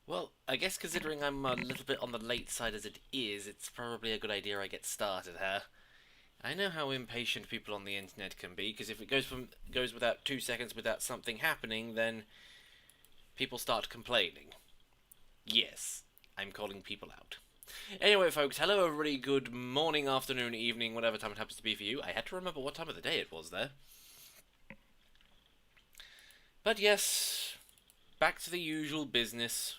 Well, I guess considering I'm a little bit on the late side as it is, it's probably a good idea I get started here. I know how impatient people on the internet can be, because if it goes without 2 seconds without something happening, then people start complaining. Yes, I'm calling people out. Anyway, folks, hello everybody, good morning, afternoon, evening, whatever time it happens to be for you. I had to remember what time of the day it was there. But yes, back to the usual business.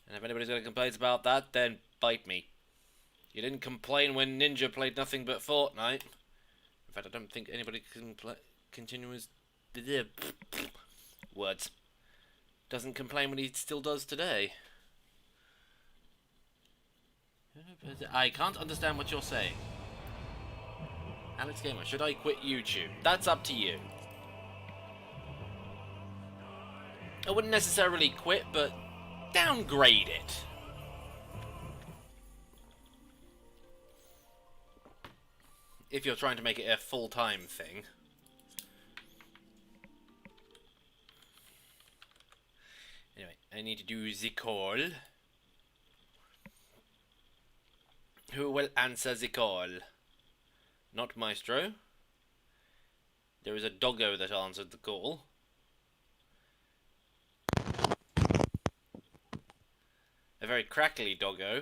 And if anybody's got any complaints about that, then bite me. You didn't complain when Ninja played nothing but Fortnite. In fact, I don't think anybody can continuous words. Doesn't complain when he still does today. I can't understand what you're saying. Alex Gamer, should I quit YouTube? That's up to you. I wouldn't necessarily quit, but downgrade it. If you're trying to make it a full-time thing. Anyway, I need to do the call. Who will answer the call? Not Maestro. There is a doggo that answered the call. A very crackly doggo.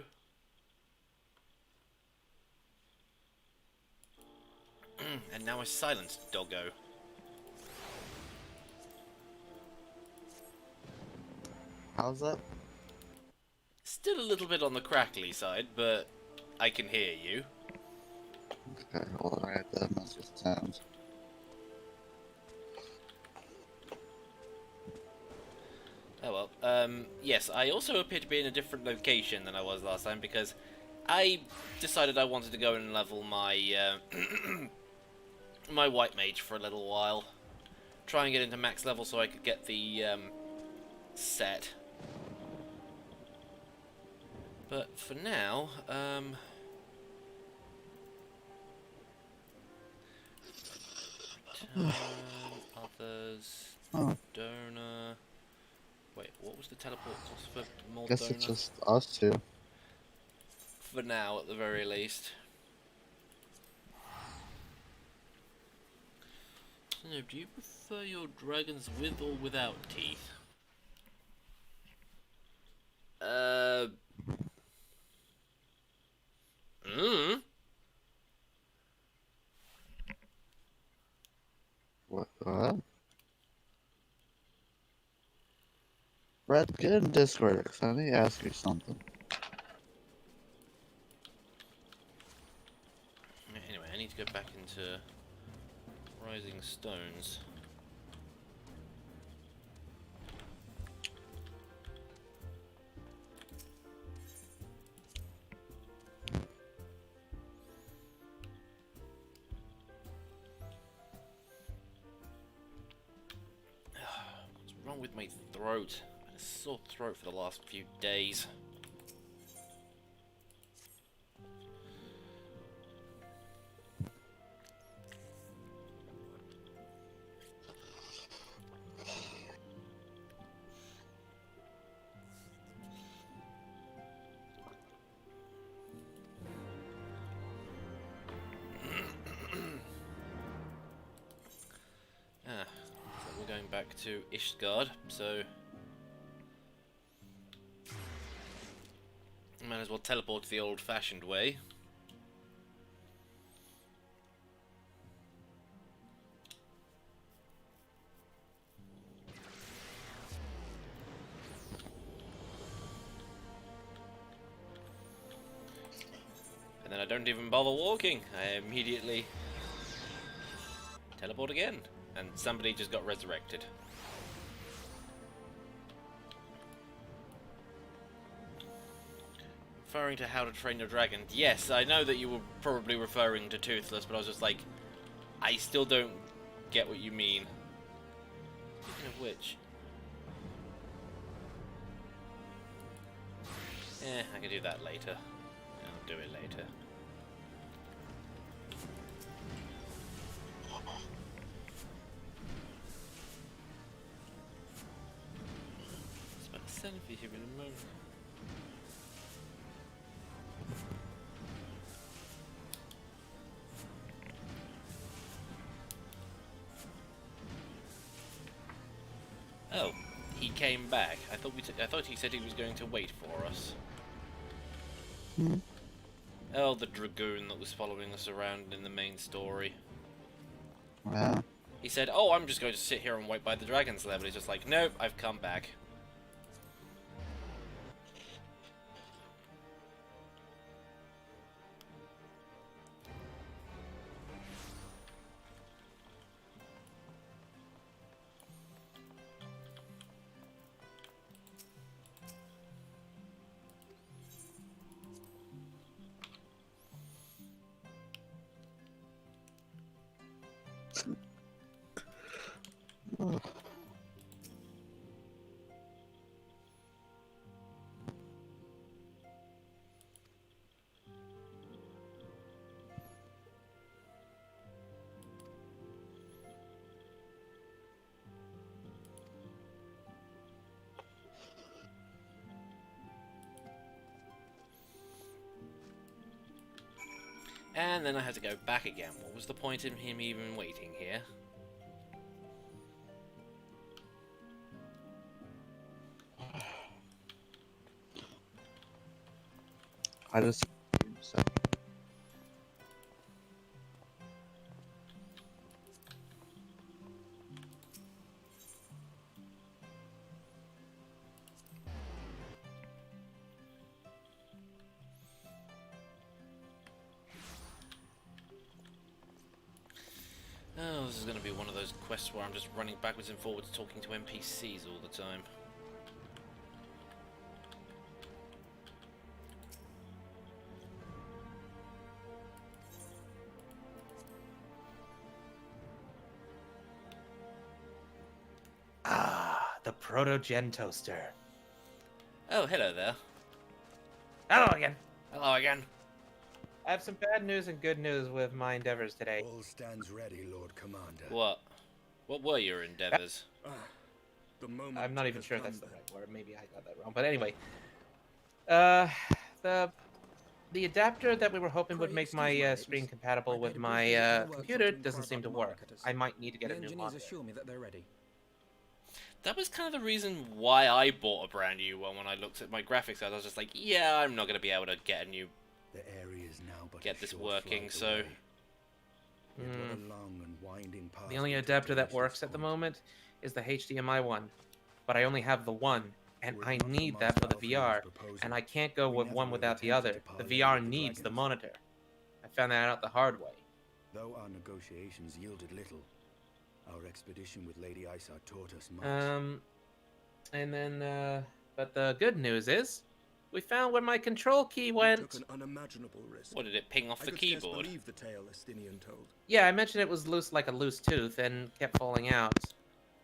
And now a silenced doggo. How's that? Still a little bit on the crackly side, but I can hear you. Okay, well, I had to mess with sounds. Oh well. Yes, I also appear to be in a different location than I was last time because I decided I wanted to go and level my my white mage for a little while. Try and get into max level so I could get the set. But for now, return, others, Oh, donor. Wait, what was the teleport cost for more guess donor? it's just us two. For now, at the very least. No, do you prefer your dragons with or without teeth? Mm. What? Brett, get in Discord, 'cause I need to ask you something. Anyway, I need to go back into Rising Stones. What's wrong with my throat? I've had a sore throat for the last few days. So we're going back to Ishgard, so might as well teleport the old-fashioned way. And then I don't even bother walking. I immediately teleport again. And somebody just got resurrected. Referring to How to Train Your Dragon. Yes, I know that you were probably referring to Toothless, but I was just like, I still don't get what you mean. Speaking of which... I can do that later. I'll do it later. then if you hear in a moment. Oh, he came back. I thought he said he was going to wait for us. Hmm. Oh, the dragoon that was following us around in the main story. Yeah. He said, "Oh, I'm just going to sit here and wait by the dragon's lair," but he's just like, "Nope, I've come back." Ugh. And then I had to go back again. What was the point in him even waiting here? I just. So. Oh, this is going to be one of those quests where I'm just running backwards and forwards talking to NPCs all the time. Ah, the proto-gen toaster. Oh, hello there. Hello again. Hello again. I have some bad news and good news with my endeavors today. All stands ready, Lord Commander. What? What were your endeavours? The moment I'm not even has sure come that's the then. right word. Maybe I got that wrong. But anyway, the adapter that we were hoping would make my screen compatible with my computer doesn't seem to work. I might need to get a new monitor. assure me that they're ready. That was kind of the reason why I bought a brand new one. When I looked at my graphics card, I was just like, yeah, I'm not going to be able to get a new... The area is now but Get a this short working, flight so- away. Yet what a long and winding path The only will adapter that traverse works this at the point. moment is the HDMI one, but I only have the one, and Were it I not for need that for Master the Alfred's VR, proposal, and I can't go we with never one would without the attempted other. to The parley VR with the needs the dragons. monitor. I found that out the hard way. Though our negotiations yielded little, our expedition with Lady Isar taught us much. And then, but the good news is, we found where my control key We went. took an unimaginable risk. What, did it ping off I the could scarce keyboard? believe the tale Estinian told. Yeah, I mentioned it was loose like a loose tooth and kept falling out.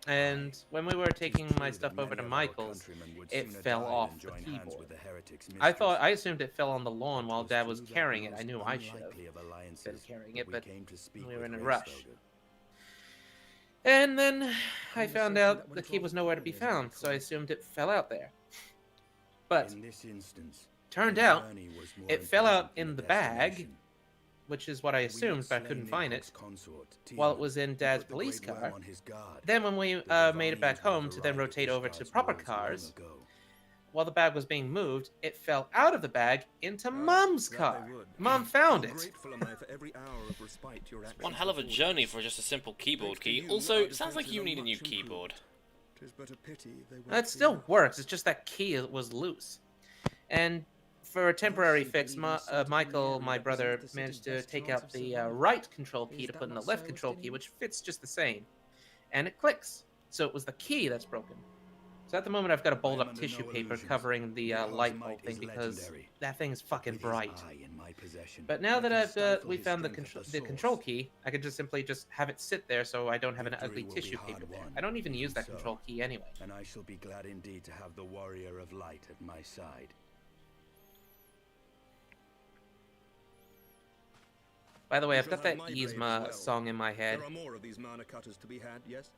And when we were taking my stuff over to Michael's, it fell off the keyboard. I assumed it fell on the lawn while Dad was carrying it. I knew I should have been carrying it, but we were in a rush. And then I found out the key was nowhere to be found, so I assumed it fell out there. But in this instance, turned the out journey was more it fell out important than in the destination. bag, which is what I We had assumed, but I slain couldn't find it, Nihil's consort, while it Tina, was in who Dad's put the police Great Worm car. on his guard. Then when we The made it back Devonians were home to then varied rotate with over to Ishtar's proper wolves long cars, ago. while the bag was being moved, it fell out of the bag into Mum's That car. they would. Mum found How it. grateful am I for every hour of respite your actions One hell of a afforded journey us. for just a simple keyboard Thanks to key. you, Also, our sounds like defences you are need a new much keyboard. improved. 'Tis but a pity they won't It be still enough. works, it's just that key was loose. And for a temporary Thus, you fix, believe in certain Michael, area my brother, represents the managed city's to best take chance out of the survival. right control key Is to that put in the not left so, control key, Estinian? which fits just the same. And it clicks. So it was the key that's broken. So at the moment, I've got a I am up under tissue no paper illusions. covering the Nihil's light might bulb thing is because legendary. that thing is But fucking with his bright. eye in my possession, But now I that can I've stifle we his found the strength at the control source. key, I can just simply just have it sit there so I don't have an Victory ugly will be tissue hard paper there. won, I don't even use that so. control key anyway. And I shall be glad indeed to have the warrior of light at my side. By the way, You I've shall got that have my blade as Yzma well. song in my head. There are more of these mana cutters to be had, yes?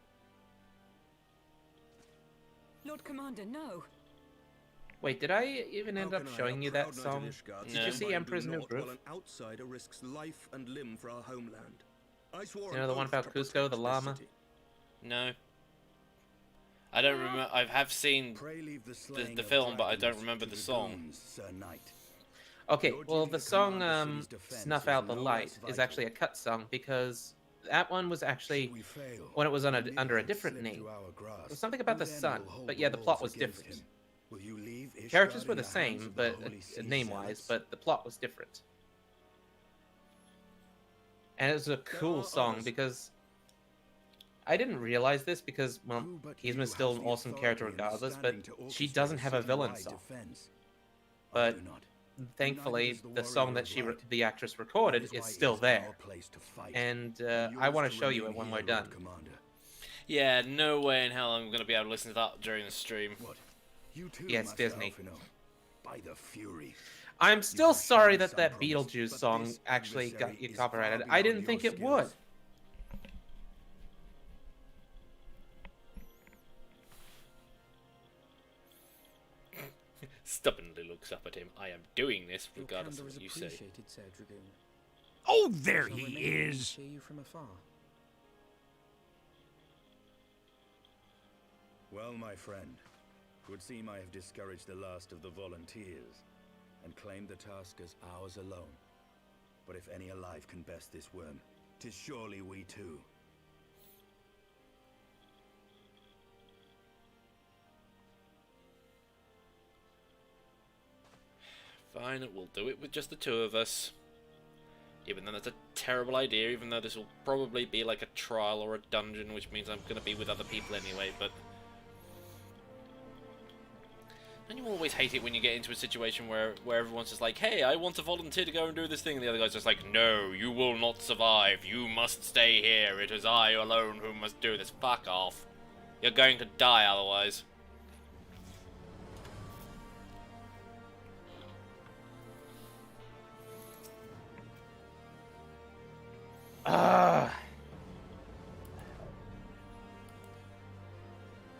Lord Commander, no. Wait, did I even end How up can I, showing a you that proud knight of song? Ishgard, Did No. you stand see by and do Emperor's New naught Groove? while an outsider risks life and limb for our homeland? I swore You know an the one oath about to Cusco, protect the this llama? city. No. I don't remember. I have seen Pray leave the slaying the of film, but I don't dragons remember to the song. dragoons, Sir Knight. Okay, Your well, duty the to song command the city's defense Snuff is Out the no Light less is vital. actually a cut song because that one was Should actually we fail, when it was on and under a Nidhogg different slip name. through our grasp, It was something about who the then sun, will hold but yeah, the laws plot was against different. him? Will you leave Ishgard Characters were in the hands same, of but the Holy See name-wise, zealots? but the plot was different. And it was a cool are song others. because I didn't realize this because, well, Who but Yzma's you still has an the awesome character authority and the regardless, but standing to she orchestrate doesn't have a villain citywide song. defense? I But do not. thankfully, does the the song warrior that of she light. the actress That recorded is is why still it is there, our place to fight, and and I yours want to to show you remain it when here, we're Lord done. Commander. Yeah, no way in hell I'm gonna be able to listen to that during the stream. What? You too, Yeah, it's Master Disney. Alphinaud? By the Fury. I'm still have sorry shown that some that promise, Beetlejuice but song this actually got adversary you is copyrighted. far I beyond didn't think your it would. skills. Stubbornly looks up at him. I am doing this regardless of what you say. Sir Dragoon. Oh, there Shall he remain and is! cheer you from afar. Well, my friend, would seem I have discouraged the last of the volunteers and claimed the task as ours alone. But if any alive can best this worm, 'tis surely we too. Fine, we'll do it with just the two of us. Even though that's a terrible idea, even though this will probably be like a trial or a dungeon, which means I'm going to be with other people anyway, but... Don't you always hate it when you get into a situation where everyone's just like, hey, I want to volunteer to go and do this thing, and the other guy's just like, no, you will not survive, you must stay here, it is I alone who must do this, fuck off. You're going to die otherwise.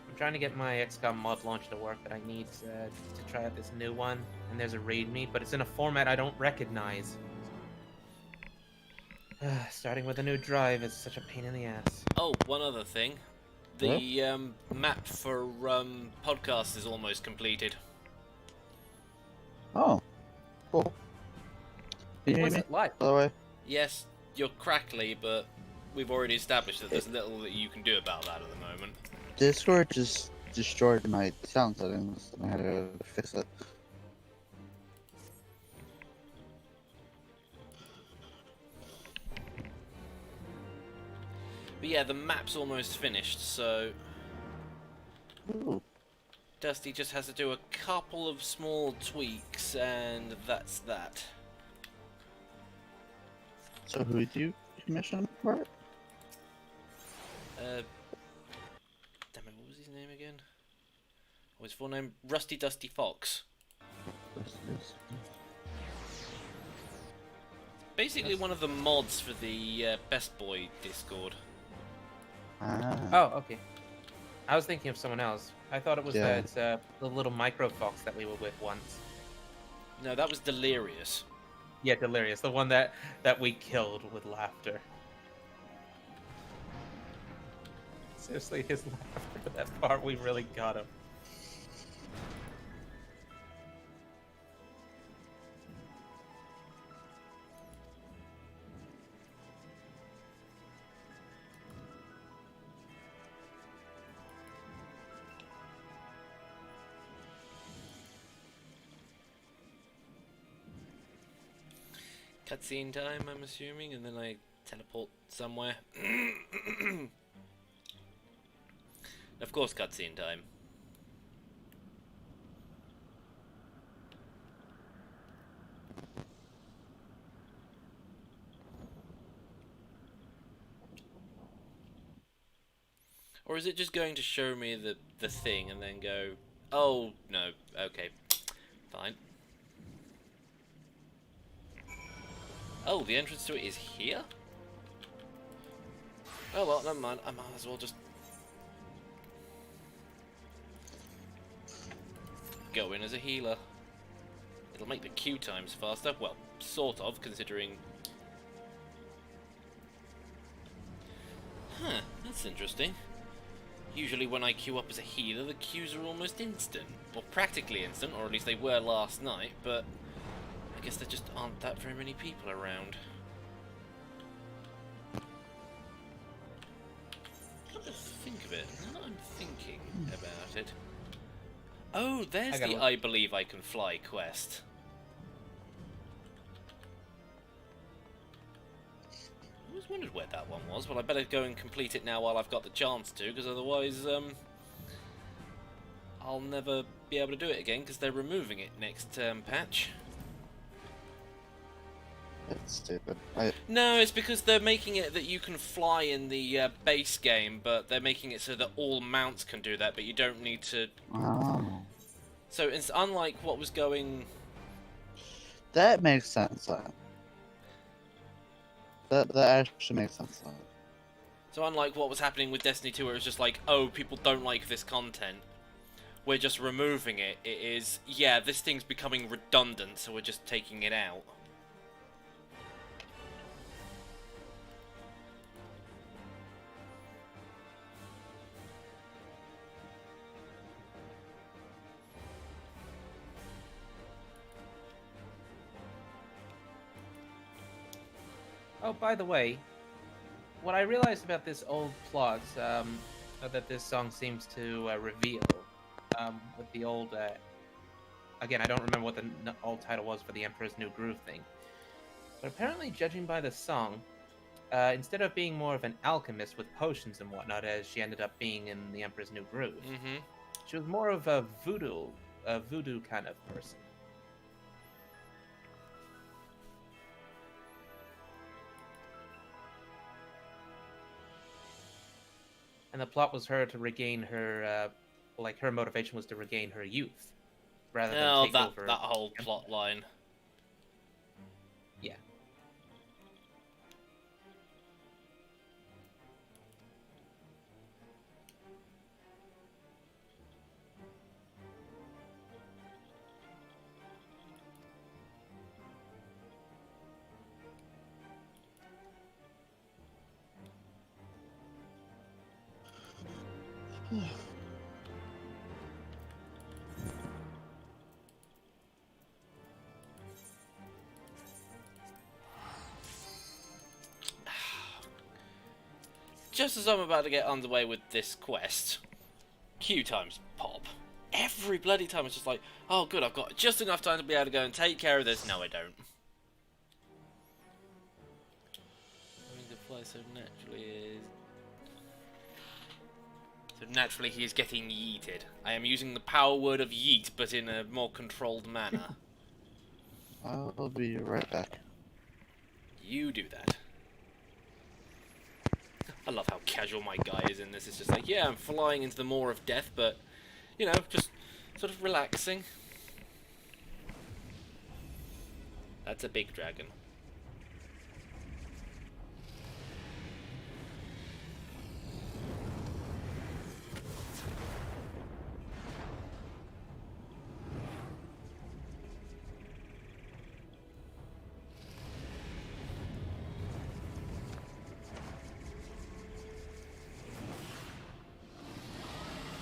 I'm trying to get my XCOM mod launch to work, but I need to try out this new one. And there's a raid me, but it's in a format I don't recognize. Starting with a new drive is such a pain in the ass. Oh, one other thing. The map for podcast is almost completed. Oh, cool. Can you hear What's me, it like? by the way? Yes, you're crackly, but we've already established that there's little that you can do about that at the moment. Discord just destroyed my sound settings. I had to fix it. But yeah, the map's almost finished, so Ooh. Dusty just has to do a couple of small tweaks, and that's that. So who did you commission for it? Damn it, what was his name again? Oh, his full name? Rusty Dusty Fox. Basically one of the mods for the Best Boy Discord. Ah. Oh, okay. I was thinking of someone else. I thought it was Yeah. that the little micro fox that we were with once. No, that was Delirious. Yeah, Delirious, the one that we killed with laughter. Seriously, his laughter, that part, we really got him. Cutscene time, I'm assuming, and then I teleport somewhere. Of course, cutscene time. Or is it just going to show me the thing and then go, oh, no, okay, fine. Oh, the entrance to it is here? Oh well, never mind, I might as well just go in as a healer. It'll make the queue times faster. Well, sort of, considering... Huh, that's interesting. Usually when I queue up as a healer, the queues are almost instant. Or practically instant, or at least they were last night, but... I guess there just aren't that very many people around. Come to think of it, now that I'm thinking about it... Oh, there's the I Believe I Can Fly quest. I always wondered where that one was. Well, I better go and complete it now while I've got the chance to, because otherwise, I'll never be able to do it again, because they're removing it next patch. It's stupid. No, it's because they're making it that you can fly in the base game, but they're making it so that all mounts can do that, but you don't need to... Oh. So it's unlike what was going... That makes sense, then. That actually makes sense, then. So unlike what was happening with Destiny 2, where it was just like, oh, people don't like this content, we're just removing it. It is, yeah, this thing's becoming redundant, so we're just taking it out. Oh, by the way, what I realized about this old plot that this song seems to reveal with the old... again, I don't remember what the old title was for the Emperor's New Groove thing. But apparently, judging by the song, instead of being more of an alchemist with potions and whatnot, as she ended up being in the Emperor's New Groove, she was more of a voodoo kind of person. And the plot was her to regain her, like her motivation was to regain her youth, rather than take over. That whole plot line. Yeah. Just as I'm about to get underway with this quest, queue times pop. Every bloody time it's just like, oh good, I've got just enough time to be able to go and take care of this. No, I don't. Having to fly so naturally is... So naturally he is getting yeeted. I am using the power word of yeet, but in a more controlled manner. I'll be right back. You do that. I love how casual my guy is in this. It's just like, yeah, I'm flying into the maw of death, but, you know, just sort of relaxing. That's a big dragon.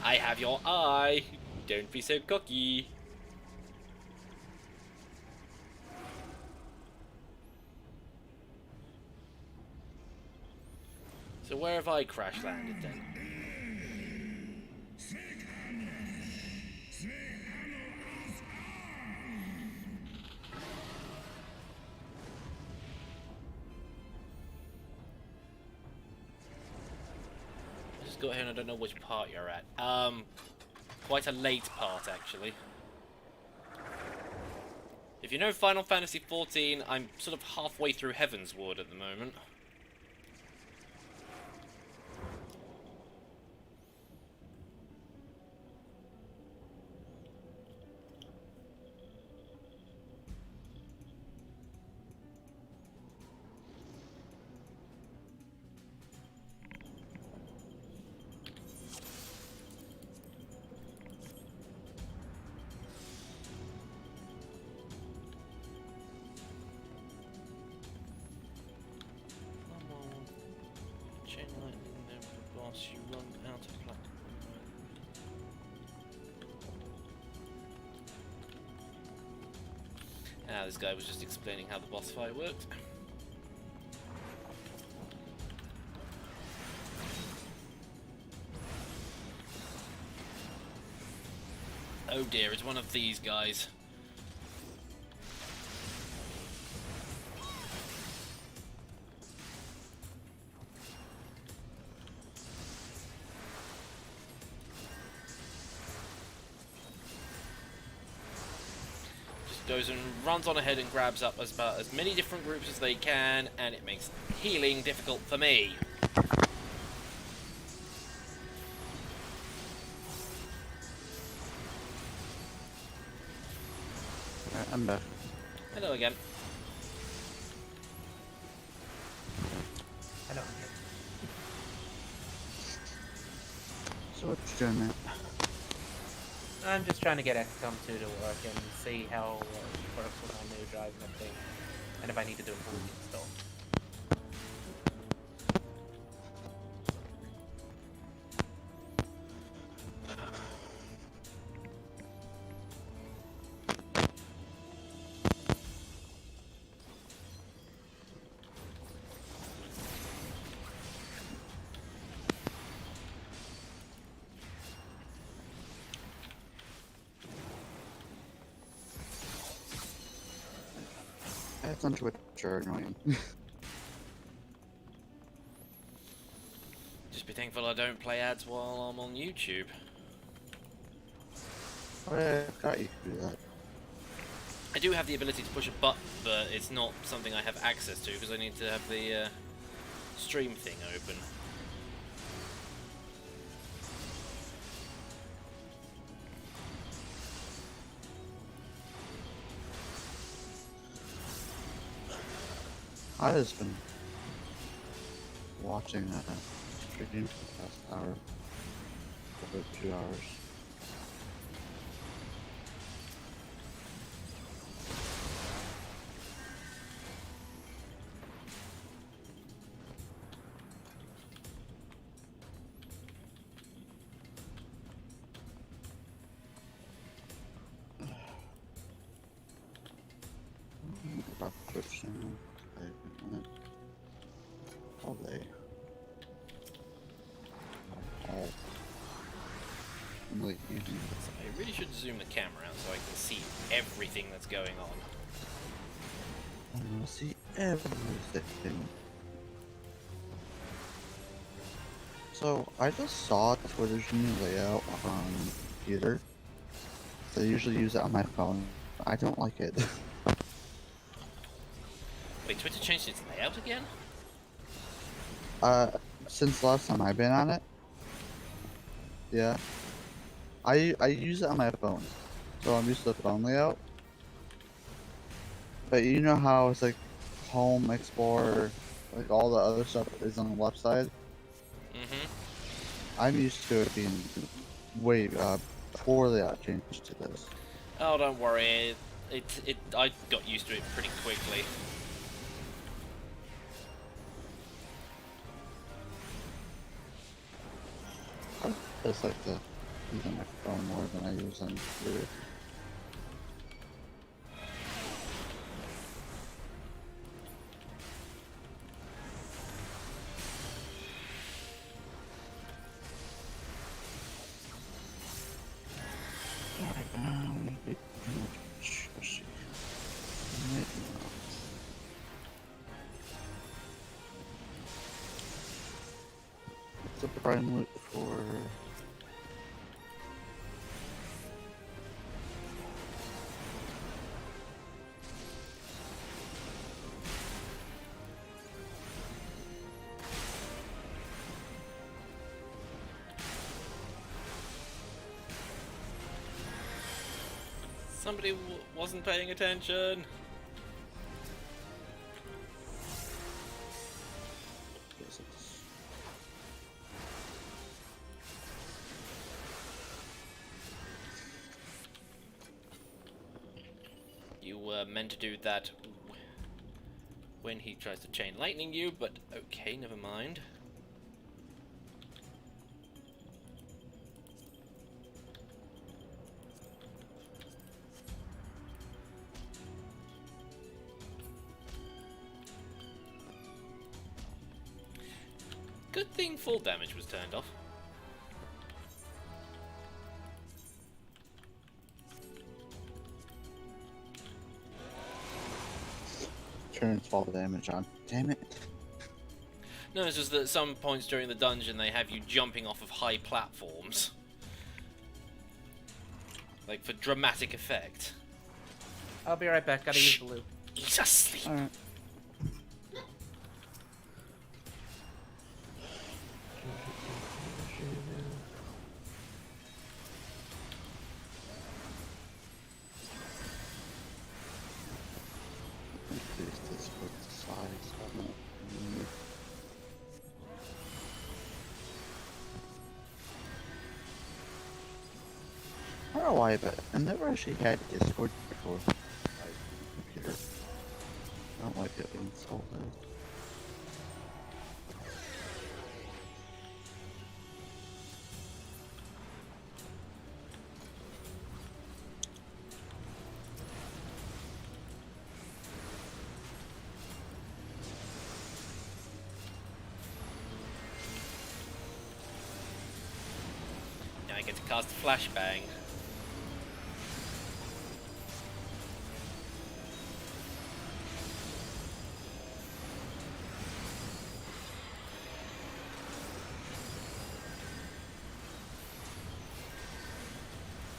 I have your eye. Don't be so cocky. So where have I crash landed then? Just got here and I don't know which part you're at. Quite a late part actually. If you know Final Fantasy XIV, I'm sort of halfway through Heavensward at the moment. once you run out of platinum. This guy was just explaining how the boss fight worked. Oh dear, it's one of these guys. Goes and runs on ahead and grabs up about as many different groups as they can, and it makes healing difficult for me. Alright, I'm back. Hello again. I don't So what you doing, man? I'm just trying to get XCOM 2 to work and see how it works with my new drive and everything, and if I need to do a full install. Ads on Twitch are annoying. Just be thankful I don't play ads while I'm on YouTube. Oh, yeah, I got you to do that. I do have the ability to push a button, but it's not something I have access to because I need to have the stream thing open. I just been watching stream for the past hour, over 2 hours. About Twitch now. I've been on it all day. All late evening. I really should zoom the camera out so I can see everything that's going on. I want to see everything. So, I just saw Twitter's new layout on the computer. So I usually use it on my phone. I don't like it. Wait, Twitter changed its layout again? Since the last time I've been on it. Yeah. I use it on my phone. So I'm used to the phone layout. But you know how it's like Home, Explorer, like all the other stuff is on the left side? Mm-hmm. I'm used to it being way before they got changed to this. Oh, don't worry. I got used to it pretty quickly. I just like to use on my phone more than I use on the computer. What's the prime loot for? Somebody wasn't paying attention. Yes, it's You were meant to do that when he tries to chain lightning you, but okay, never mind. thing full damage was turned off. Turns fall damage on. Damn it. No, it's just that at some points during the dungeon they have you jumping off of high platforms. Like, for dramatic effect. I'll be right back. Gotta use the loop. He's asleep. Alright. Increase this with the size. I don't know why, but I never actually had Discord before. My computer. I don't like it being installed. Now I get to cast a flashbang.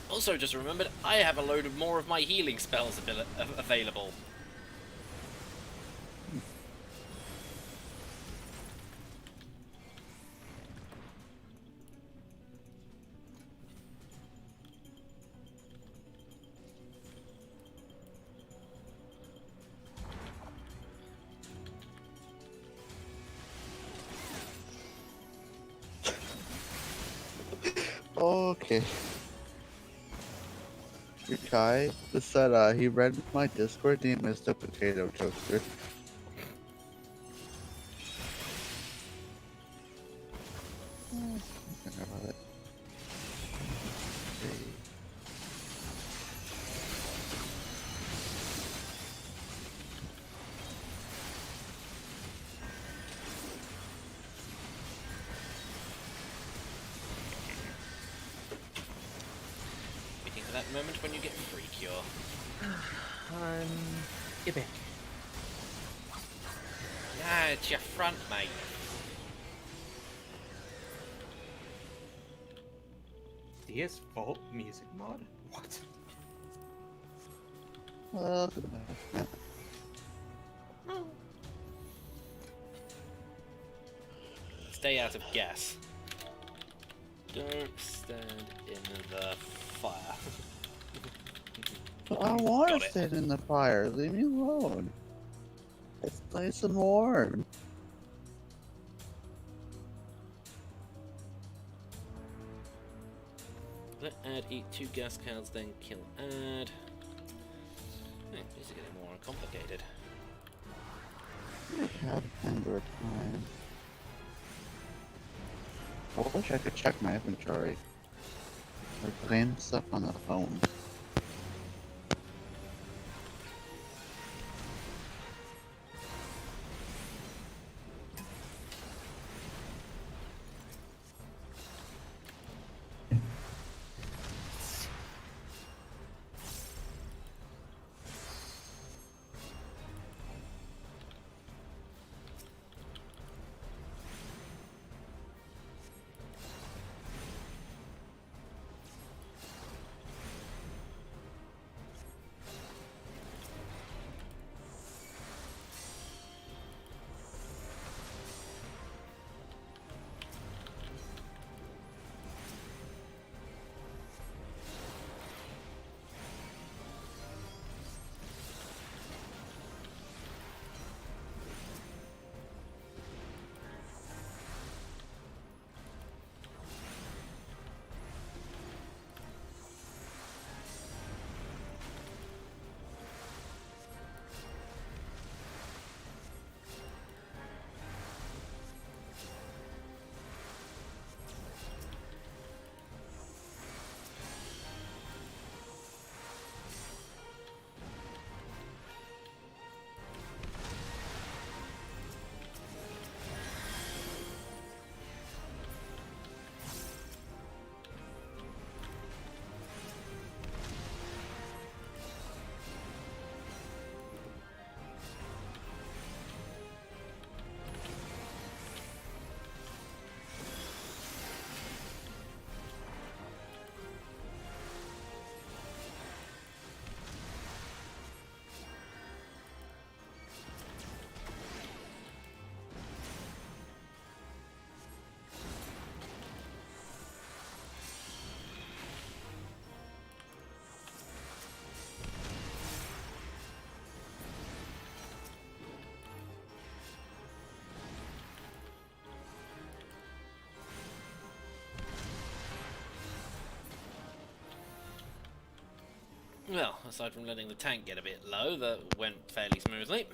Also, just remembered, I have a load of more of my healing spells available. Okay. Your guy just said he read my Discord and he missed a potato toaster. Think about it. Okay. Waiting for that moment when you get free cure. Get back. Ah, it's your front, mate. DS Vault music mod? What? Welcome back. Stay out of gas. Don't stand in the fire. But I want Got to it. sit in the fire. Leave me alone. It's nice and warm. Let add eat 2 gas cows, then kill add. These are getting more complicated. I have Android time. I wish I could check my inventory. Or claim stuff on the phone. Well, aside from letting the tank get a bit low, that went fairly smoothly.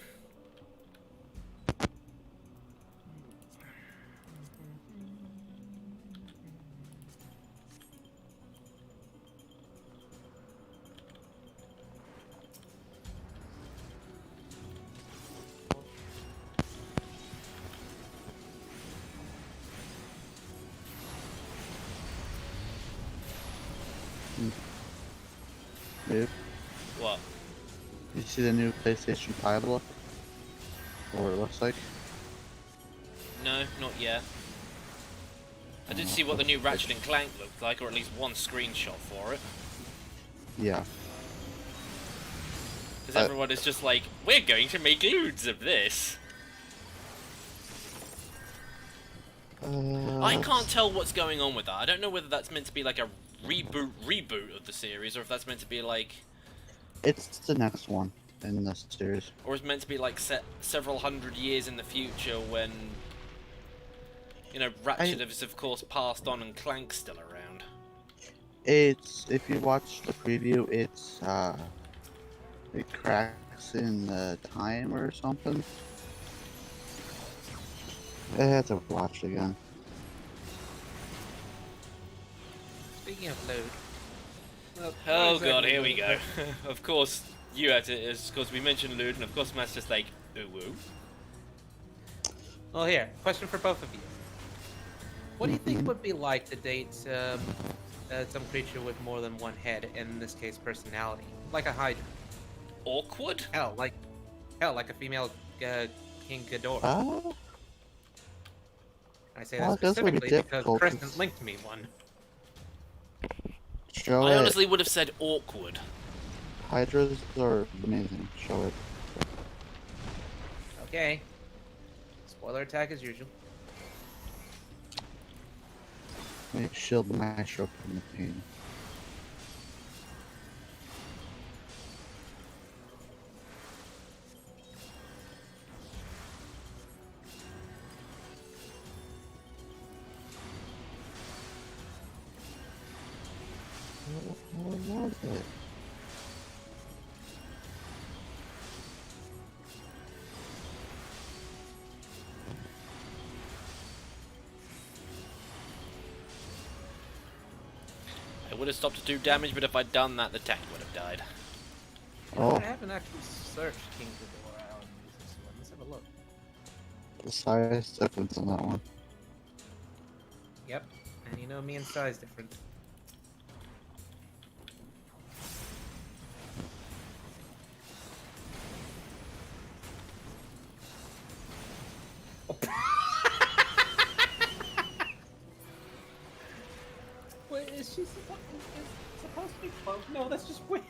Dude, What? you see the new PlayStation 5 look? Or what it looks like? No, not yet. I did see what the new Ratchet and Clank looked like, or at least one screenshot for it. Yeah. Because everyone is just like, we're going to make loads of this. I can't tell what's going on with that. I don't know whether that's meant to be like a reboot of the series, or if that's meant to be like... It's the next one in this series. Or it's meant to be like set several hundred years in the future when... You know, Ratchet is of course passed on and Clank's still around. It's, if you watch the preview, it's, it cracks in time or something. I had to watch it again. Speaking of load. Well, Oh exactly god, here we load. go. Of course, you had to, of course we mentioned Lude, and of course Matt's just like, ooh woo. Well, here, question for both of you. What do you think it would be like to date some creature with more than one head, in this case personality? Like a Hydra. Awkward? Hell, like a female King Ghidorah. Oh, I say well, that I guess it would be specifically because difficult, Preston 'cause- linked me one. show I it. honestly would have said awkward. Hydras are amazing. Show it. Okay. Spoiler attack as usual. Make shield maestro from the pain. What was it? I would have stopped to do damage, but if I'd done that, the tank would have died. Oh, I haven't actually searched King Ghidorah on this one. Let's have a look. the size difference on that one. Yep. And you know me and size different. Wait, is she supposed to be close? No, that's just weird.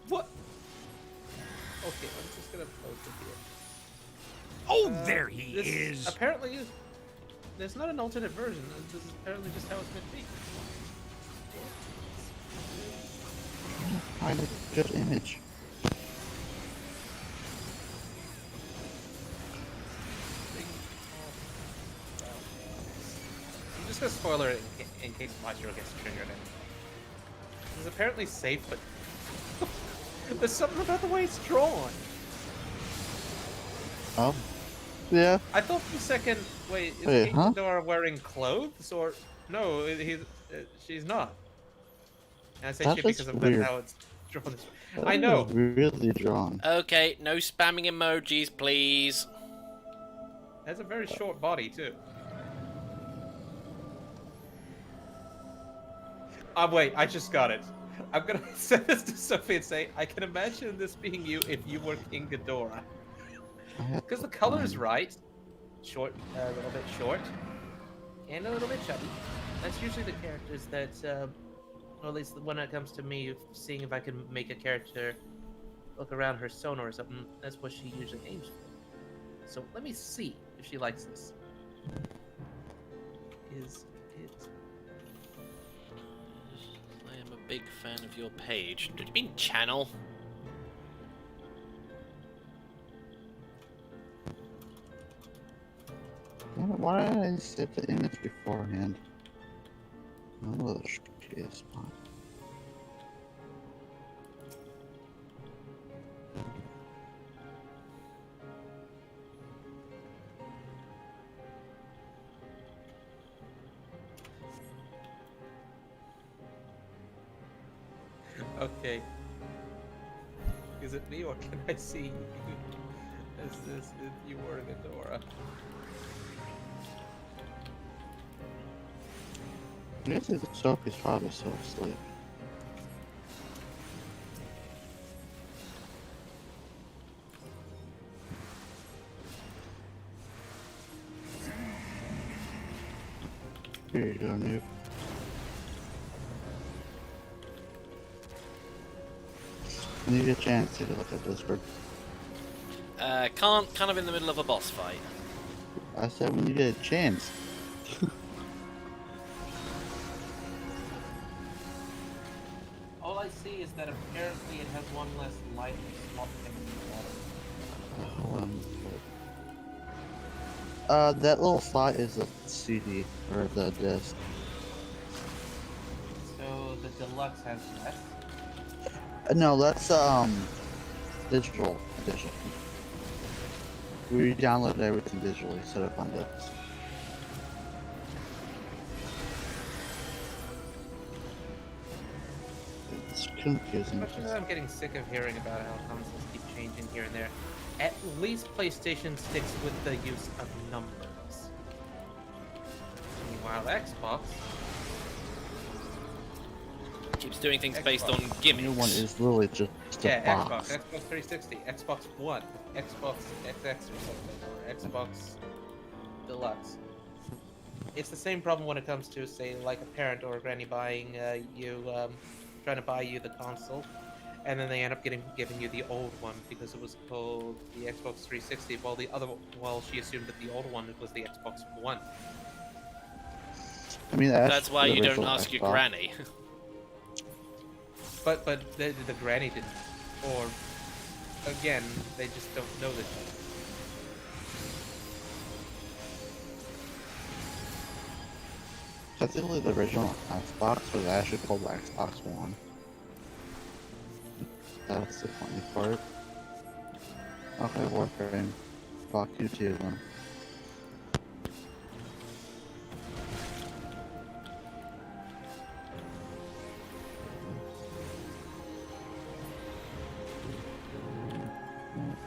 What? Okay, I'm just gonna post it here. Oh, there he This is. Apparently, there's not an alternate version. This is apparently just how it's meant to be. Find a good image. I'm just gonna spoiler it in case Majiro gets triggered. It's apparently safe, but there's something about the way it's drawn. Oh, yeah. I thought for a second, wait, is Wait, King huh? Ghidorah wearing clothes or no? She's not. And I say That's she because just of weird. how it's drawn. That I know. was really drawn. Okay, no spamming emojis, please. It has a very short body too. Wait, I just got it. I'm gonna send this to Sophie and say, I can imagine this being you if you were King Ghidorah. Because the color is right. Short, a little bit short. And a little bit chubby. That's usually the characters that, or at least when it comes to me, seeing if I can make a character look around her sonar or something, that's what she usually aims for. So let me see if she likes this. Is it... I am a big fan of your page. Did you mean channel? Why did I save the image beforehand? Oh, shit spot. Okay. Is it me or can I see you? Is this you wearing a Dora? I guess the Sophie's probably still asleep. Here you go, Noob. When you get a chance, take a look at Discord. Can't. Kind of in the middle of a boss fight. I said when you get a chance. All I see is that apparently it has one less light slot in the water. That little slot is a CD, or the disc. So the deluxe has less. No, that's, digital edition. We download everything digitally, set up on disc. It's confusing. Much as I'm getting sick of hearing about how consoles keep changing here and there, at least PlayStation sticks with the use of numbers. Meanwhile, Xbox Keeps doing things based on The gimmicks. new one is literally just a box. Xbox 360, Xbox One, Xbox XX or something, or Xbox Deluxe. It's the same problem when it comes to, say, like a parent or a granny buying trying to buy you the console, and then they end up giving you the old one because it was called the Xbox 360, while she assumed that the old one was the Xbox One. I mean, That's why the you don't original ask your Xbox. granny. But the granny didn't, or again, they just don't know that. Technically, the original Xbox was actually called the Xbox One. That's the funny part. Okay, Warframe. Fuck you too, then.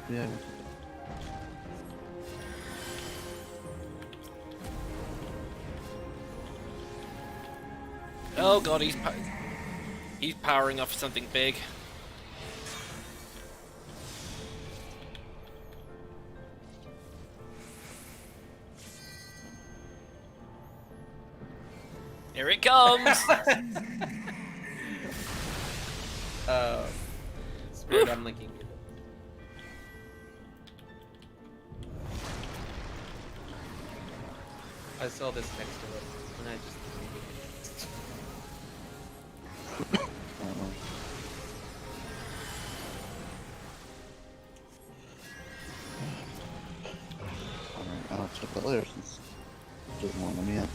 Yeah. Oh god, he's powering off something big. Here it comes! Spirit, I'm linking you. I saw this next to it, and I just. Alright, I'll check that later since it doesn't want to let me in.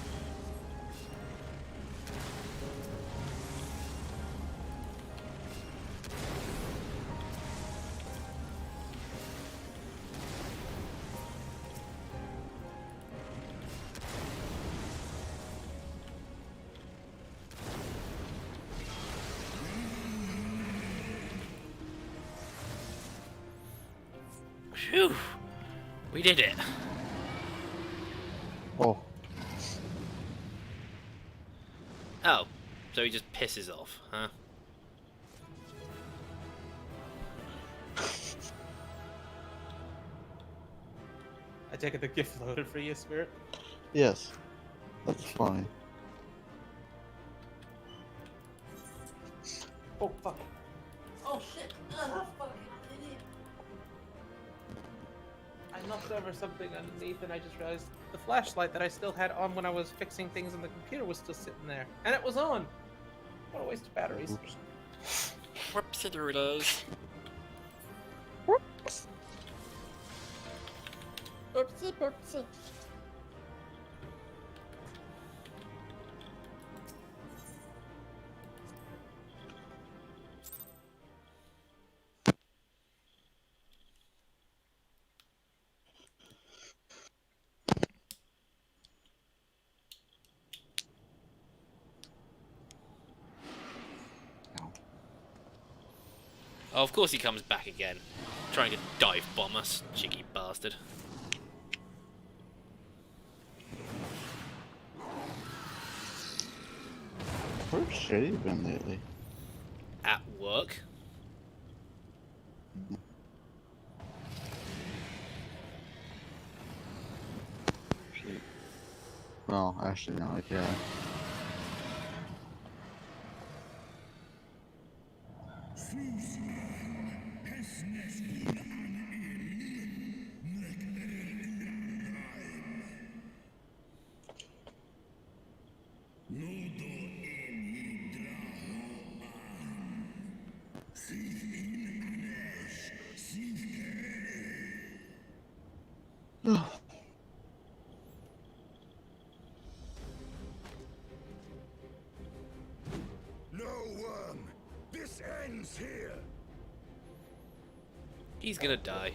Phew! We did it. Oh, Oh, so he just pisses off, huh? I take it the gift loaded for you, Spirit. yes. That's funny. Oh fuck! Oh shit! Fucking idiot! I knocked over something underneath, and I just realized the flashlight that I still had on when I was fixing things on the computer was still sitting there, and it was on. What a waste of batteries. Oops. Whoopsie-doodles. Oopsie boopsie. Oh, of course he comes back again. Trying to dive bomb us, cheeky bastard. Where's Shady been lately? At work. Shady. Well, actually, no, yeah. No worm! This ends here! He's gonna die.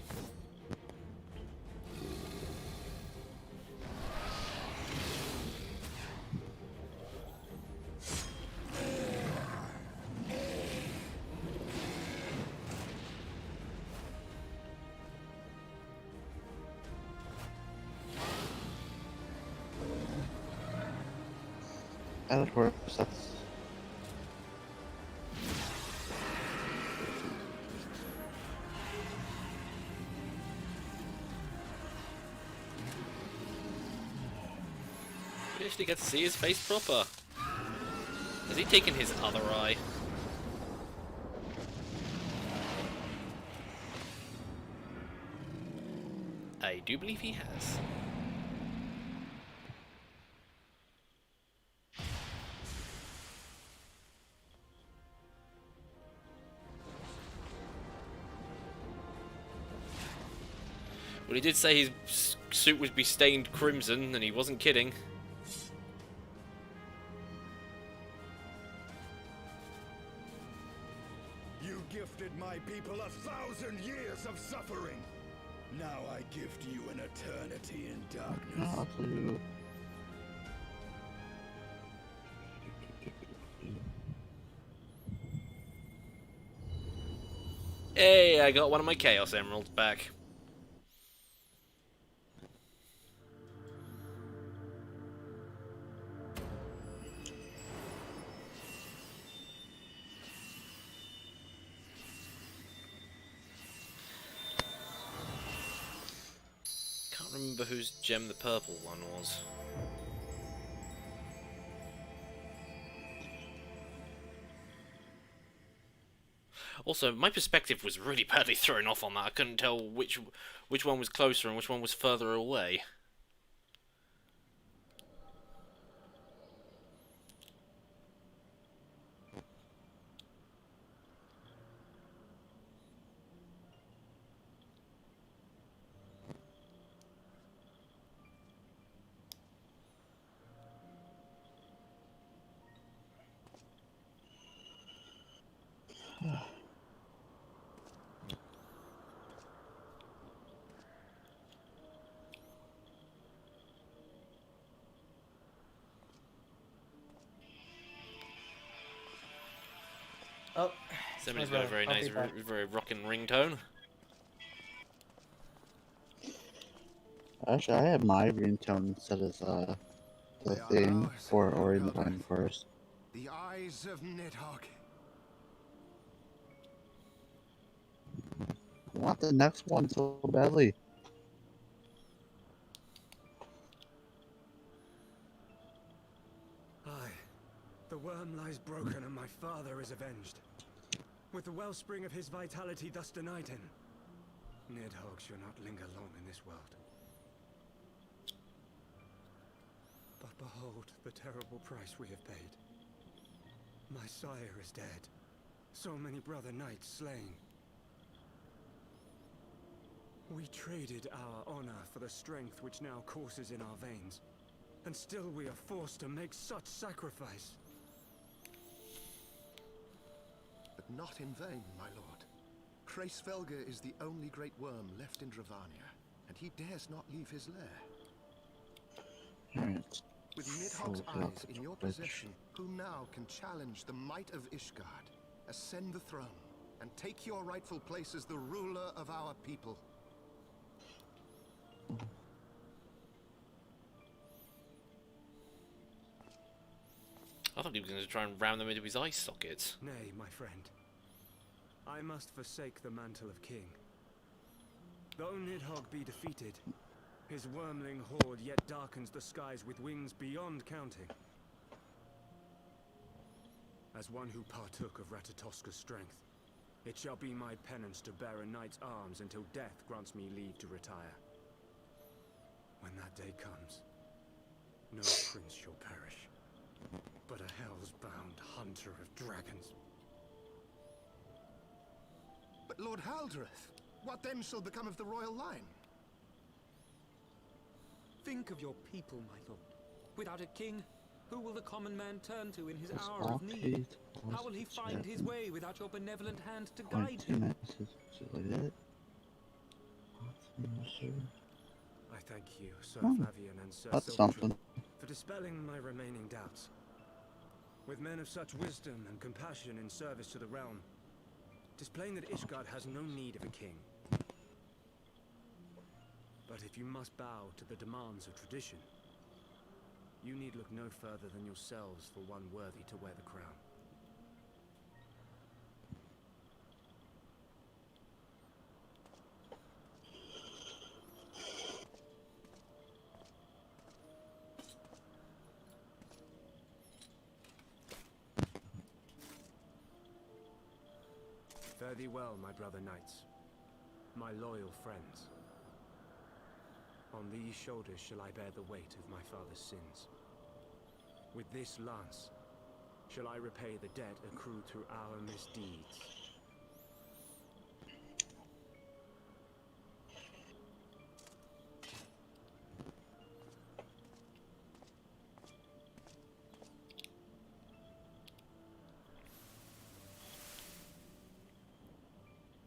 And of course, that's... We actually get to see his face proper. Has he taken his other eye? I do believe he has. Well, he did say his suit would be stained crimson, and he wasn't kidding. You gifted my people 1,000 years of suffering. Now I gift you an eternity in darkness. Not to... Hey, I got one of my Chaos Emeralds back. Can't remember whose gem the purple one was. Also, my perspective was really badly thrown off on that. I couldn't tell which one was closer and which one was further away. Oh, Somebody's got a very nice, very rockin' ringtone. Actually, I have my ringtone set as, the thing for Ori and the Blind Forest. The eyes of Nidhogg. I want the next one so badly. Aye. The worm lies broken and my father is avenged. With the wellspring of his vitality thus denied him, Nidhogg shall not linger long in this world. But behold the terrible price we have paid. My sire is dead. So many brother knights slain. We traded our honor for the strength which now courses in our veins. And still we are forced to make such sacrifice. But not in vain, my lord. Kreisvelga is the only great worm left in Dravania, and he dares not leave his lair. Alright. With Nidhogg's eyes in your possession, who now can challenge the might of Ishgard, ascend the throne, and take your rightful place as the ruler of our people. I thought he was going to try and ram them into his eye sockets. Nay, my friend. I must forsake the mantle of king. Though Nidhogg be defeated, his wormling horde yet darkens the skies with wings beyond counting. As one who partook of Ratatoska's strength, it shall be my penance to bear a knight's arms until death grants me leave to retire. When that day comes, no prince shall perish, but a hell's-bound hunter of dragons. But Lord Haldreth, what then shall become of the royal line? Think of your people, my lord. Without a king, who will the common man turn to in his hour of need? How will he find his way without your benevolent hand to guide him? I thank you, Sir Flavian and Sir That's Silvertree, something. for dispelling my remaining doubts. With men of such wisdom and compassion in service to the realm, it is plain that Ishgard has no need of a king. But if you must bow to the demands of tradition, you need look no further than yourselves for one worthy to wear the crown. Fare thee well, my brother knights, my loyal friends. On these shoulders shall I bear the weight of my father's sins. With this lance shall I repay the debt accrued through our misdeeds.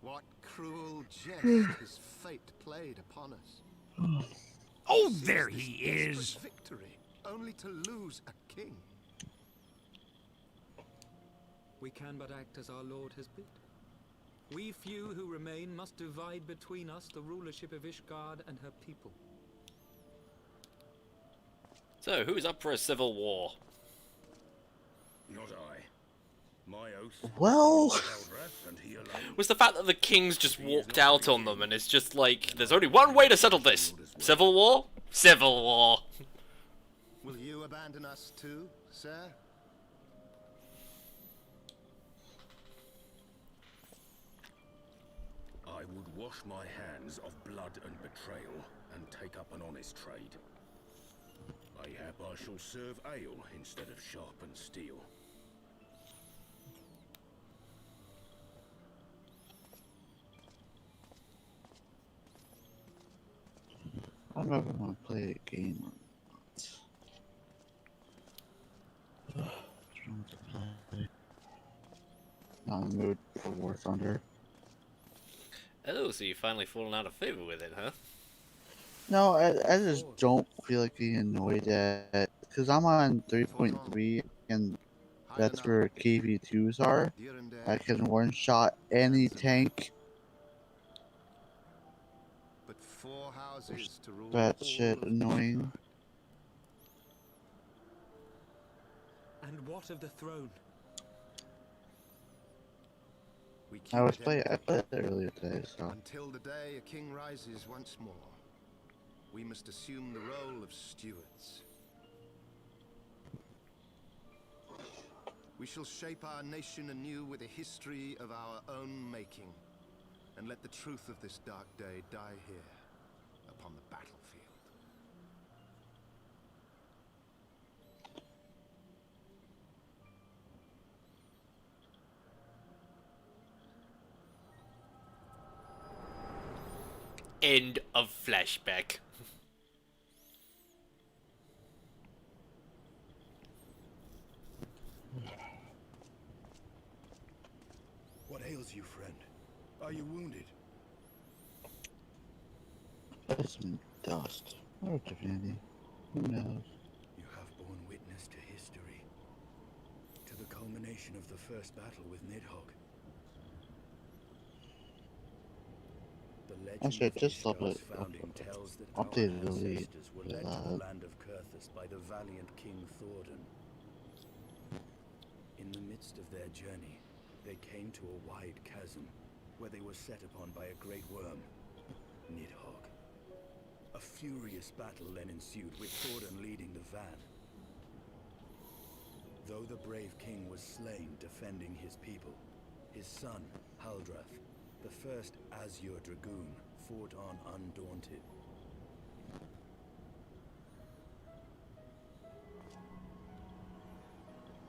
What cruel jest has fate played upon us? Oh, Seize there this he desperate is! Victory, only to lose a king. We can but act as our lord has bid. We few who remain must divide between us the rulership of Ishgard and her people. So, who's up for a civil war? Not I. My oath. Well, Haldreth, and he alone. Was the fact that the kings just walked out on them and it's just like, there's only one way to settle this. Civil war? Civil war. Will you abandon us too, sir? I would wash my hands of blood and betrayal and take up an honest trade. Mayhap I shall serve ale instead of sharpened steel. I don't know if I want to play a game or not. Not in the mood for War Thunder. Oh, so you've finally fallen out of favor with it, huh? No, I just don't feel like being annoyed at, because I'm on 3.3 and that's where KV2s are. I can one-shot any tank. But four houses to rule That all shit of annoying. And what of the throne? We keep I it played empty it earlier today, so. until the day a king rises once more. We must assume the role of stewards. We shall shape our nation anew with a history of our own making, and let the truth of this dark day die here, upon the battlefield. End of flashback. What ails you, friend? Are you wounded? There's some dust. Or divinity. Who knows? You have borne witness to history. To the culmination of the first battle with Nidhogg. The legend Actually, of just a Ishgar's bit founding tells that updated our delete. ancestors were led to the land of Courteous by the valiant King Thordan. In the midst of their journey, they came to a wide chasm where they were set upon by a great worm, Nidhogg. A furious battle then ensued, with Thordan leading the van. Though the brave king was slain defending his people, his son, Haldrath, the first Azure Dragoon, fought on undaunted.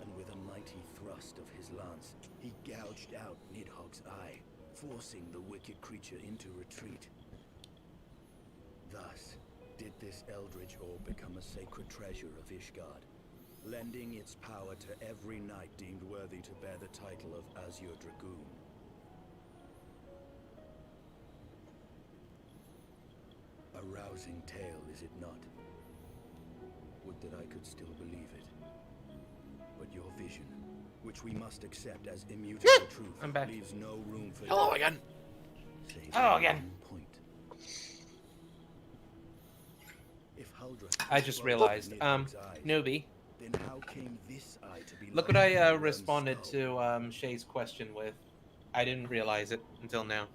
And with a mighty thrust of his lance, he gouged out Nidhogg's eye, forcing the wicked creature into retreat. Thus, did this eldritch orb become a sacred treasure of Ishgard, lending its power to every knight deemed worthy to bear the title of Azure Dragoon. A rousing tale, is it not? Would that I could still believe it. But your vision, which we must accept as immutable truth, I'm back. leaves no room for Hello doubt. again. Save Hello on again. one point. If Haldrath I just spoke realized, Nidhogg's eyes, newbie, then how came this eye to be look locked what in the I worm's responded skull? to Shay's question with. I didn't realize it until now.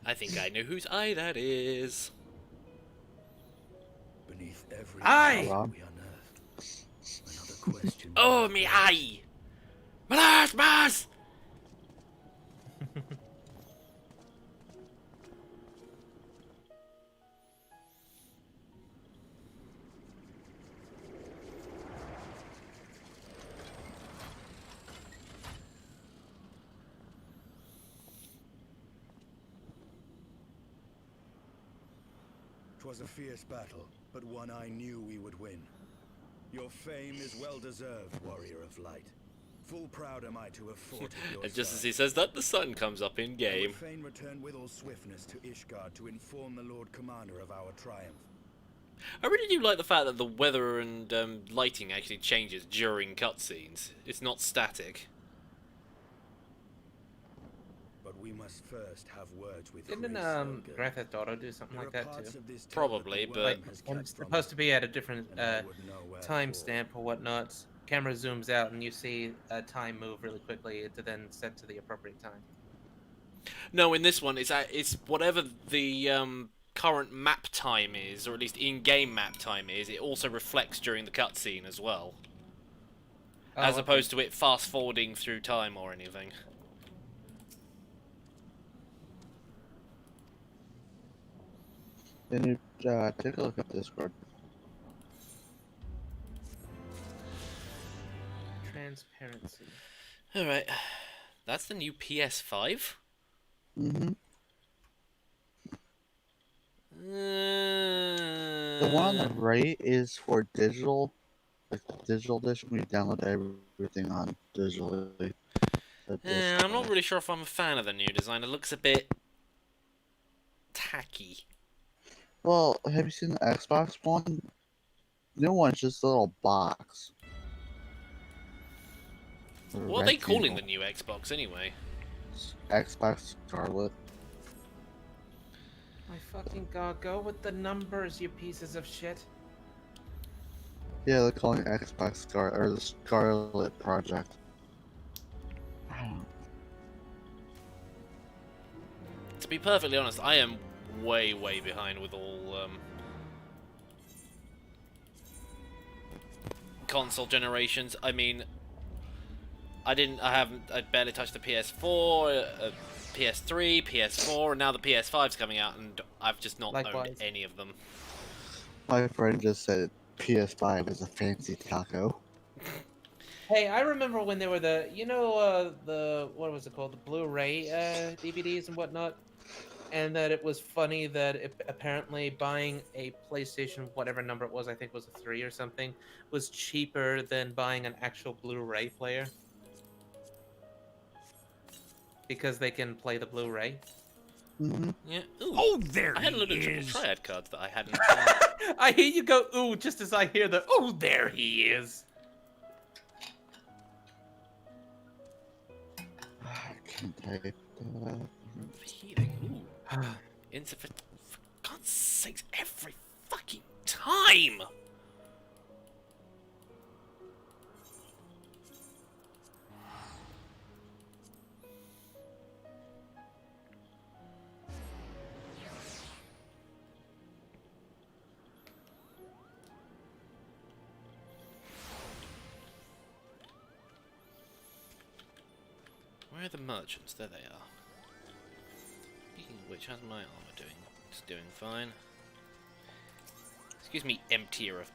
I think I know whose eye that is. Beneath every Aye! eye we unearth, another question. Oh, me eye! Blasphemous! 'Twas a fierce battle, but one I knew we would win. Your fame is well deserved, warrior of light. Full proud am I to have fought at your And just as side. he says that, the sun comes up in I would game. fain return with all swiftness to Ishgard to inform the Lord Commander of our triumph. I really do like the fact that the weather and lighting actually changes during cutscenes. It's not static. But we must first have words with Didn't Grace Helga. Grand Theft Auto do something There like are that parts too? of this tale Probably, that the but- worm has And kept it's from supposed us, to be at a different and I would know wherefore. timestamp or whatnot. Camera zooms out and you see a time move really quickly to then set to the appropriate time. No, in this one, it's whatever the current map time is, or at least in-game map time is. It also reflects during the cutscene as well, as opposed to it fast-forwarding through time or anything. Then you take a look at Discord. Transparency. All right, that's the new PS5. Mm-hmm. The one on the right is for digital, like the digital edition. We download everything on digitally. I'm not really sure if I'm a fan of the new design. It looks a bit tacky. Well, have you seen the Xbox one? The new one's just a little box. What are they calling the new Xbox anyway? Xbox Scarlet. My fucking god, go with the numbers, you pieces of shit. Yeah, they're calling it Xbox Scarlet or the Scarlet Project. I don't know. To be perfectly honest, I am way behind with all console generations. I mean, I barely touched the PS4, PS3, PS4, and now the PS5's coming out, and I've just not owned Likewise. any of them. My friend just said PS5 is a fancy taco. Hey, I remember when there were the, what was it called? The Blu-ray DVDs and whatnot. And that it was funny that apparently buying a PlayStation, whatever number it was, I think it was a 3 or something, was cheaper than buying an actual Blu-ray player. Because they can play the Blu-ray. Mm-hmm. Yeah. Ooh, Oh, there I had a he load of triple is. triad cards that I hadn't. I hear you go, ooh, just as I hear the, oh, there he is. Okay. Type Room of healing. Ooh. Insufficient. For God's sakes, every fucking time! Where are the merchants? There they are. Speaking of which, how's my armor doing? It's doing fine. Excuse me, emptier of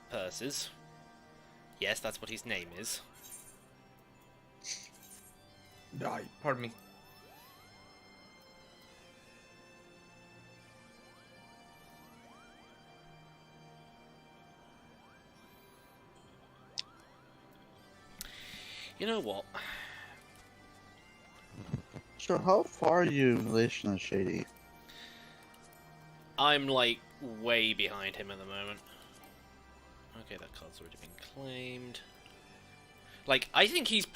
purses. Yes, that's what his name is. Die. Pardon me. You know what? So how far are you in relation to Shady? I'm like way behind him at the moment. Okay, that card's already been claimed. Like, I think he's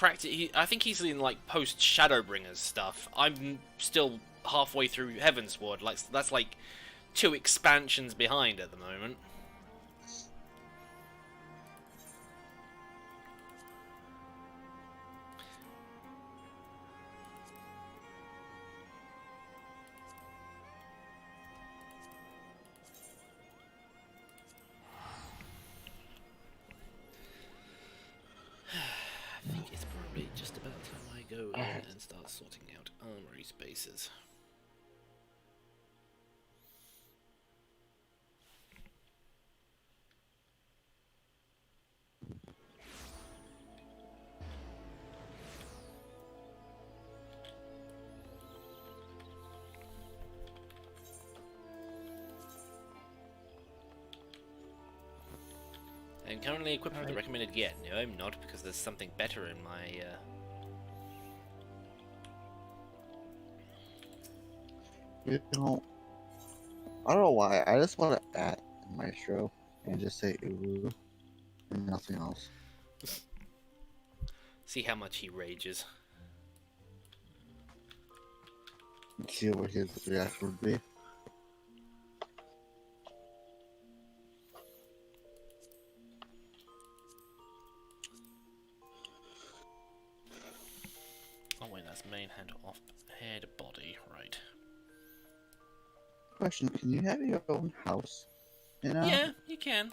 I think he's in like post Shadowbringers stuff. I'm still halfway through Heavensward. Like, that's like 2 expansions behind at the moment. I think it's probably just about time I go in and start sorting out armory spaces. I'm currently equipped with the recommended gear. No, I'm not, because there's something better in my, You know, I don't know why. I just want to add Maestro and just say ooh and nothing else. See how much he rages. And see what his reaction would be. Oh wait, that's main hand off head body, right. Question, can you have your own house? You know? Yeah, you can.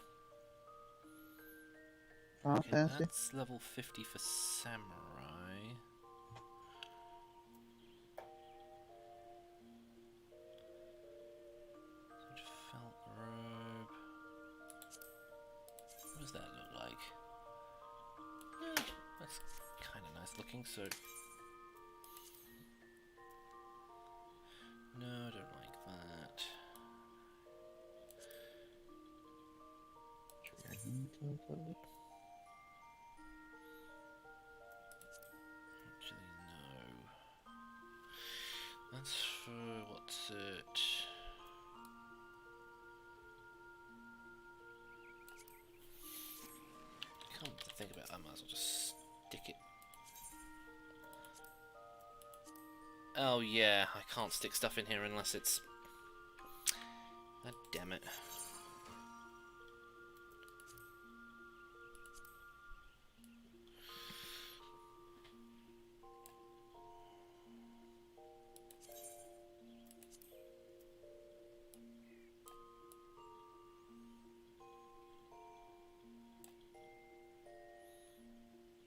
Final Okay, Fantasy? that's level 50 for Samurai. Felt robe. What does that look like? Yeah, that's kind of nice looking, so... No, I don't like that. Actually, no. That's for... what's it? Come to think about it, I might as well just stick it. Oh yeah, I can't stick stuff in here unless it's... God damn it.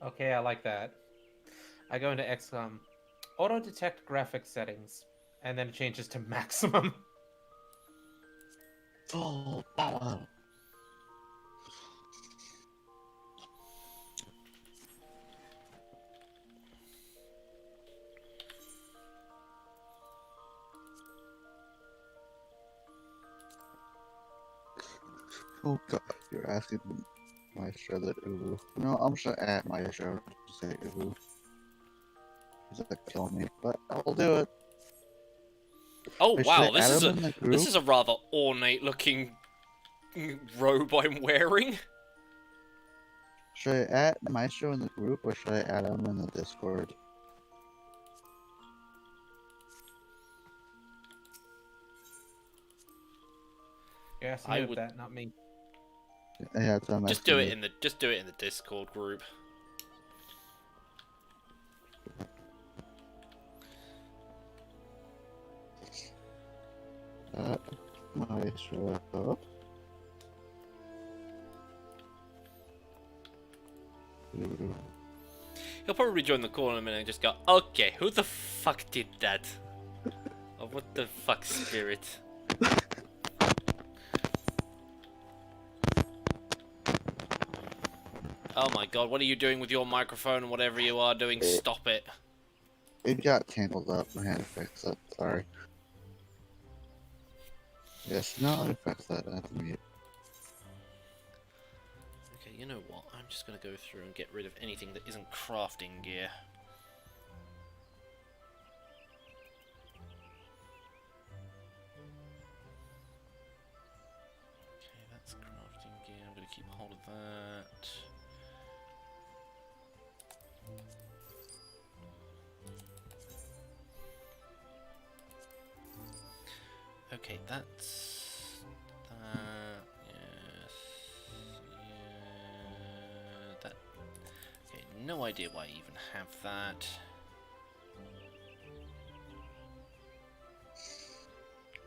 Okay, I like that. I go into XCOM, auto detect graphics settings, and then it changes to maximum. Oh, power. Oh god, you're asking Maestro that ooh. No, I'm just gonna add Maestro to say ooh. He's gonna kill me, but I'll do it. Oh Wait, wow, should I add him in the group? this is a rather ornate looking robe I'm wearing. Should I add Maestro in the group or should I add him in the Discord? asked I you would that, not me. Yeah, that's what I'm just asking do you. it in the Discord group. My show up. He'll probably join the call in a minute and just go, okay, who the fuck did that? Or what the fuck, spirit? Oh my god, what are you doing with your microphone? Whatever you are doing, stop it. It got tangled up. I had to fix it. Sorry. Yes, no, I fixed that. That's me. Okay, you know what? I'm just gonna go through and get rid of anything that isn't crafting gear. Okay, that's crafting gear. I'm gonna keep a hold of that. Okay, that's that. Yes. Yeah. That. Okay, no idea why I even have that.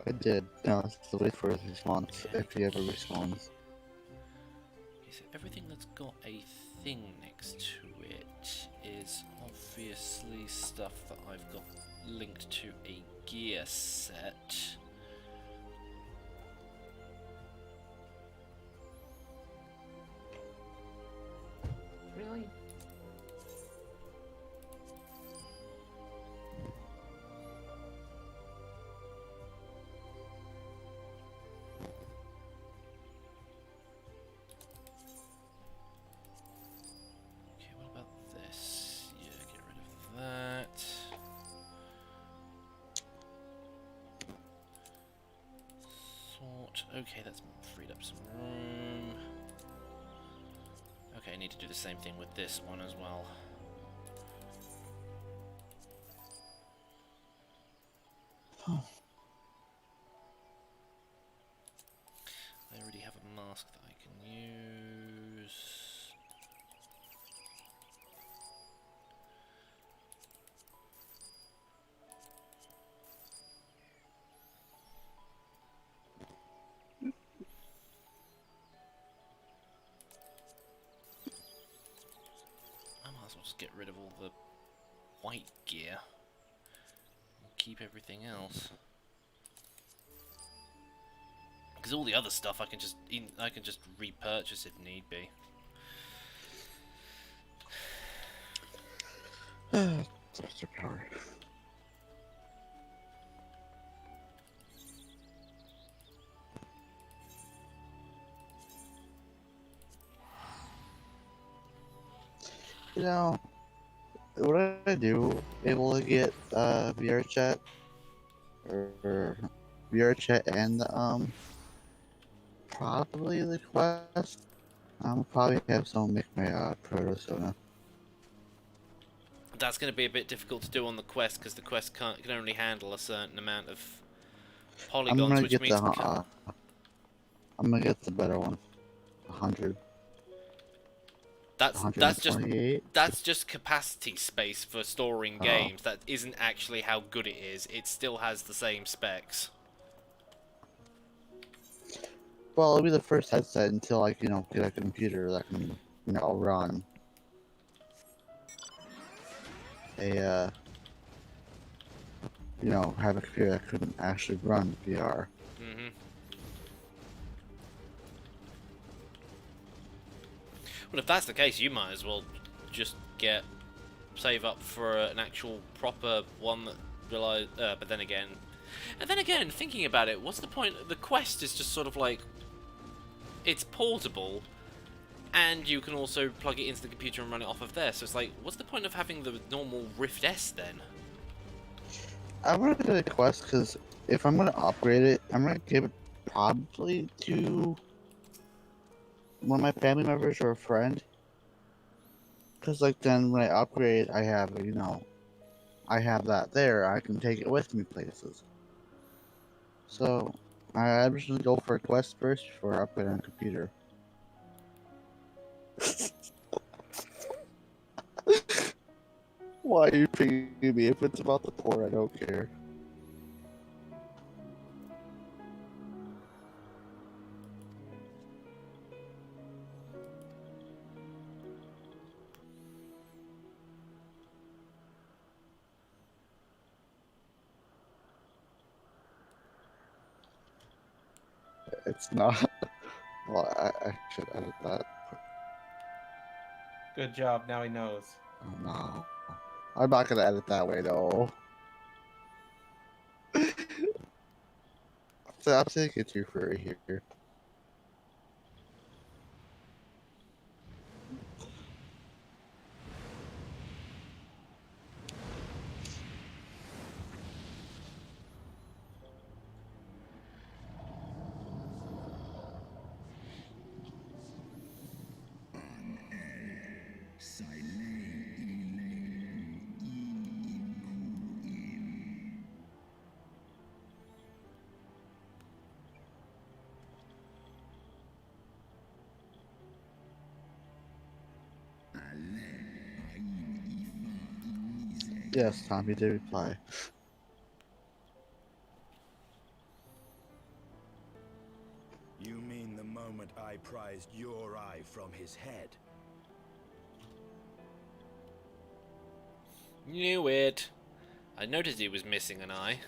I did. Now it's to wait for his response, if he ever responds. Okay, so everything that's got a thing next to it is obviously stuff that I've got linked to a gear set. Really? Okay, what about this? Yeah, get rid of that. Sort. Okay, that's freed up some room. Okay, I need to do the same thing with this one as well. I already have a mask that I can use. I might as well just get rid of all the white gear and keep everything else. Because all the other stuff I can just repurchase if need be. Thruster power. You know, would I do able to get VR chat or VR chat and probably the quest? Probably have someone make my proto. That's going to be a bit difficult to do on the quest because the quest can only handle a certain amount of I'm polygons, gonna which get means the I'm gonna get the better one. 100. that's just capacity space for storing games. That isn't actually how good it is. It still has the same specs. Well, it'll be the first headset until I, get a computer that can, run a, have a computer that couldn't actually run VR. Mm-hmm. Well, if that's the case, you might as well just save up for an actual proper one that relies. But then again, thinking about it, what's the point? The Quest is just sort of like it's portable, and you can also plug it into the computer and run it off of there. So it's like, what's the point of having the normal Rift S then? I'm gonna get a Quest because if I'm gonna upgrade it, I'm gonna give it probably to one of my family members or a friend. Because, then when I upgrade, I have, I have that there. I can take it with me places. So, I'm just gonna go for a quest first before I put it on a computer. Why are you picking me? If it's about the poor, I don't care. It's not. Well, I should edit that. Good job. Now he knows. Oh, no. I'm not gonna edit that way, though. I'm taking too furry here. Yes, Tommy did reply. You mean the moment I prized your eye from his head? Knew it. I noticed he was missing an eye.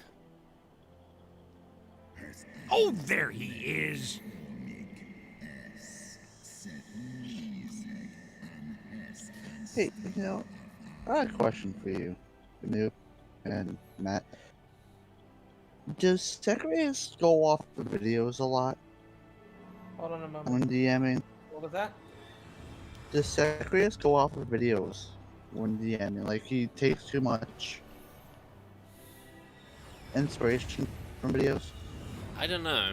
Oh, there he is. Hey, I have a question for you, Noob and Matt. Does Secretary go off the videos a lot Hold on a moment. when DMing? What was that? Does Secretary go off of videos when DMing? Like, he takes too much inspiration from videos? I don't know.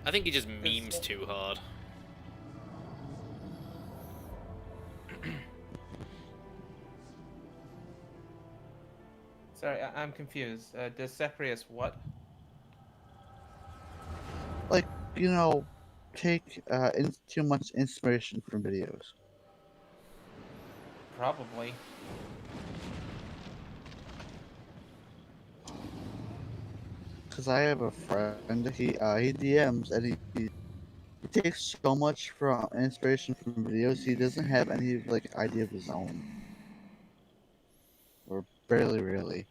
I think he just memes too hard. Sorry, I'm confused. Does Seprius what? Like, take too much inspiration from videos. Probably. Because I have a friend, he DMs and he takes so much from inspiration from videos, he doesn't have any like idea of his own. Or barely really.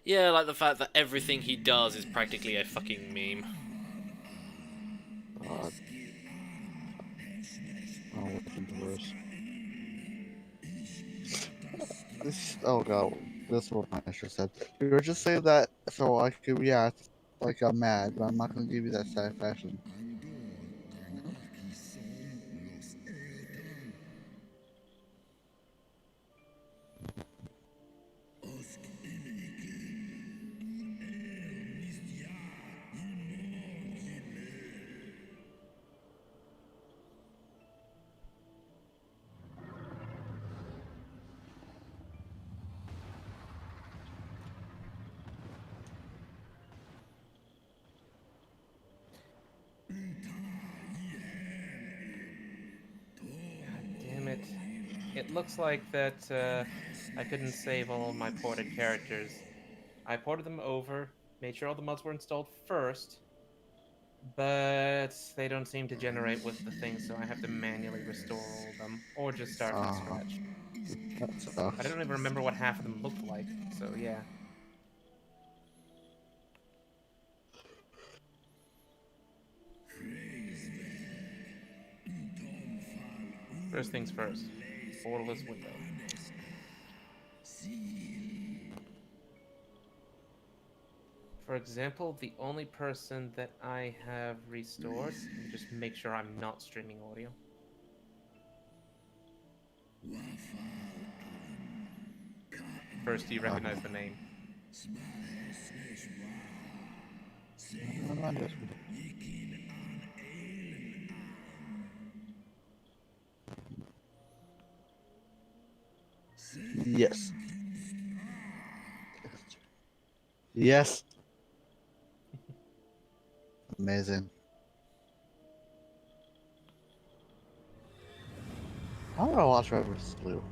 Yeah, like the fact that everything he does is practically a fucking meme. God. Oh, what's worse. Oh god, this is what I should have said. You were just saying that so I could react like I'm mad, but I'm not gonna give you that satisfaction. Damn it. It looks like that I couldn't save all my ported characters. I ported them over, made sure all the mods were installed first, but they don't seem to generate with the thing, so I have to manually restore all of them, or just start from scratch. That I sucks. don't even remember what half of them looked like, so yeah. First things first, borderless window. For example, the only person that I have restored, let me just make sure I'm not streaming audio. First, do you recognize the name? Yes. Yes. Amazing. I want to watch Red vs. Blue.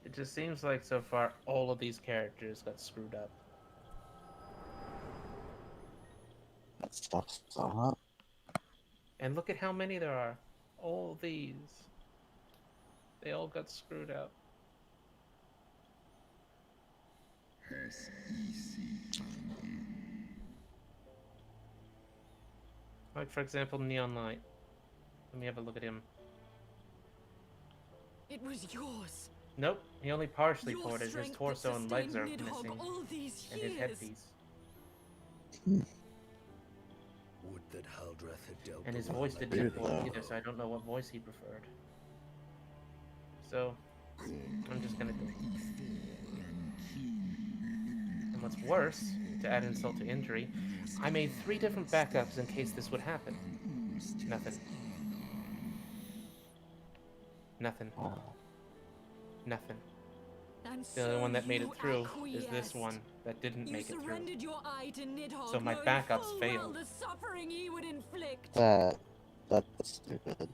It just seems like so far all of these characters got screwed up. That stuff's up. And look at how many there are. All these. They all got screwed up. Like, for example, Neon Knight. Let me have a look at him. It was yours. Nope, he only partially Your ported. His strength torso that and legs are sustained Nidhogg missing. all these And his years. headpiece. Would that Haldrath had dealt And his the voice world didn't like get Weird, ported though. either, so I don't know what voice he preferred. So, I'm just gonna do it. And what's worse, to add insult to injury, I made 3 different backups in case this would happen. Nothing. Nothing. Oh. Nothing. And The only one that made it you through is this acquiesced. one that didn't You make it through. surrendered your eye to Nidhogg, So my knowing backups full well failed. the suffering he would inflict. That's stupid.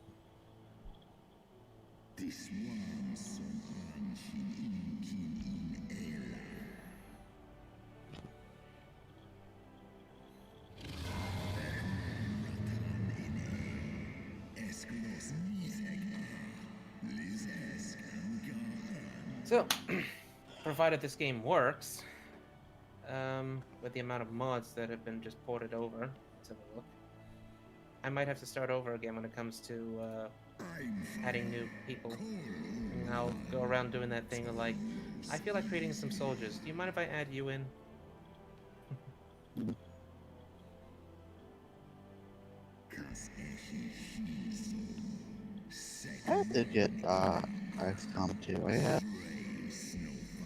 So, provided this game works, with the amount of mods that have been just ported over, let's have a look. I might have to start over again when it comes to adding new people. And I'll go around doing that thing of like, I feel like creating some soldiers. Do you mind if I add you in? I did get XCOM 2.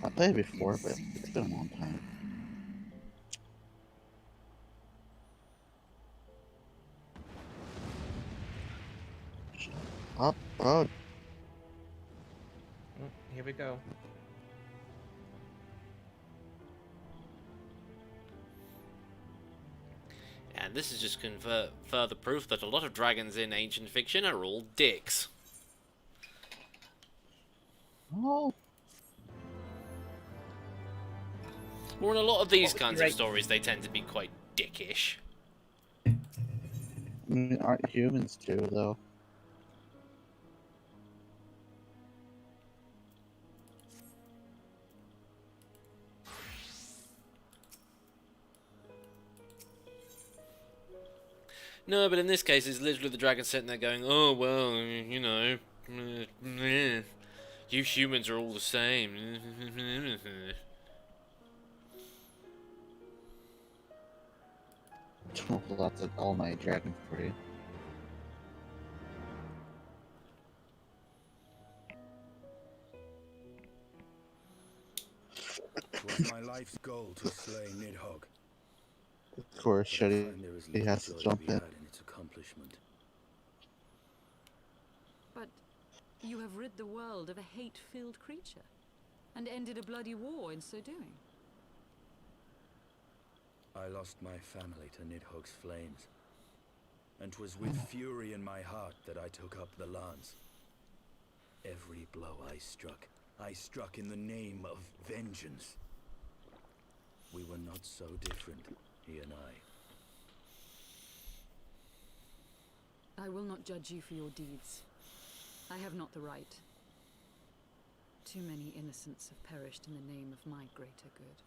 I played it before, but it's been a long time. Up road. Here we go. And this is just further proof that a lot of dragons in ancient fiction are all dicks. Oh, Or in a lot of these What kinds would you of stories, they tend to be quite dickish. I mean, aren't humans too, though? No, but in this case, it's literally the dragon sitting there going, oh, well, you know, you humans are all the same. That's an all-night dragon for you. Twas my life's goal to slay Nidhogg. Of course, But I Shitty, find there is he little has to joy jump be in. had in its accomplishment. But you have rid the world of a hate-filled creature, and ended a bloody war in so doing. I lost my family to Nidhogg's flames, and 'twas with fury in my heart that I took up the lance. Every blow I struck in the name of vengeance. We were not so different, he and I. I will not judge you for your deeds. I have not the right. Too many innocents have perished in the name of my greater good.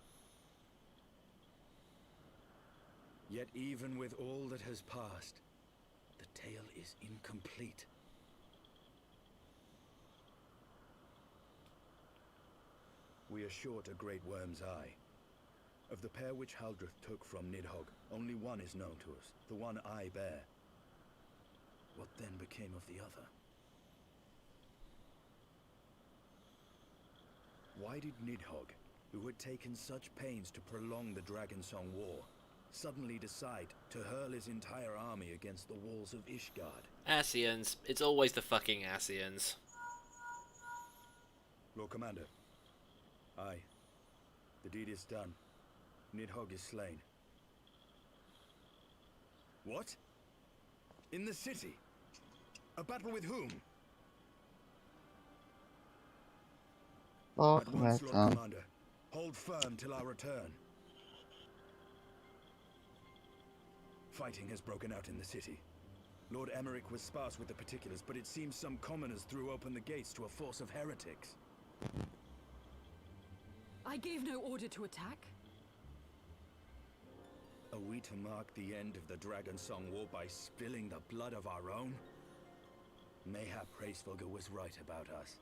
Yet even with all that has passed, the tale is incomplete. We are short a great worm's eye. Of the pair which Haldreth took from Nidhogg, only one is known to us, the one I bear. What then became of the other? Why did Nidhogg, who had taken such pains to prolong the Dragonsong War, suddenly decide to hurl his entire army against the walls of Ishgard? Ascians. It's always the fucking Ascians. Lord Commander. Aye. The deed is done. Nidhogg is slain. What? In the city? A battle with whom? Oh, At once, that's Lord Commander. Hold firm till our return. Fighting has broken out in the city. Lord Emmerich was sparse with the particulars, but it seems some commoners threw open the gates to a force of heretics. I gave no order to attack. Are we to mark the end of the Dragonsong War by spilling the blood of our own? Mayhap Hraesvelgr was right about us.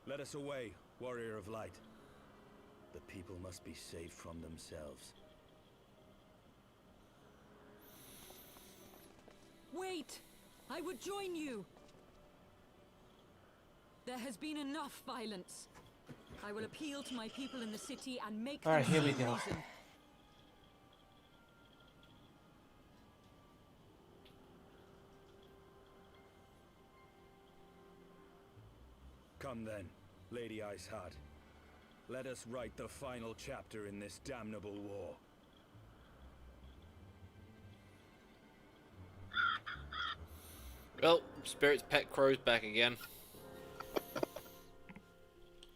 Let us away, warrior of light. The people must be saved from themselves. Wait! I would join you! There has been enough violence. I will appeal to my people in the city and make them Alright, here we see go. reason. Come then, Lady Iceheart. Let us write the final chapter in this damnable war. Well, Spirit's pet crow's back again.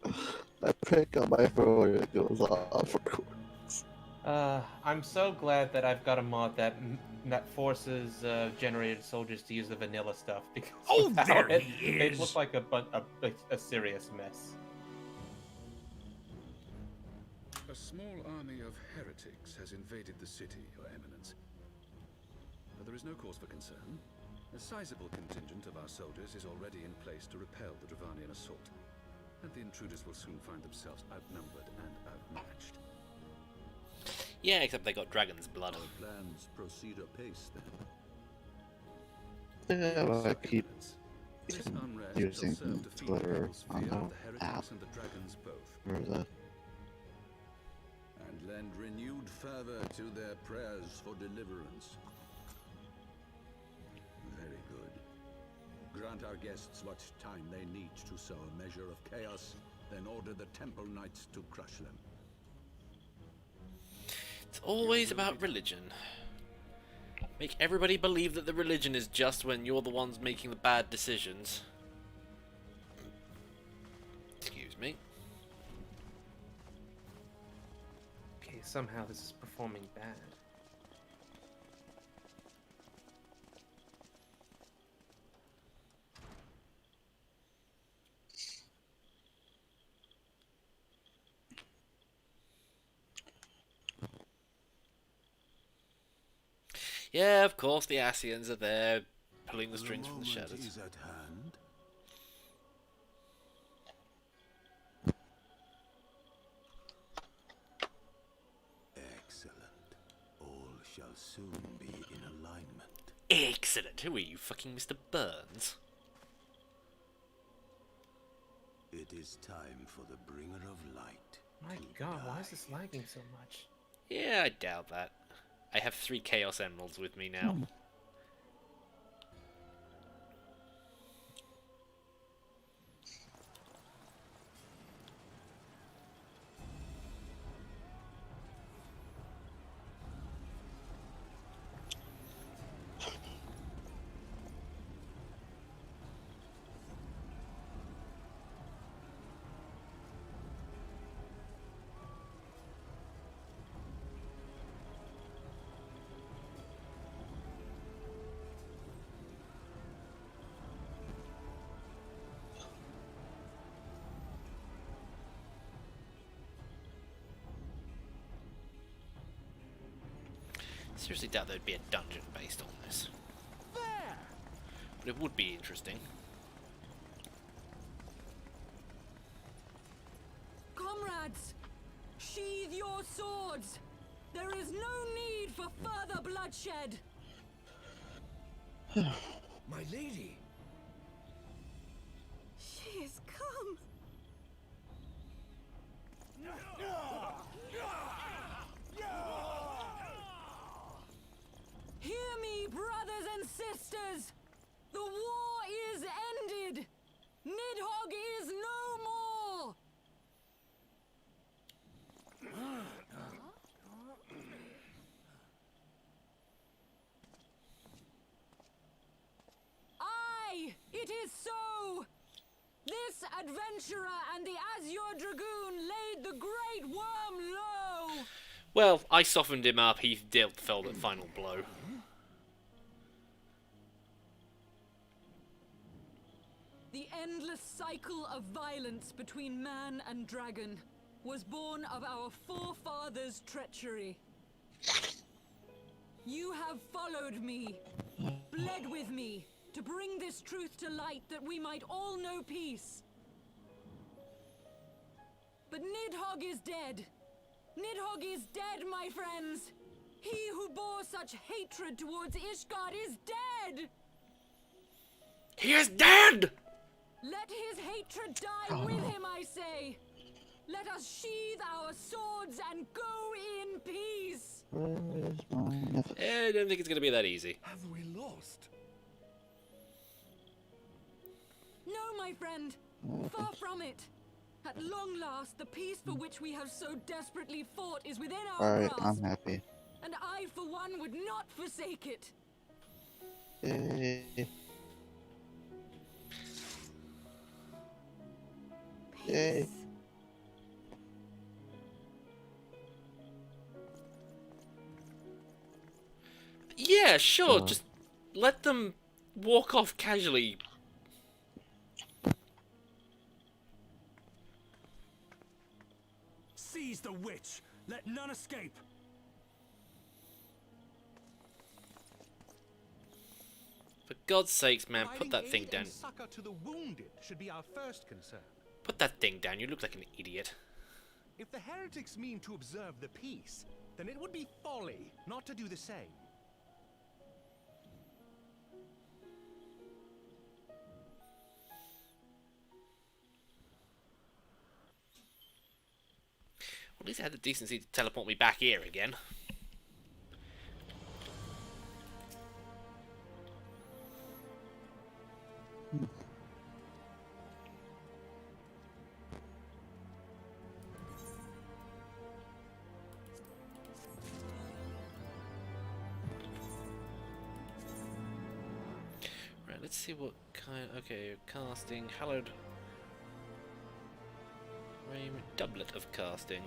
I pick up my phone and it goes off, of course. I'm so glad that I've got a mod that forces generated soldiers to use the vanilla stuff, because Oh, without there it, he it is. looked like a serious mess. A small army of heretics has invaded the city, Your Eminence. But there is no cause for concern. A sizable contingent of our soldiers is already in place to repel the Dravanian assault, and the intruders will soon find themselves outnumbered and outmatched. Yeah, except they got dragon's blood. Our plans proceed apace I then. think I Yes, would keep This unrest using shall serve to feed Twitter people's on fear the of the heretics app and the dragons both. for the And lend renewed fervor to their prayers for deliverance. Very good. Grant our guests what time they need to sow a measure of chaos, then order the Temple Knights to crush them. It's always about religion. Make everybody believe that the religion is just when you're the ones making the bad decisions. Excuse me. Okay, somehow this is performing bad. Yeah, of course the Ascians are there, pulling the strings from the moment shadows. is at hand. Excellent. All shall soon be in alignment. Excellent. Who are you, fucking Mr. Burns? It is time for the bringer of light. My to god, why die. is this lagging so much? Yeah, I doubt that. I have 3 Chaos Emeralds with me now. Seriously doubt there'd be a dungeon based on this. But it would be interesting. your swords! There is no need for further bloodshed! My lady! She is come! Hear me, brothers and sisters! The war is ended! Nidhogg is no more! Aye, it is so! This adventurer and the Azure Dragoon laid the Great Worm low! Well, I softened him up, he fell the final blow. The endless cycle of violence between man and dragon was born of our forefathers' treachery. You have followed me, bled with me, to bring this truth to light that we might all know peace. But Nidhogg is dead. Nidhogg is dead, my friends. He who bore such hatred towards Ishgard is dead. He is dead! Let his hatred die with him, I say. Let us sheathe our swords and go in peace. Where's my nephew? I don't think it's going to be that easy. Have we lost? No, my friend. Far from it. At long last, the peace for which we have so desperately fought is within our Alright, grasp. I'm happy. And I, for one, would not forsake it. Yay. Yay. Yeah, sure, just let them walk off casually. Seize the witch! Let none escape! For God's sakes, man, put that thing down. Succor to the wounded should be our first concern. Put that thing down, you look like an idiot. If the heretics mean to observe the peace, then it would be folly not to do the same. Well, at least I had the decency to teleport me back here again. Right, let's see what kind. Okay, casting, hallowed frame, doublet of casting.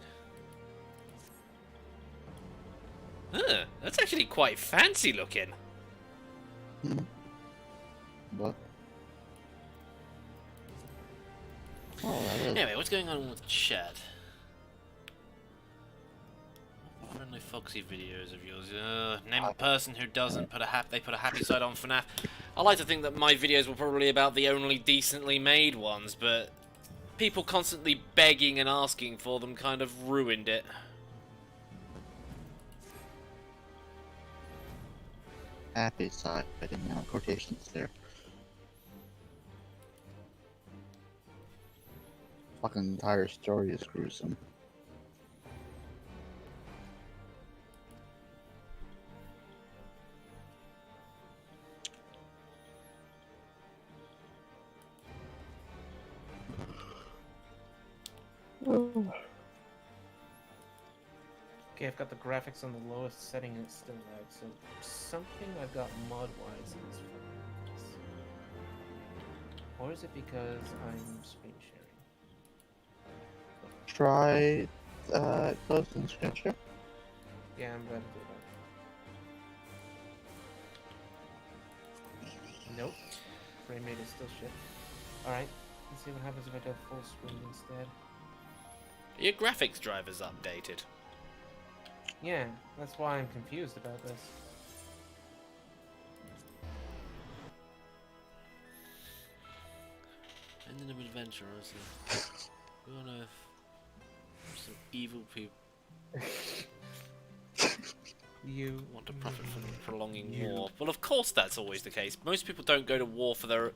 Huh, that's actually quite fancy looking. What? Oh, that is... Anyway, what's going on with chat? Friendly Foxy videos of yours. Name a person who doesn't put they put a happy side on FNAF. I like to think that my videos were probably about the only decently made ones, but people constantly begging and asking for them kind of ruined it. Happy side, I didn't have quotations there. Fucking entire story is gruesome. Okay, I've got the graphics on the lowest setting and it's still lag, so something I've got mod-wise in this phone. Or is it because I'm screen sharing? Try close and screen share. Yeah, I'm about to do that. Nope. Frame rate is still shit. Alright, let's see what happens if I go full screen instead. Your graphics driver's updated. Yeah, that's why I'm confused about this. Ending of adventure, honestly. Who on earth? Some evil people. You want to profit from prolonging war. Well, of course that's always the case. Most people don't go to war for the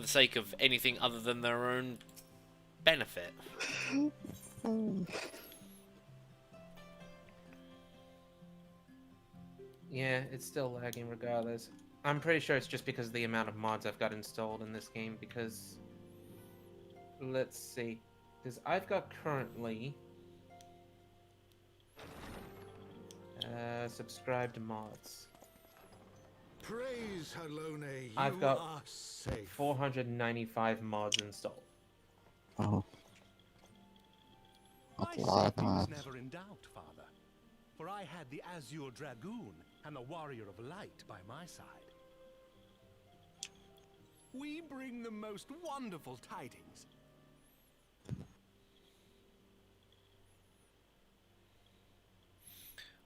sake of anything other than their own benefit. Yeah, it's still lagging regardless. I'm pretty sure it's just because of the amount of mods I've got installed in this game, because... Let's see. Because I've got currently... subscribed mods. Praise Halone, you I've got are safe. 495 mods installed. Oh. My That's a lot of safety was mods. never in doubt, Father, for I had the Azure Dragoon and the Warrior of Light by my side. We bring the most wonderful tidings.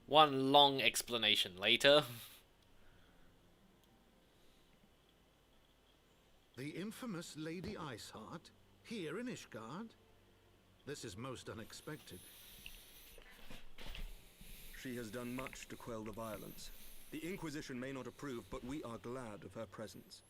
One long explanation later. The infamous Lady Iceheart, here in Ishgard? This is most unexpected. She has done much to quell the violence. The Inquisition may not approve, but we are glad of her presence.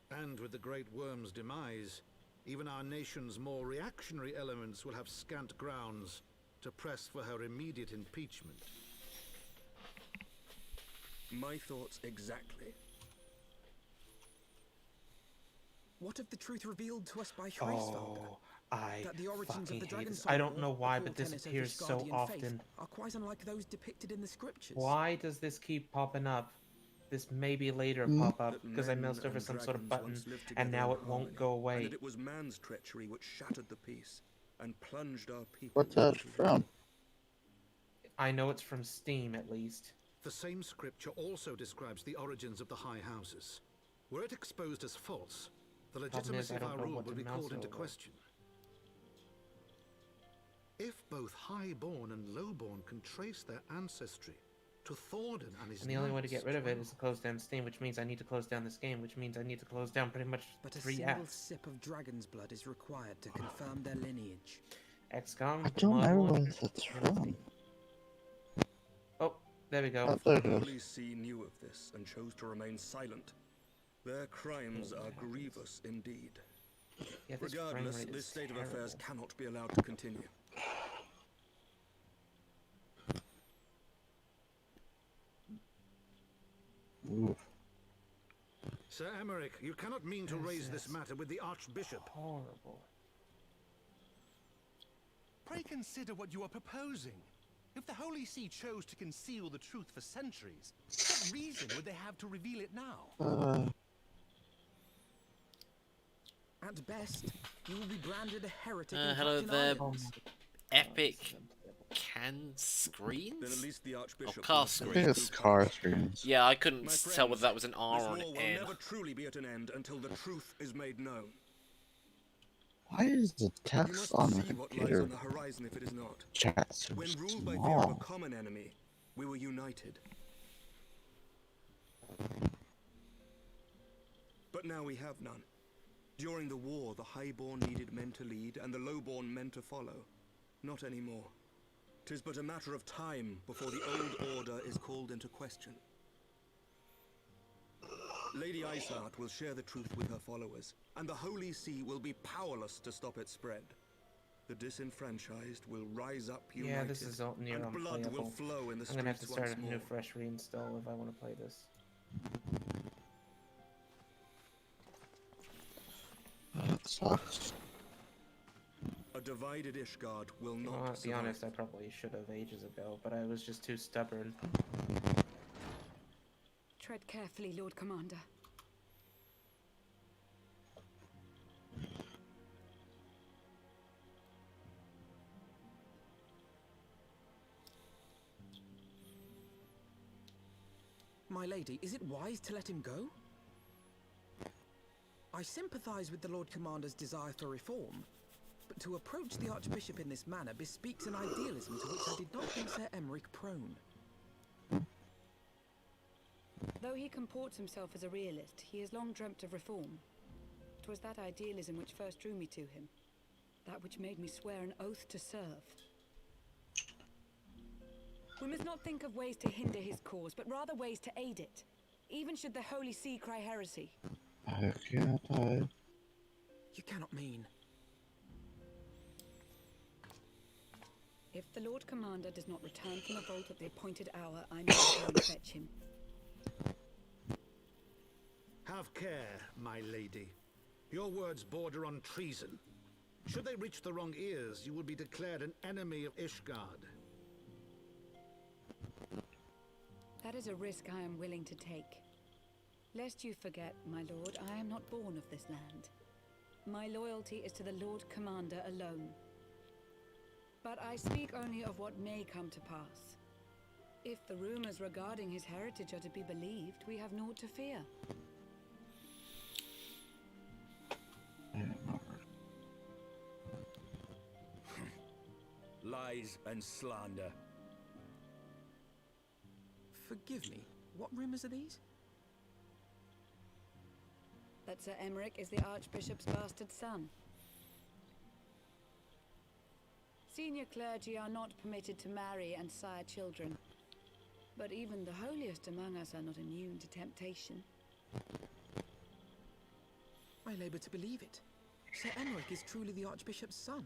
And with the Great Worm's demise, even our nation's more reactionary elements will have scant grounds to press for her immediate impeachment. My thoughts exactly. What of the truth revealed to us by Hreisvalda? That the origins of the fucking hate this. Dragon's I don't know why, the but this core tenets of appears so Ishgardian often. faith, are quite unlike those depicted in the scriptures. Why does this keep popping up? This maybe later pop up because I moused over some sort of button and now it won't go away. And it was man's treachery which shattered the peace and plunged our people. What's that from? I know it's from Steam, at least. The same scripture also describes the origins of the High Houses. Were it exposed as false, the legitimacy of our rule would be called into question. If both highborn and lowborn can trace their ancestry to Thordan and his And the only way to knights, get rid of it is to close down Steam, which means I need to close down this game, which means I need to close down pretty much But a 3 single apps. sip of dragon's blood is required to confirm their lineage. XCOM. I don't remember Mod what 1, it's from. Oh, there we go. Oh, there it The goes. Holy See knew of this and chose to remain silent. Their crimes are grievous indeed. Yeah, this frame Regardless, rate this is state of affairs terrible. cannot be allowed to continue. Ooh. Sir Emmerich, you cannot mean to raise this is matter with the Archbishop. Horrible. Pray consider what you are proposing. If the Holy See chose to conceal the truth for centuries, what reason would they have to reveal it now? At best, you will be branded a heretic. Hello there, Islands. Epic can screens? Then at least the Archbishop car will screens. I think it's car screens. Yeah, I couldn't My tell whether friends, that was an R this or war an will N. never truly be at an end until the truth is made known. Why is the You text must on the see what lies computer on the horizon if it is not. chat so When ruled by fear of a small? common enemy, we were united. But now we have none. During the war, the highborn needed men to lead, and the lowborn men to follow. Not anymore. 'Tis but a matter of time before the old order is called into question. Lady Iceheart will share the truth with her followers, and the Holy See will be powerless to stop its spread. The disenfranchised will rise up united, Yeah, this is all near and blood will unplayable. flow in the I'm gonna have to streets start once a new more. fresh reinstall if I want to play this. That sucks. A divided Ishgard will not Well, to be survive. honest, I probably should have ages ago, but I was just too stubborn. Tread carefully, Lord Commander. My lady, is it wise to let him go? I sympathize with the Lord Commander's desire for reform, but to approach the Archbishop in this manner bespeaks an idealism to which I did not think Sir Emmerich prone. Though he comports himself as a realist, he has long dreamt of reform. 'Twas that idealism which first drew me to him. that which made me swear an oath to serve. We must not think of ways to hinder his cause, but rather ways to aid it, even should the Holy See cry heresy. I can't. You cannot mean. If the Lord Commander does not return from the vault at the appointed hour, I must go and fetch him. Have care, my lady. Your words border on treason. Should they reach the wrong ears, you will be declared an enemy of Ishgard. That is a risk I am willing to take. Lest you forget, my lord, I am not born of this land. My loyalty is to the Lord Commander alone. But I speak only of what may come to pass. If the rumors regarding his heritage are to be believed, we have naught to fear. Lies and slander. Forgive me, what rumors are these? That Sir Emmerich is the Archbishop's bastard son. Senior clergy are not permitted to marry and sire children. But even the holiest among us are not immune to temptation. I labour to believe it. Sir Emmerich is truly the Archbishop's son.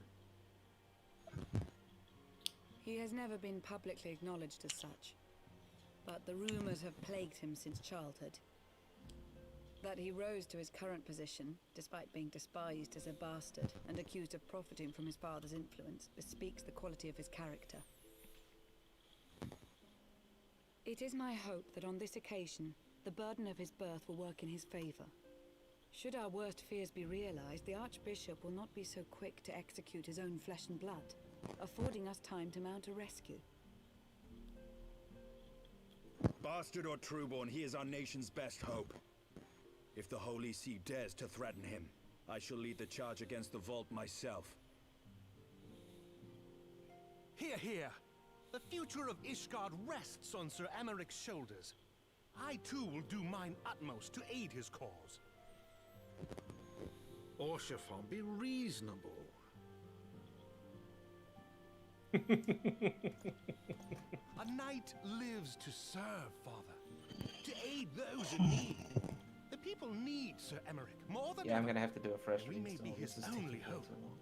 He has never been publicly acknowledged as such. But the rumors have plagued him since childhood. That he rose to his current position, despite being despised as a bastard and accused of profiting from his father's influence, bespeaks the quality of his character. It is my hope that on this occasion, the burden of his birth will work in his favor. Should our worst fears be realized, the Archbishop will not be so quick to execute his own flesh and blood, affording us time to mount a rescue. Bastard or trueborn, he is our nation's best hope. If the Holy See dares to threaten him, I shall lead the charge against the vault myself. Hear, hear! The future of Ishgard rests on Sir Emmerich's shoulders. I too will do mine utmost to aid his cause. Orshafon, be reasonable. A knight lives to serve, Father. To aid those in need. The people need Sir Emmerich more than Yeah, I'm ever. gonna have to do a fresh We may reinstall. be his This is taking only way hope. too long.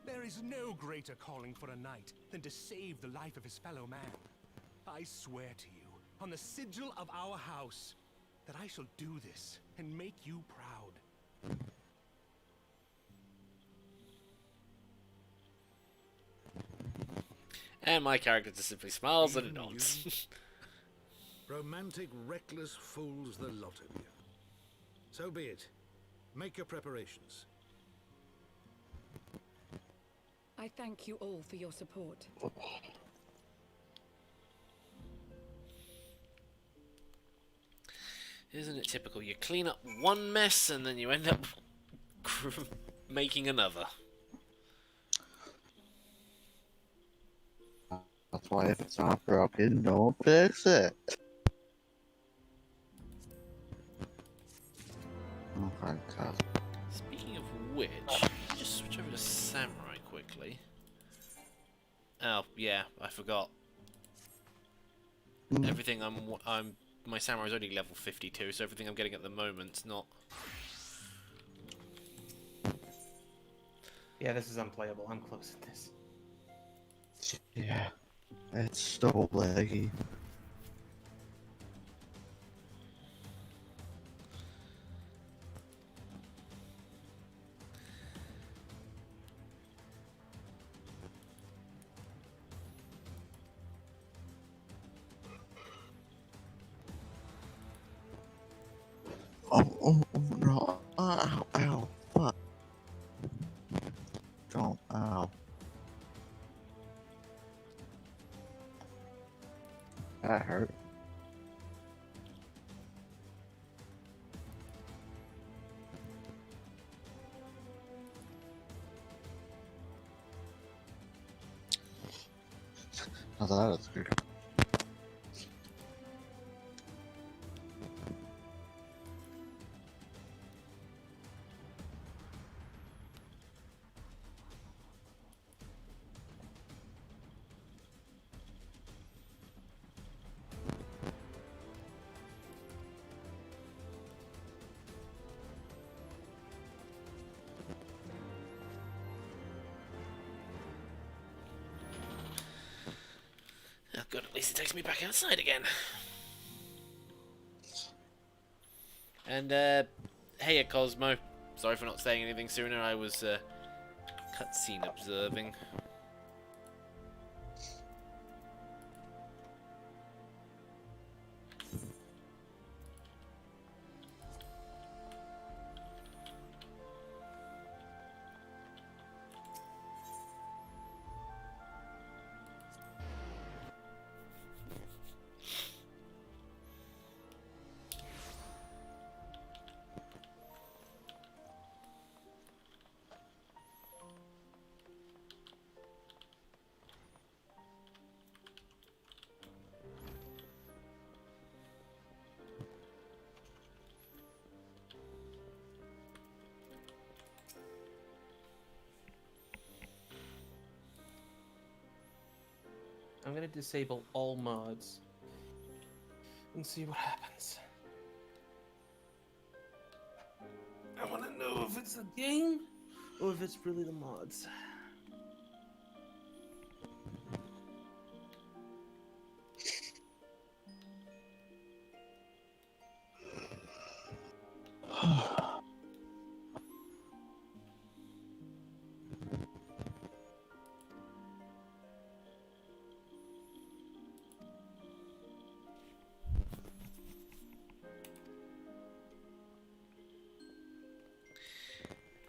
There is no greater calling for a knight than to save the life of his fellow man. I swear to you, on the sigil of our house, that I shall do this and make you proud. And my character just simply smiles and nods. Romantic, reckless fools, the lot of you. So be it. Make your preparations. I thank you all for your support. Isn't it typical? You clean up one mess and then you end up making another. That's why if it's not broken, don't fix it. Oh my god. Speaking of which, just switch over to Samurai quickly. Oh yeah, I forgot. Everything my Samurai is only level 52, so everything I'm getting at the moment's not. Yeah, this is unplayable. I'm close at this. Yeah. It's so laggy. Oh no. Ow, ow, fuck. Don't, ow. That hurt. How's that? That's good. Good, at least it takes me back outside again. And, hey, Cosmo. Sorry for not saying anything sooner, I was, cutscene observing. I'm gonna disable all mods and see what happens. I wanna know if it's the game or if it's really the mods.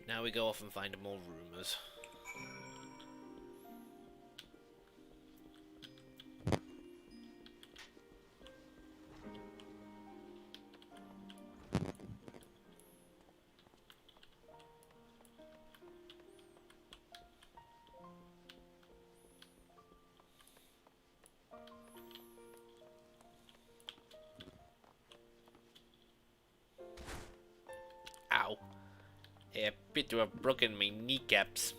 Now we go off and find more rumours. Ow. I appear to have broken my kneecaps.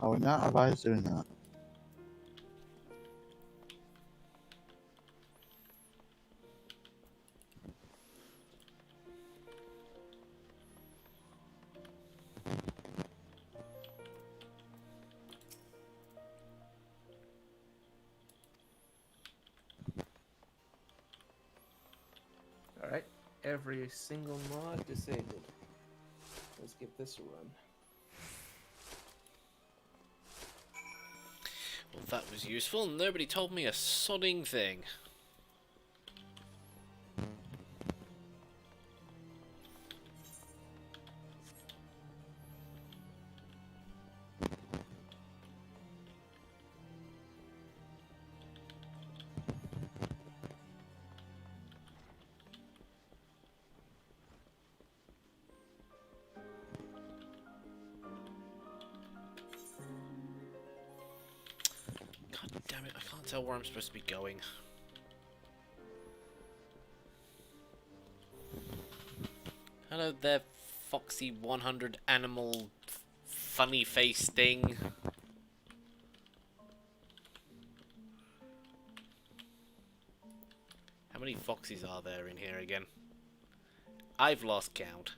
I would not advise doing that. Alright, every single mod disabled. Let's give this a run. Well, that was useful. Nobody told me a sodding thing. God damn it, I can't tell where I'm supposed to be going. Hello there, Foxy 100 animal funny face thing. How many Foxys are there in here again? I've lost count.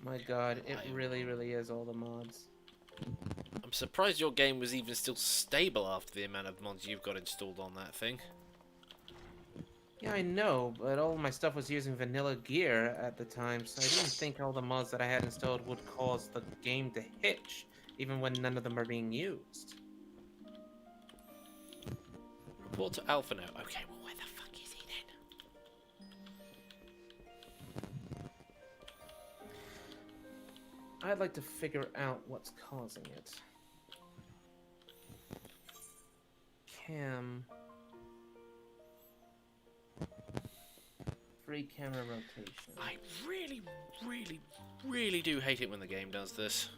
My god, it really is all the mods. I'm surprised your game was even still stable after the amount of mods you've got installed on that thing. Yeah, I know, but all my stuff was using vanilla gear at the time, so I didn't think all the mods that I had installed would cause the game to hitch, even when none of them are being used. Report to Alpha now. Okay, well, where the fuck is he then? I'd like to figure out what's causing it. Cam... free camera rotation. I really, really, really do hate it when the game does this.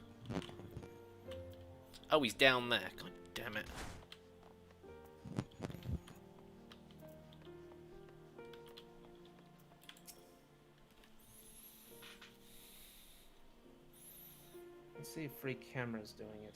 Oh, he's down there. God damn it. Let's see if free camera's doing it.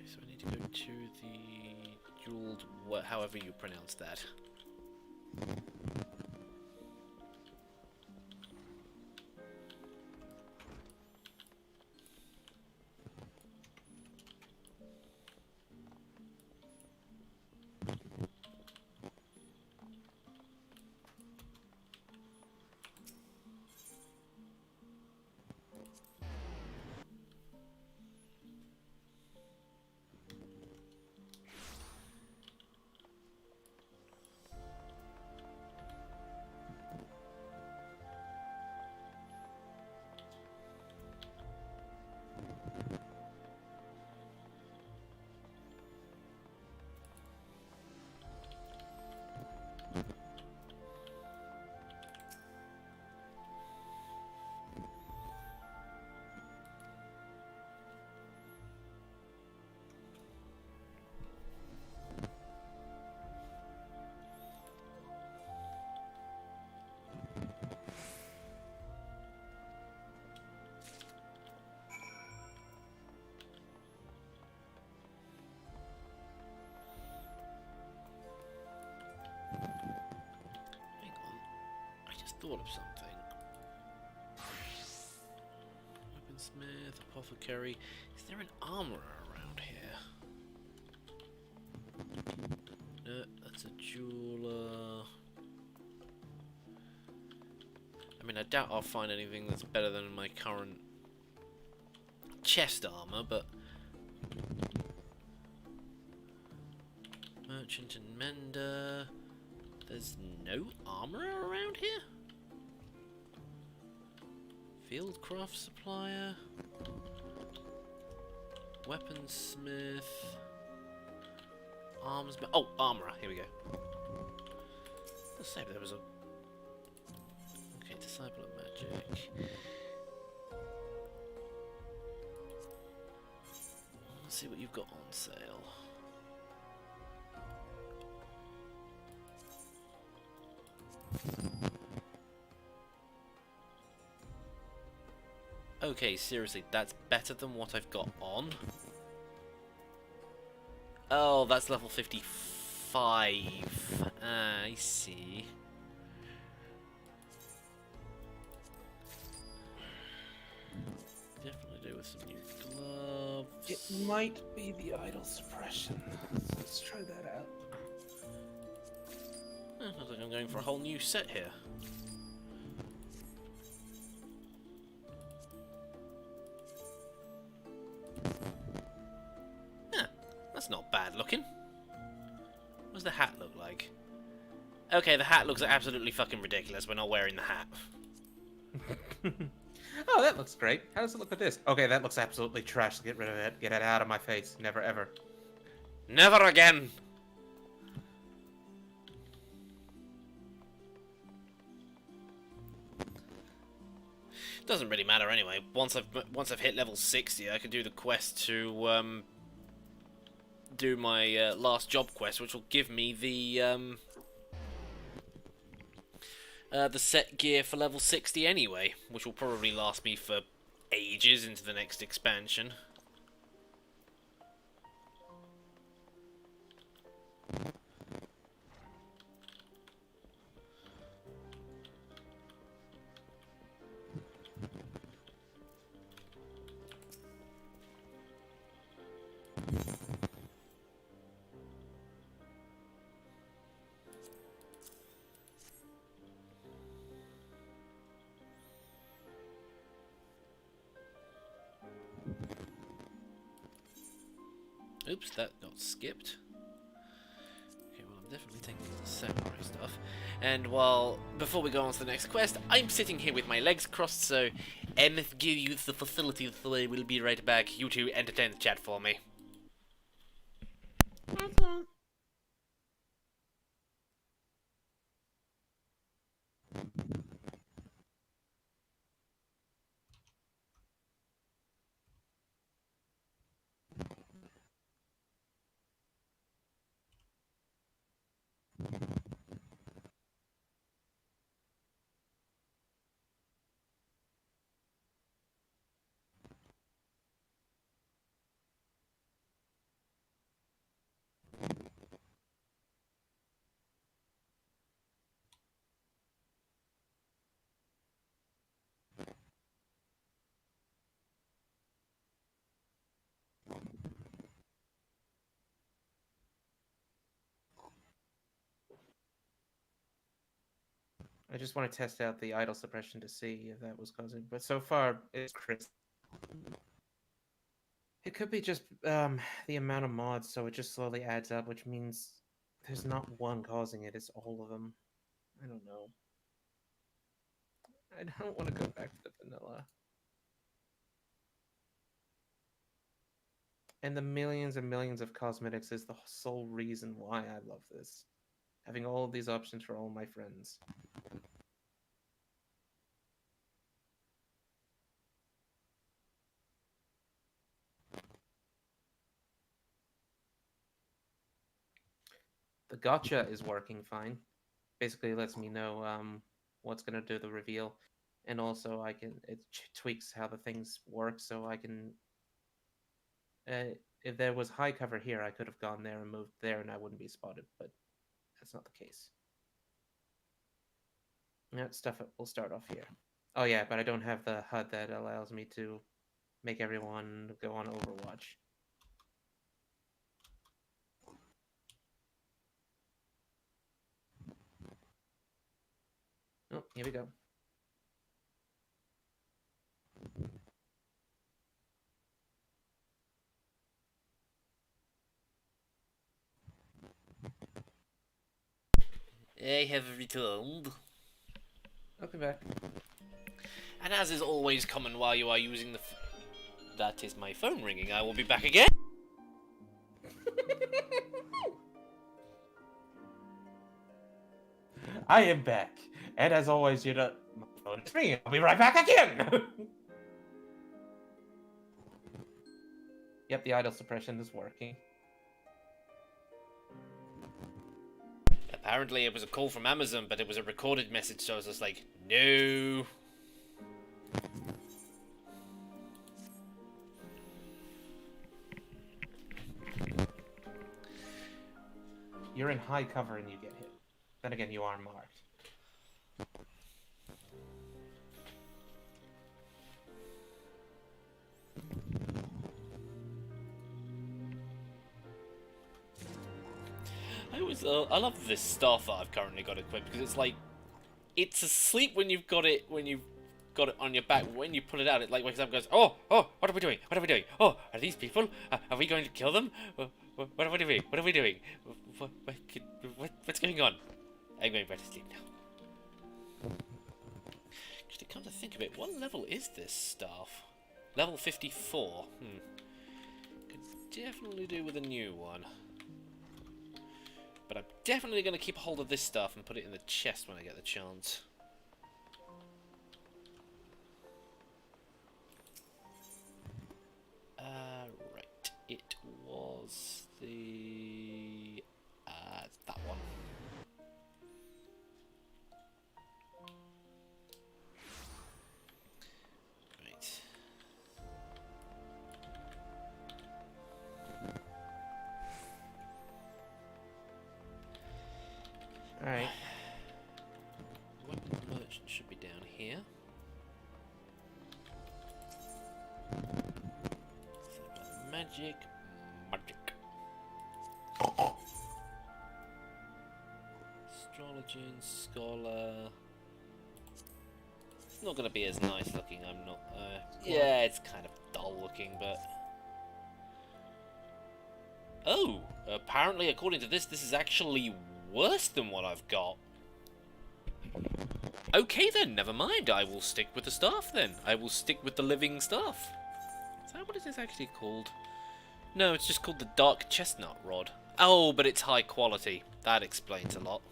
So I need to go to the jeweled, however you pronounce that. Thought of something. Weaponsmith, apothecary. Is there an armorer around here? No, that's a jeweler. I mean, I doubt I'll find anything that's better than my current chest armor, but merchant and mender. There's no armorer around here? Fieldcraft supplier, weaponsmith, armsmith. Oh, armorer. Here we go. Let's say there was a. Okay, disciple of magic. Let's see what you've got on sale. Okay, seriously, that's better than what I've got on. Oh, that's level 55. Ah, I see. Definitely do with some new gloves. It might be the idle suppression. Let's try that out. Looks like I'm going for a whole new set here. That's not bad looking. What does the hat look like? Okay, the hat looks absolutely fucking ridiculous. We're not wearing the hat. Oh, that looks great. How does it look with this? Okay, that looks absolutely trash. Get rid of it. Get it out of my face. Never ever. Never again! Doesn't really matter anyway. Once I've hit level 60, I can do the quest to do my last job quest, which will give me the set gear for level 60 anyway, which will probably last me for ages into the next expansion. Oops, that got skipped. Okay, well, I'm definitely taking the samurai stuff. And before we go on to the next quest, I'm sitting here with my legs crossed, so if you use the facility, so I will be right back. You two entertain the chat for me. I just want to test out the idle suppression to see if that was causing. But so far, it's crisp. It could be just the amount of mods, so it just slowly adds up, which means there's not one causing it, it's all of them. I don't know. I don't want to go back to the vanilla. And the millions and millions of cosmetics is the sole reason why I love this. Having all of these options for all my friends. The gotcha is working fine. Basically, it lets me know what's gonna do the reveal, and also it tweaks how the things work, so I can. If there was high cover here, I could have gone there and moved there, and I wouldn't be spotted. But that's not the case. That stuff will start off here. Oh yeah, but I don't have the HUD that allows me to make everyone go on Overwatch. Oh, here we go. I have returned. Welcome back. And as is always common while you are using the that is my phone ringing. I will be back again. I am back. And as always, you know, my phone is ringing. I'll be right back again. Yep, the idle suppression is working. Apparently it was a call from Amazon, but it was a recorded message, so I was just like, no. You're in high cover and you get hit. Then again, you are marked. I love this staff that I've currently got equipped, because it's like, it's asleep when you've got it on your back. When you pull it out, it like wakes up and goes, oh, what are we doing? What are we doing? Oh, are these people? Are we going to kill them? What are we doing? What are we doing? What's going on? I'm going back to sleep now. Actually, come to think of it, what level is this staff? Level 54. Could definitely do with a new one. But I'm definitely going to keep a hold of this stuff and put it in the chest when I get the chance. Right. It was the... that one. Right. Alright. Weapon merchant should be down here. Magic. Astrologian, scholar. It's not going to be as nice looking, I'm not... yeah, it's kind of dull looking, but... Oh! Apparently, according to this is actually worse than what I've got. Okay then, never mind. I will stick with the staff then. I will stick with the living staff. Is that what it is actually called? No, it's just called the Dark Chestnut Rod. Oh, but it's high quality. That explains a lot.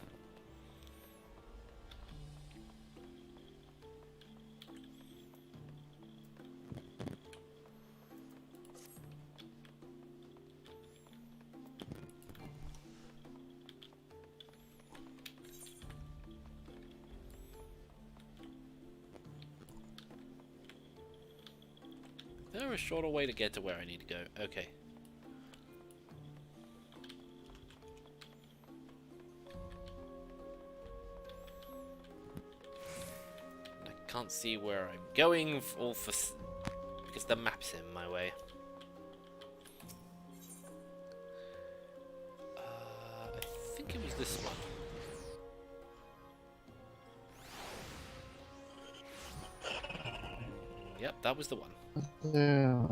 Is there a shorter way to get to where I need to go? Okay. I can't see where I'm going because the map's in my way. I think it was this one. Yep, that was the one. Yeah.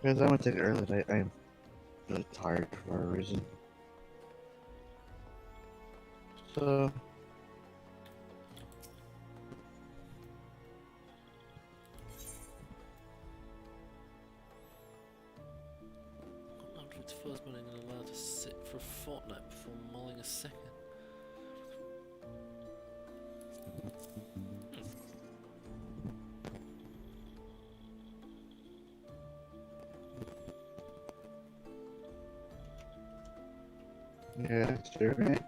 Guys, I'm gonna take it early night. I'm really tired for a reason. So. After its first morning, I'm allowed to sit for a fortnight before mulling a second. Yeah, sure, right?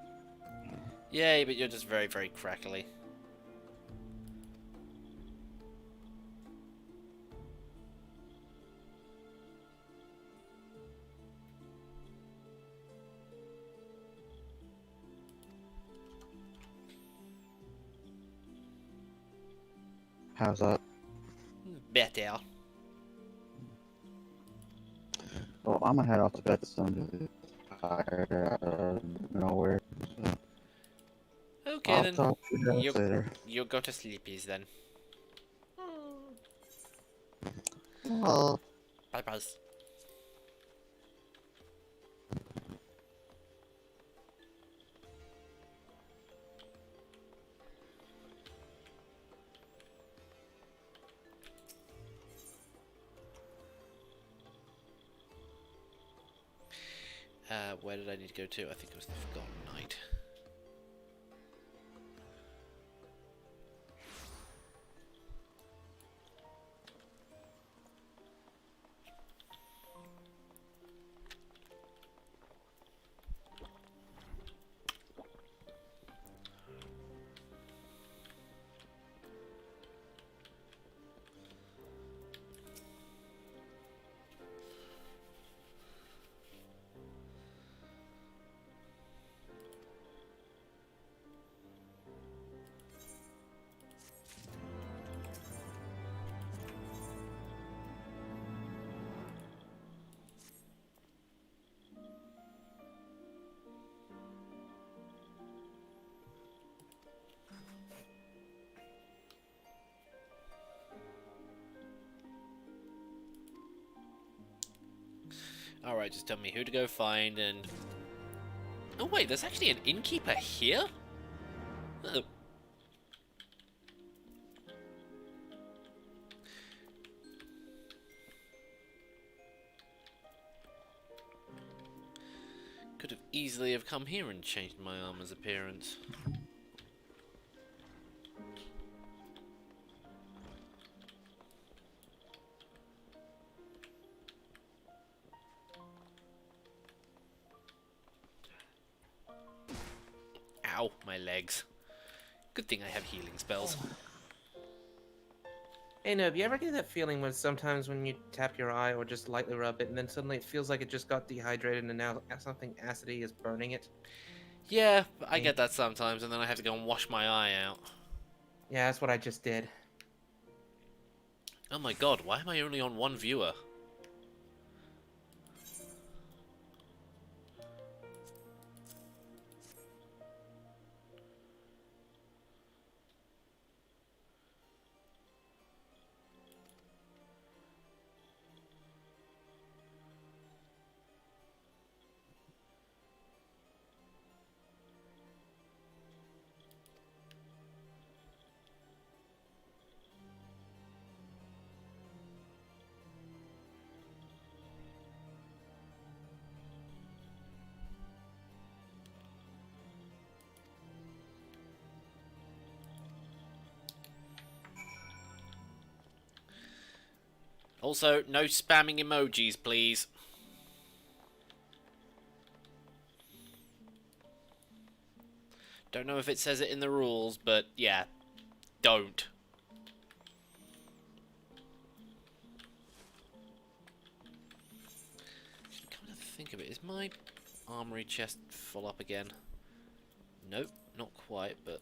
Yay, but you're just very, very crackly. How's that? Better. Well, I'm gonna head off to bed so I'm really tired out of nowhere. So. Okay, I'll then. talk to you guys later. You'll go to sleepies then. Well. Bye, Buzz. Where did I need to go to? I think it was the Forgotten Night. Alright, just tell me who to go find and... Oh wait, there's actually an innkeeper here? Oh. Could have easily have come here and changed my armor's appearance. Ow, my legs. Good thing I have healing spells. Hey Noob, you ever get that feeling when sometimes when you tap your eye or just lightly rub it and then suddenly it feels like it just got dehydrated and now something acidy is burning it? Yeah, I get that sometimes and then I have to go and wash my eye out. Yeah, that's what I just did. Oh my god, why am I only on one viewer? Also, no spamming emojis, please. Don't know if it says it in the rules, but yeah, don't. Come to think of it, is my armory chest full up again? Nope, not quite, but...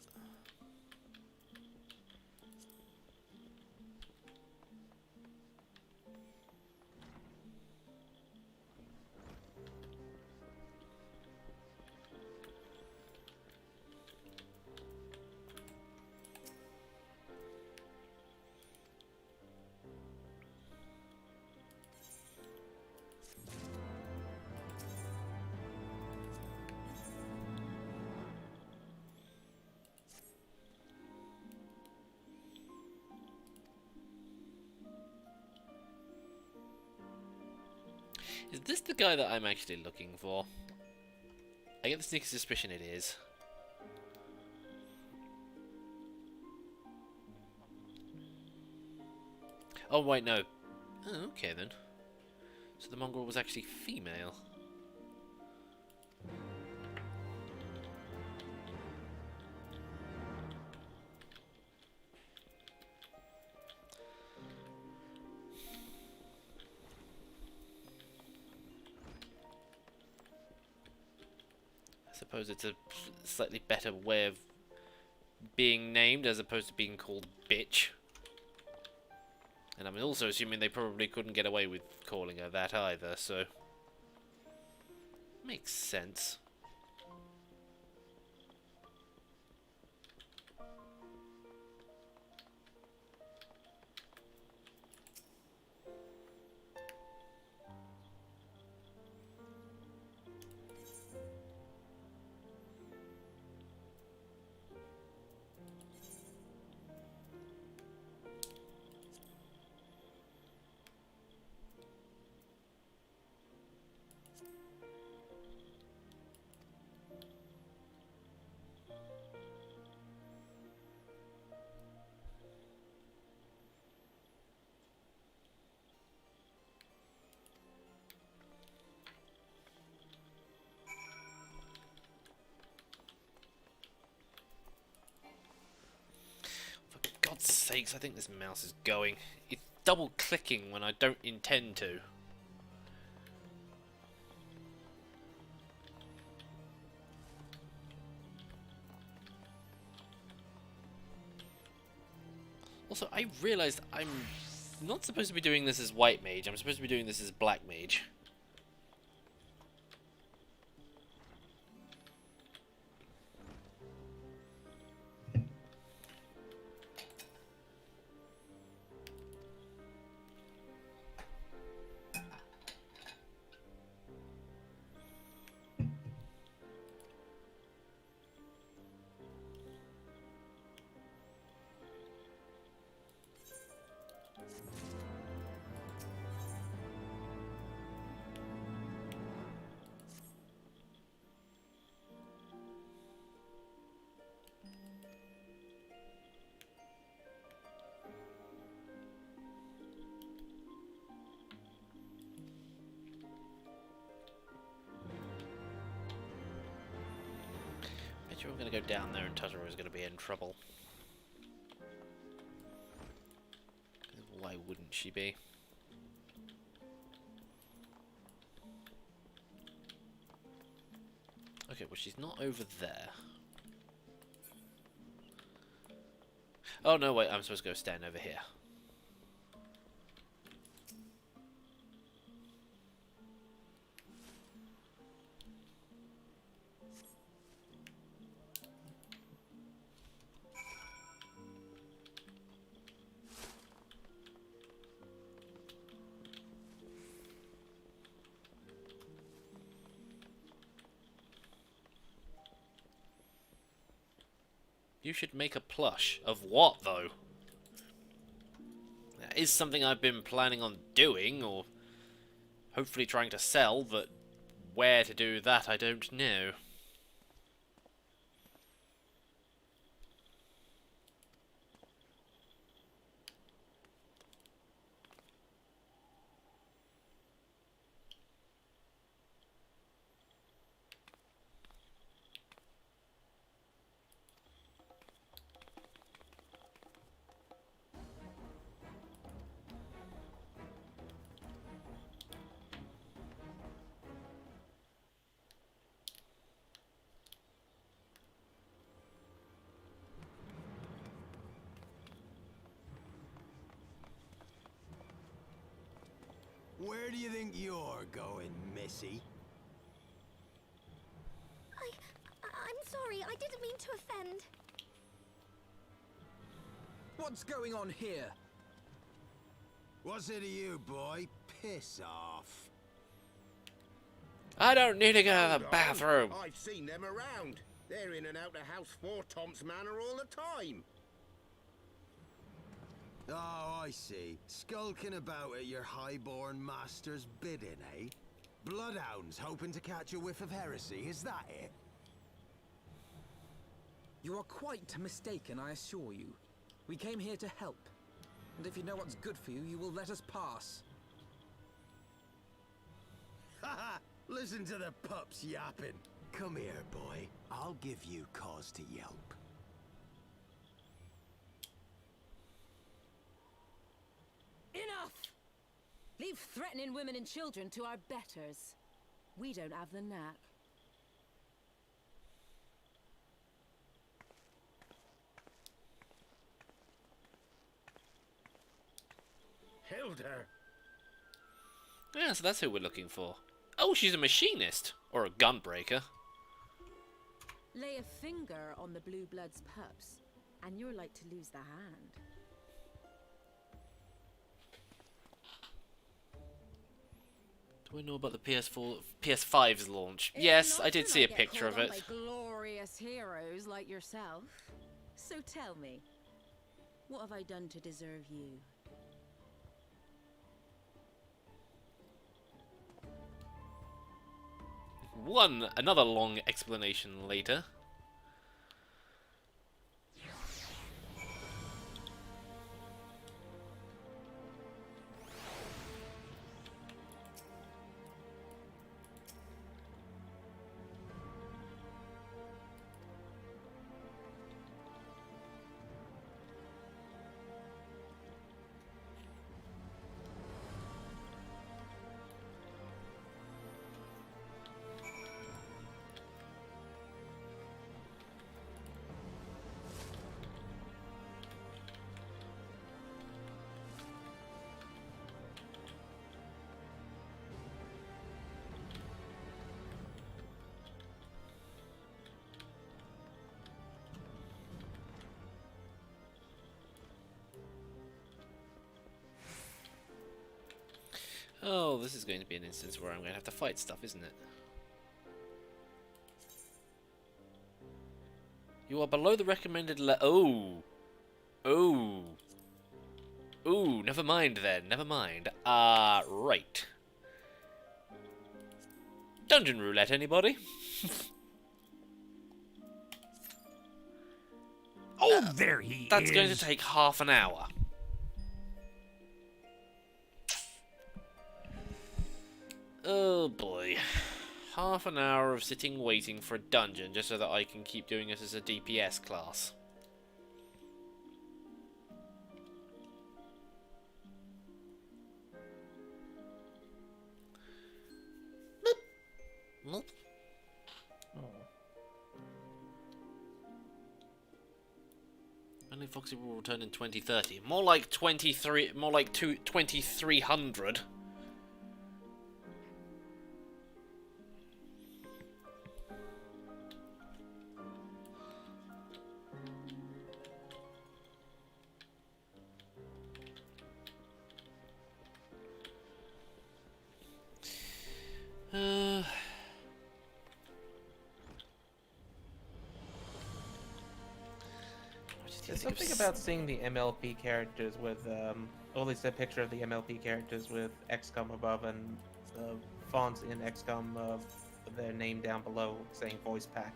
Is this the guy that I'm actually looking for? I get the sneaky suspicion it is. Oh, wait, no. Oh, okay then. So the mongrel was actually female. I suppose it's a slightly better way of being named as opposed to being called bitch. And I'm also assuming they probably couldn't get away with calling her that either, so... Makes sense. God's sakes, I think this mouse is going. It's double clicking when I don't intend to. Also, I realised I'm not supposed to be doing this as white mage, I'm supposed to be doing this as black mage. gonna go down there and Totoro is gonna be in trouble. Why wouldn't she be? Okay, well she's not over there. Oh no, wait, I'm supposed to go stand over here. You should make a plush. Of what, though? That is something I've been planning on doing, or hopefully trying to sell, but where to do that I don't know. Where do you think you're going, Missy? I'm sorry, I didn't mean to offend. What's going on here? What's it to you, boy? Piss off. I don't need to go to the bathroom. I've seen them around. They're in and out of House 4 Tom's Manor all the time. Oh, I see. Skulking about at your highborn master's bidding, eh? Bloodhounds hoping to catch a whiff of heresy, is that it? You are quite mistaken, I assure you. We came here to help. And if you know what's good for you, you will let us pass. Haha! Listen to the pups yapping. Come here, boy. I'll give you cause to yelp. Enough! Leave threatening women and children to our betters. We don't have the knack. Hilda! Yeah, so that's who we're looking for. Oh, she's a machinist. Or a gunbreaker. Lay a finger on the blue blood's pups, and you're like to lose the hand. Do I know about the PS5's launch? Yes, I did see a picture of it. By glorious heroes like yourself. So tell me, what have I done to deserve you? Another long explanation later. Oh, this is going to be an instance where I'm going to have to fight stuff, isn't it? You are below the recommended Oh! Oh! Ooh, never mind then, never mind. Right. Dungeon roulette, anybody? Oh, there he That's is! going to take half an hour. Oh boy. half an hour of sitting waiting for a dungeon just so that I can keep doing it as a DPS class. Nope. Oh. Friendly Foxy will return in 2030. More like 23. More like 2300. There's something about seeing the MLP characters with, or at least a picture of the MLP characters with XCOM above and the fonts in XCOM of their name down below saying voice pack.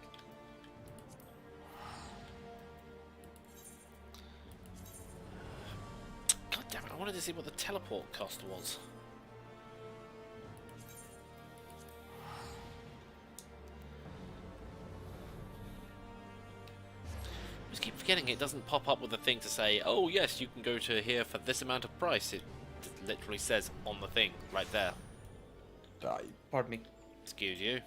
God damn it, I wanted to see what the teleport cost was. I just keep forgetting it doesn't pop up with a thing to say, oh yes, you can go to here for this amount of price. It literally says on the thing, right there. Pardon me. Excuse you.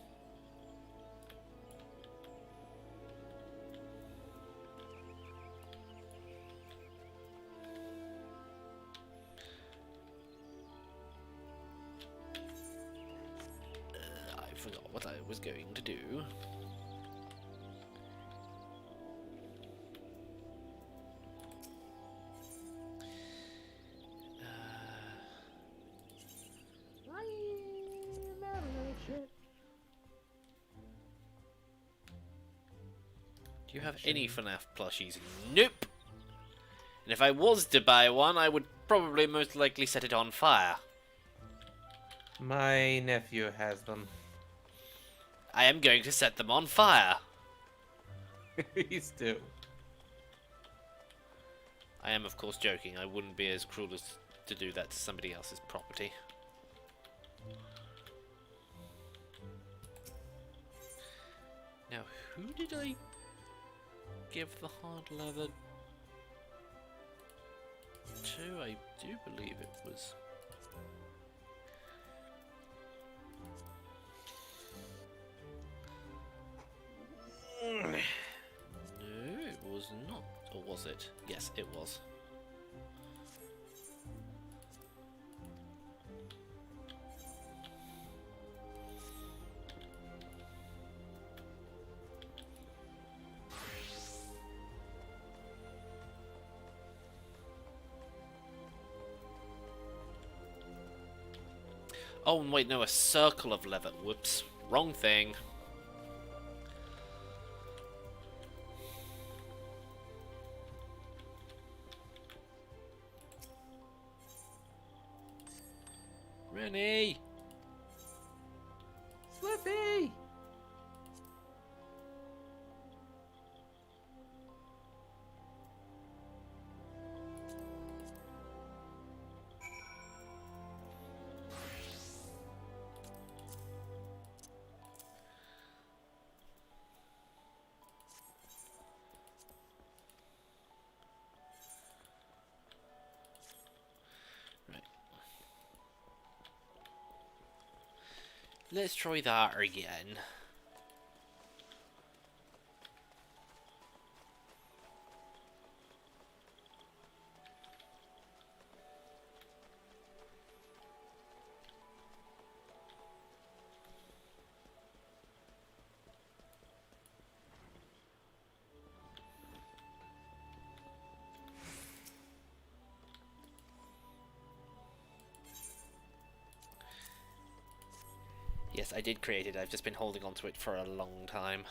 I forgot what I was going to do. Do you have any FNAF plushies? Nope! And if I was to buy one, I would probably most likely set it on fire. My nephew has them. I am going to set them on fire! Please do. I am, of course, joking. I wouldn't be as cruel as to do that to somebody else's property. Now, who did I give the hard leather to? I do believe it was... No, it was not. Or was it? Yes, it was. Oh, wait, no, a circle of leather. Whoops. Wrong thing. Rennie! Slippy! Let's try that again. Yes, I did create it. I've just been holding on to it for a long time.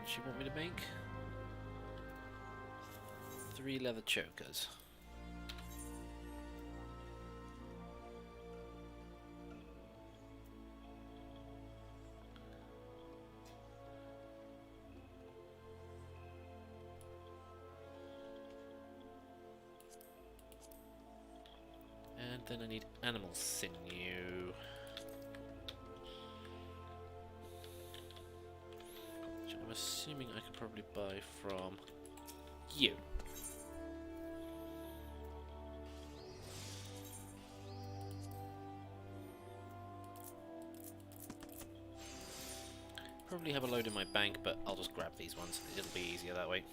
What does she want me to make? 3 leather chokers. And then I need animal sinew. Which I'm assuming I could probably buy from you. Probably have a load in my bank, but I'll just grab these ones. It'll be easier that way.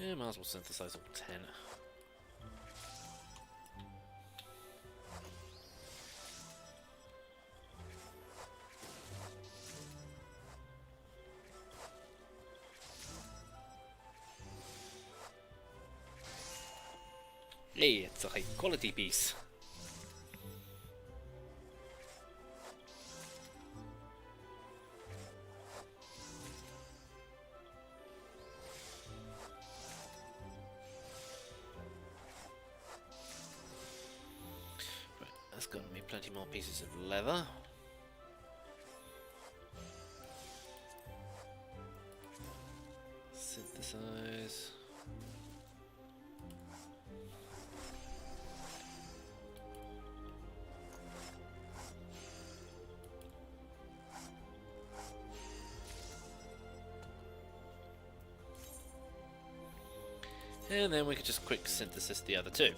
Yeah, might as well synthesize all 10. Hey, it's a high quality piece. Right, that's got me plenty more pieces of leather. Synthesize. And then we could just quick synthesis the other two.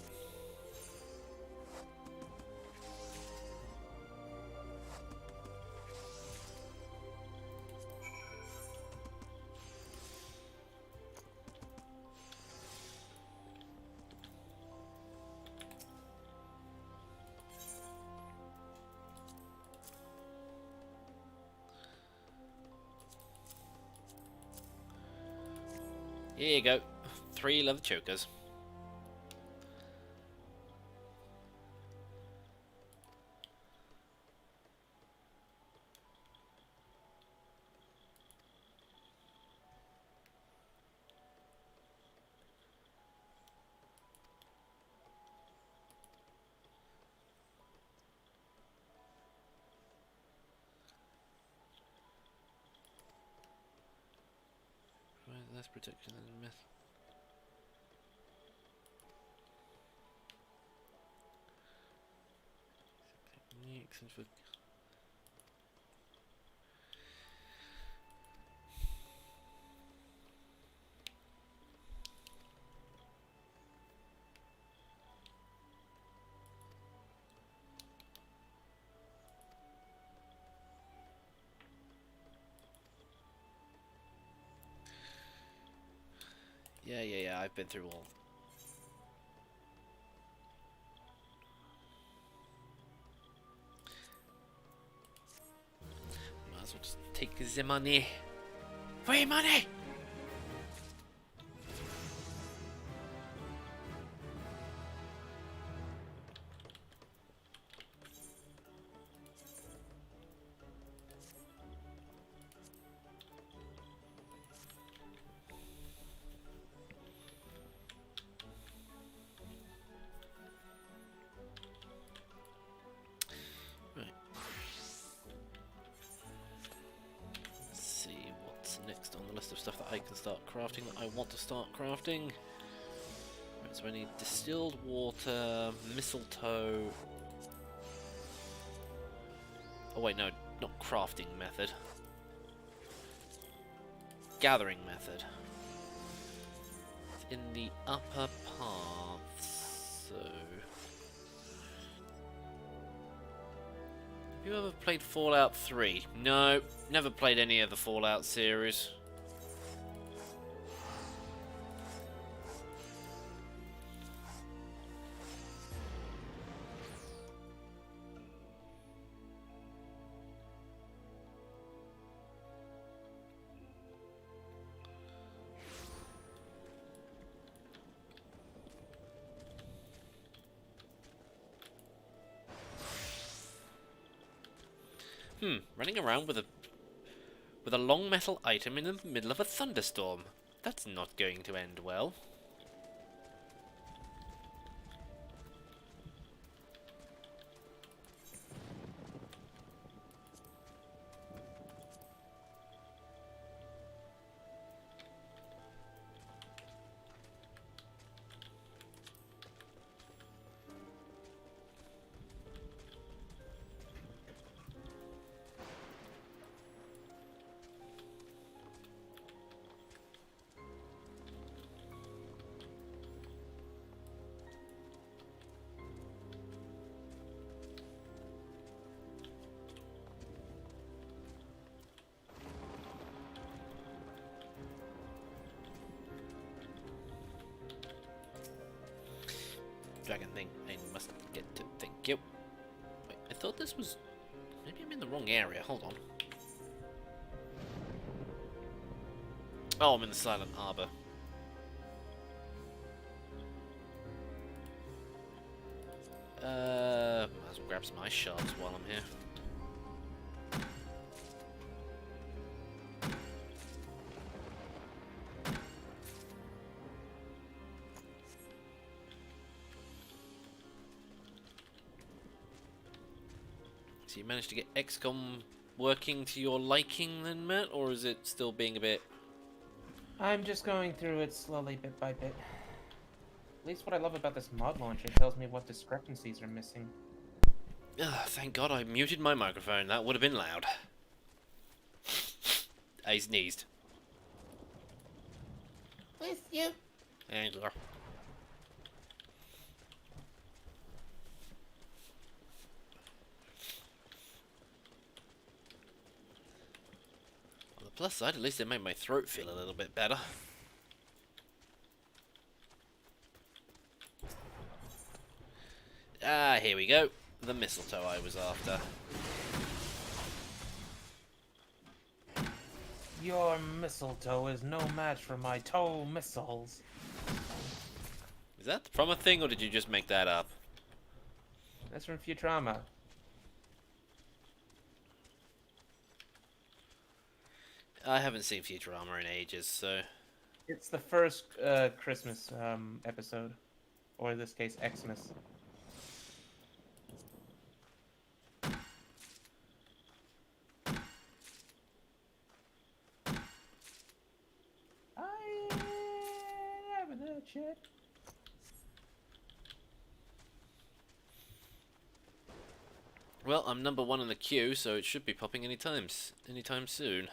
Here you go. 3 leather chokers. Right, less protection than myth. Techniques and for yeah, I've been through all. Might as well just take the money. Free money! Next on the list of stuff that I can start crafting, that I want to start crafting. Right, so I need distilled water, mistletoe. Oh wait, no, not crafting method. Gathering method. It's in the upper path, so... Have you ever played Fallout 3? No, never played any of the Fallout series. Running around with a long metal item in the middle of a thunderstorm. That's not going to end well. Dragon thing I must get to. Thank you. Wait, I thought this was... Maybe I'm in the wrong area. Hold on. Oh, I'm in the Silent Arbor. Might as well grab some ice shards while I'm here. So you managed to get XCOM working to your liking then, Matt? Or is it still being a bit... I'm just going through it slowly, bit by bit. At least what I love about this mod launcher tells me what discrepancies are missing. Ugh, thank God I muted my microphone. That would have been loud. I sneezed. With you. And on the plus side, at least it made my throat feel a little bit better. Ah, here we go. The mistletoe I was after. Your mistletoe is no match for my toe missiles. Is that from a thing, or did you just make that up? That's from Futurama. I haven't seen Futurama in ages, so... It's the first Christmas episode. Or in this case, Xmas. Shit. Well, I'm number 1 in the queue, so it should be popping anytime soon.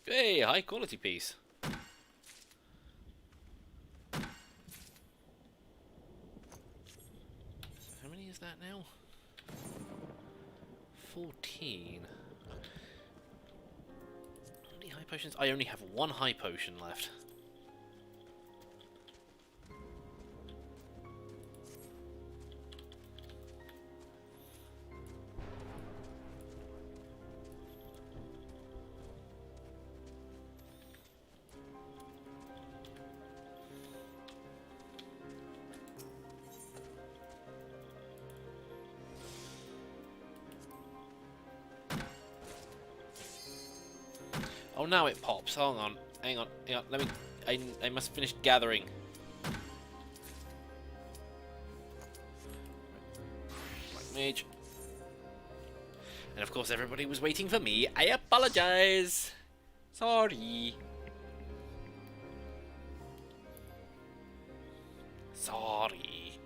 Hey, high quality piece. How many is that now? 14. How many high potions? I only have 1 high potion left. Oh, now it pops. Hold on. Hang on. Let me... I must finish gathering. Right, mage. And of course everybody was waiting for me. I apologize. Sorry. Sorry.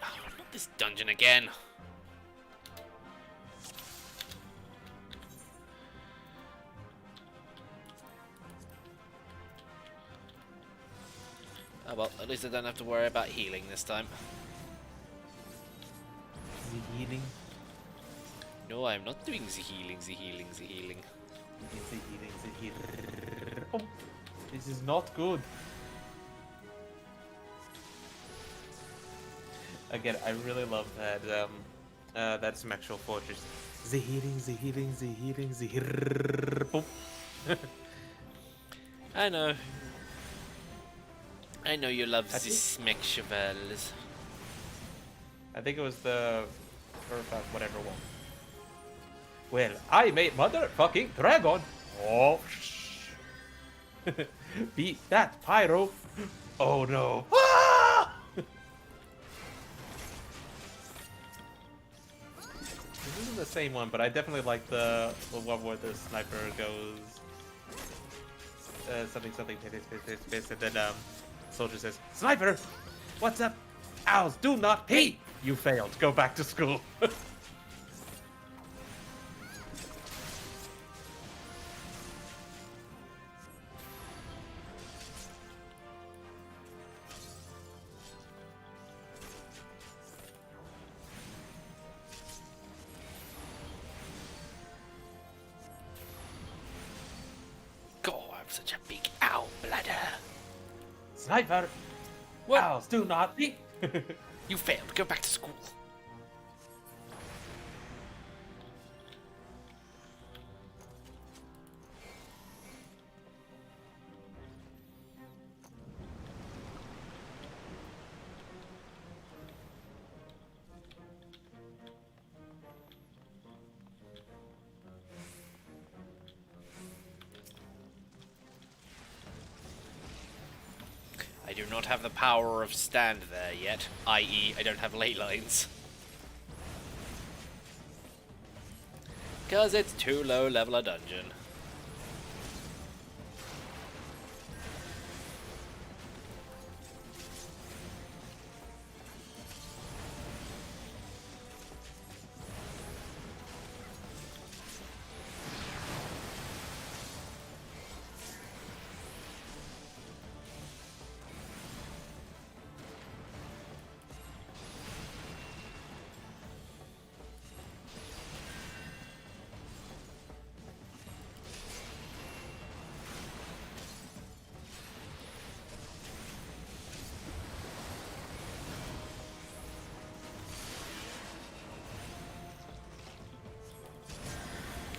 Oh, not this dungeon again. Oh well, at least I don't have to worry about healing this time. The healing? No, I'm not doing the healing, the healing, the healing. The healing, the healing. Oh, this is not good. Again, I really love that that Smexual Fortress. The healing, the healing, the healing, the healing. I know. I know you love the Smek Chevals. I think it was the whatever one. Well, I made motherfucking dragon. Oh, beat that pyro. Oh no. Ah! This isn't the same one, but I definitely like the one where the sniper goes something, and then soldier says, "Sniper, what's up? Owls do not pee. You failed. Go back to school." God, I'm such a big owl bladder. Sniper, what? Owls do not pee. You failed. Go back to school. I do not have the power of stand there yet, i.e. I don't have ley lines. Cause it's too low level a dungeon.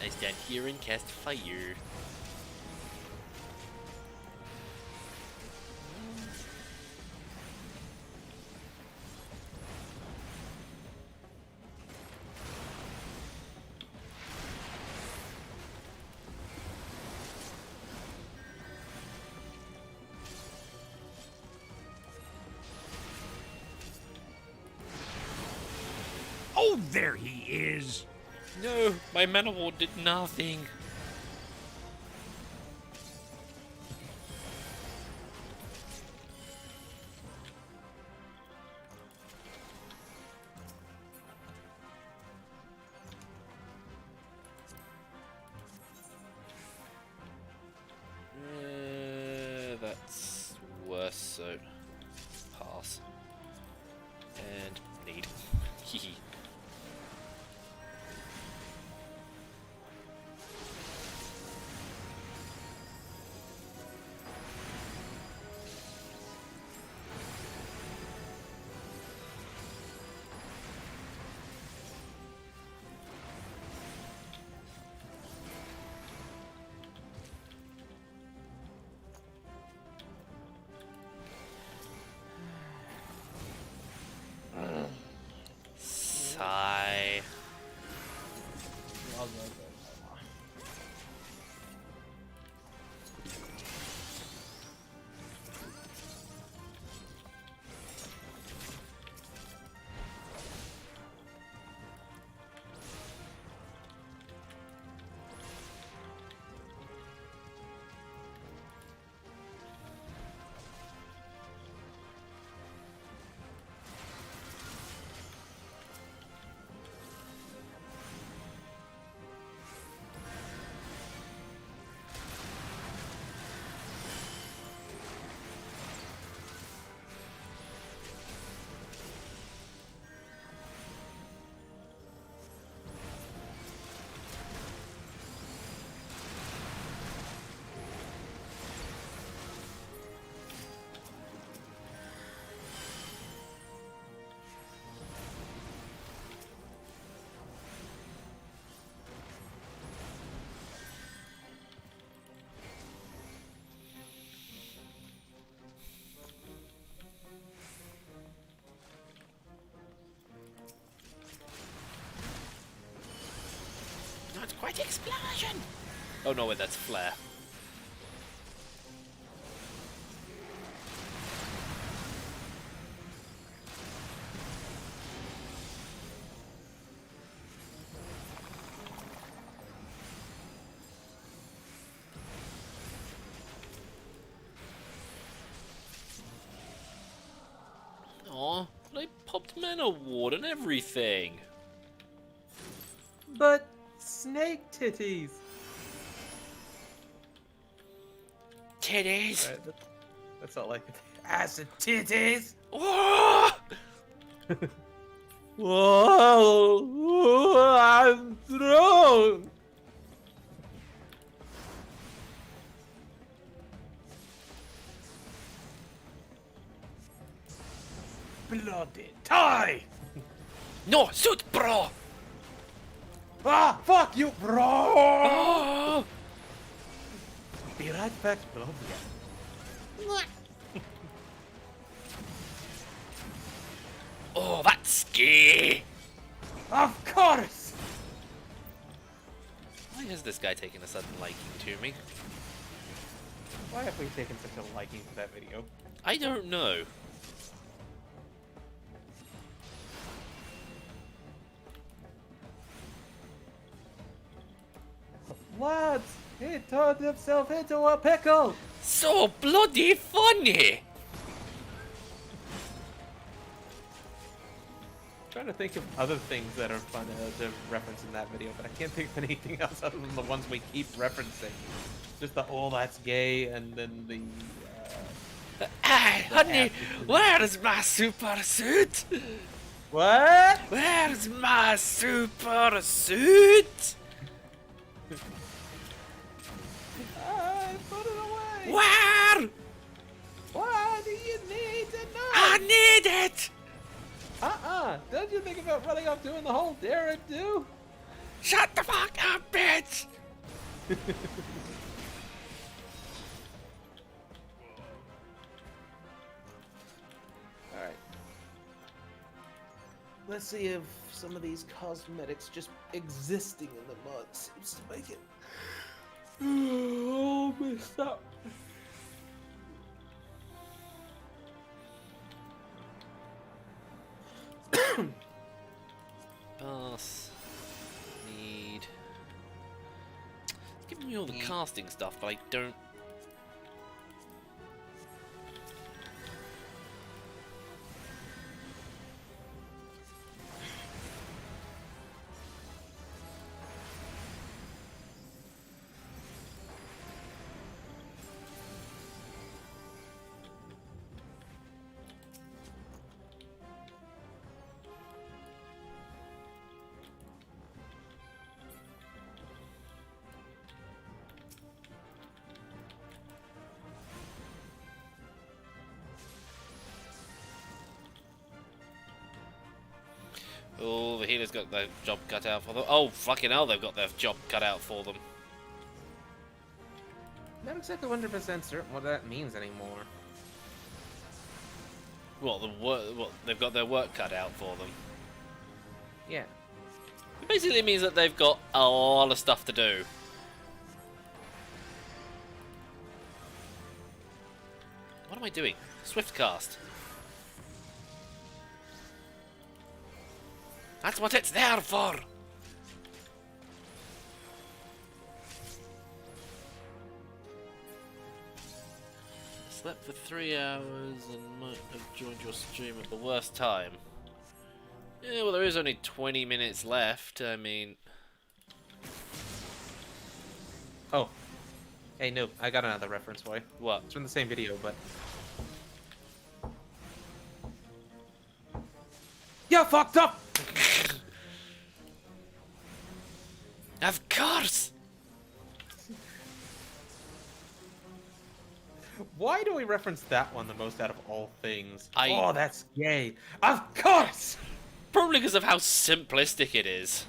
I stand here and cast fire. Oh, there he is! No, my mana ward did nothing. That's worse, so pass. And need. Hehe. What explosion? Oh no, wait, that's flare. Aw, they popped mana ward and everything. But snake titties. Titties. Right, that's all I can. Acid titties. Oh! Whoa! I'm thrown. Bloody tie! No, suit, bro! Ah, fuck you, bro! Oh! Be right back, bro. Oh, that's scary! Of course! Why has this guy taken a sudden liking to me? Why have we taken such a liking to that video? I don't know. Lads, he turned himself into a pickle! So bloody funny! Trying to think of other things that are fun to reference in that video, but I can't think of anything else other than the ones we keep referencing. Just the "oh, that's gay" and then the. Hey, honey, where's my super suit? What? Where's my super suit? I put it away. Where? Why do you need to know? I need it. Don't you think about running off doing the whole dare and do? Shut the fuck up, bitch! Alright. Let's see if some of these cosmetics just existing in the mud seems to make it. Oh, messed up. Pass. Need. It's giving me all the casting stuff, but I don't. Oh, the healer's got their job cut out for them. Oh, fucking hell, they've got their job cut out for them. Not exactly 100% certain what that means anymore. What, they've got their work cut out for them. Yeah. It basically means that they've got a lot of stuff to do. What am I doing? Swift cast. That's what it's there for! Slept for 3 hours and might have joined your stream at the worst time. Yeah, well, there is only 20 minutes left. I mean... Oh. Hey, Noob, I got another reference for you. What? It's from the same video, but... You fucked up! Of course! Why do we reference that one the most out of all things? I- Oh, that's gay. Of course! Probably because of how simplistic it is.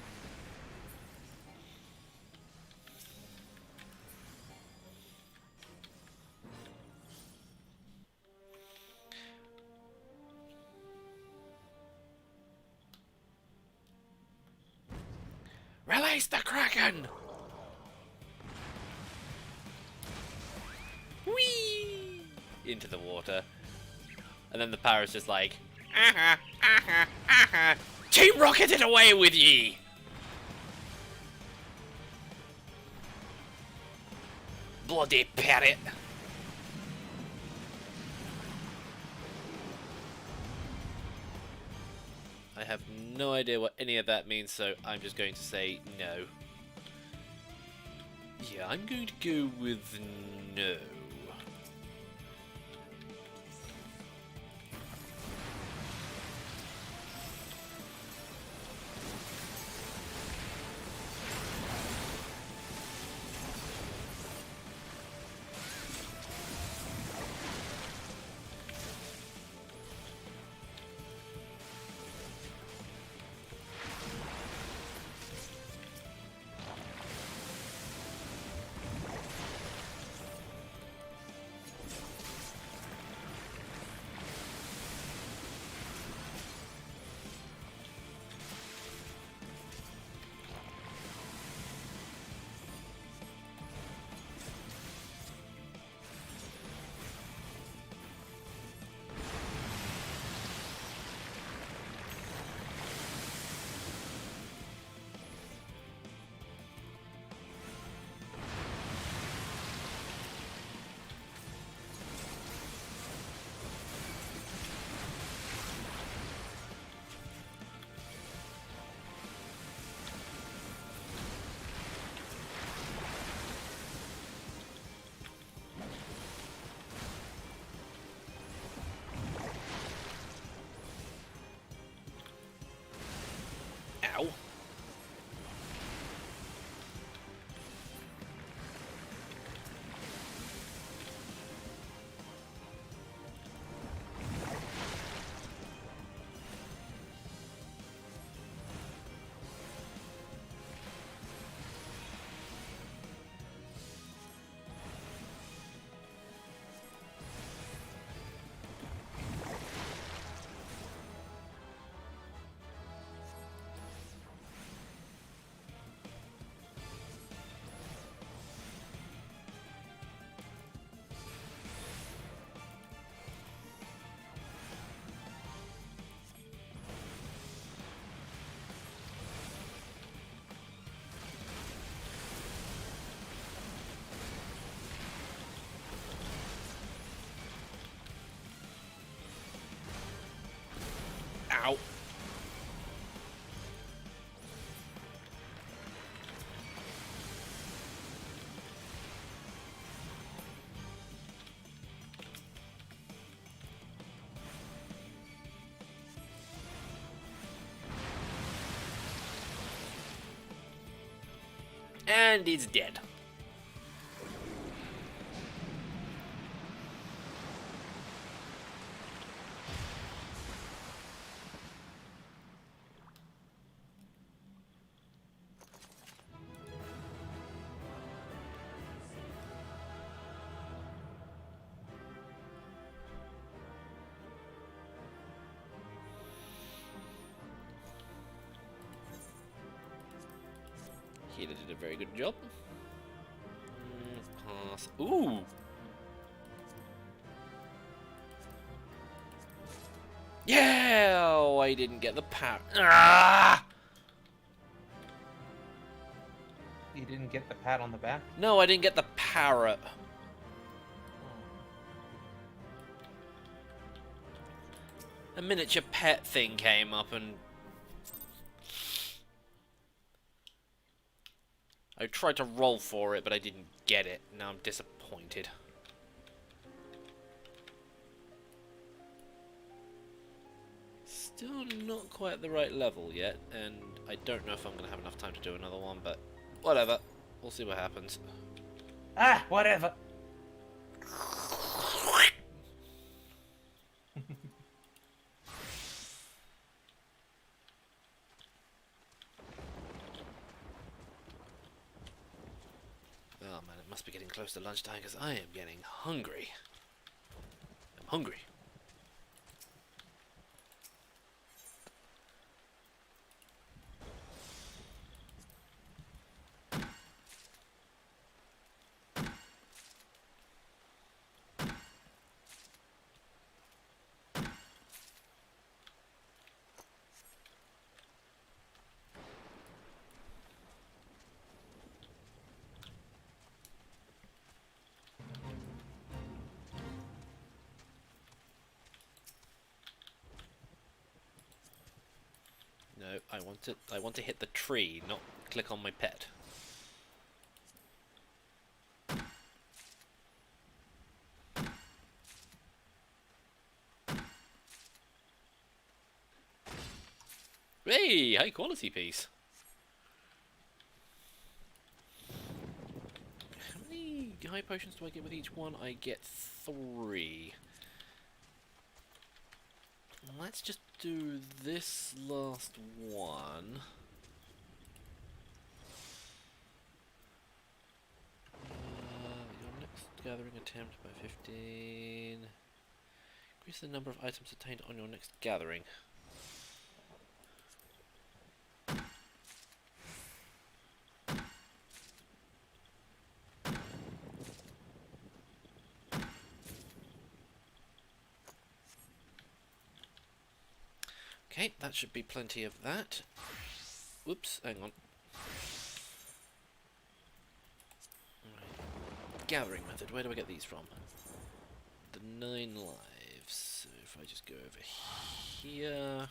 Release the Kraken! into the water. And then the pirate's just like, aha, aha, aha, Team Rocket it away with ye! Bloody parrot! I have no idea what any of that means, so I'm just going to say no. Yeah, I'm going to go with no. Ow. Ow. And he's dead. He did a very good job. Pass. Ooh! Yeah! Oh, I didn't get the power. Ah! You didn't get the pat on the back? No, I didn't get the parrot. A miniature pet thing came up and I tried to roll for it, but I didn't get it. Now I'm disappointed. Still not quite at the right level yet, and I don't know if I'm going to have enough time to do another one, but whatever. We'll see what happens. Ah, whatever. Oh man, it must be getting close to lunchtime because I am getting hungry. I'm hungry. No, I want to hit the tree, not click on my pet. Hey, high quality piece. How many high potions do I get with each one? I get 3. Let's just do this last one. Your next gathering attempt by 15. Increase the number of items attained on your next gathering. Okay, that should be plenty of that. Whoops, hang on. Right. Gathering method, where do I get these from? The 9 lives. So if I just go over here...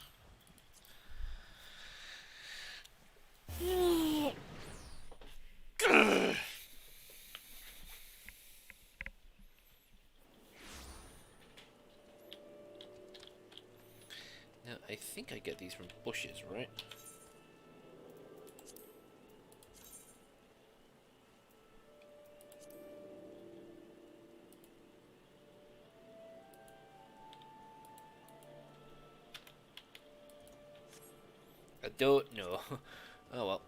Now, I think I get these from bushes, right? I don't know. Oh well,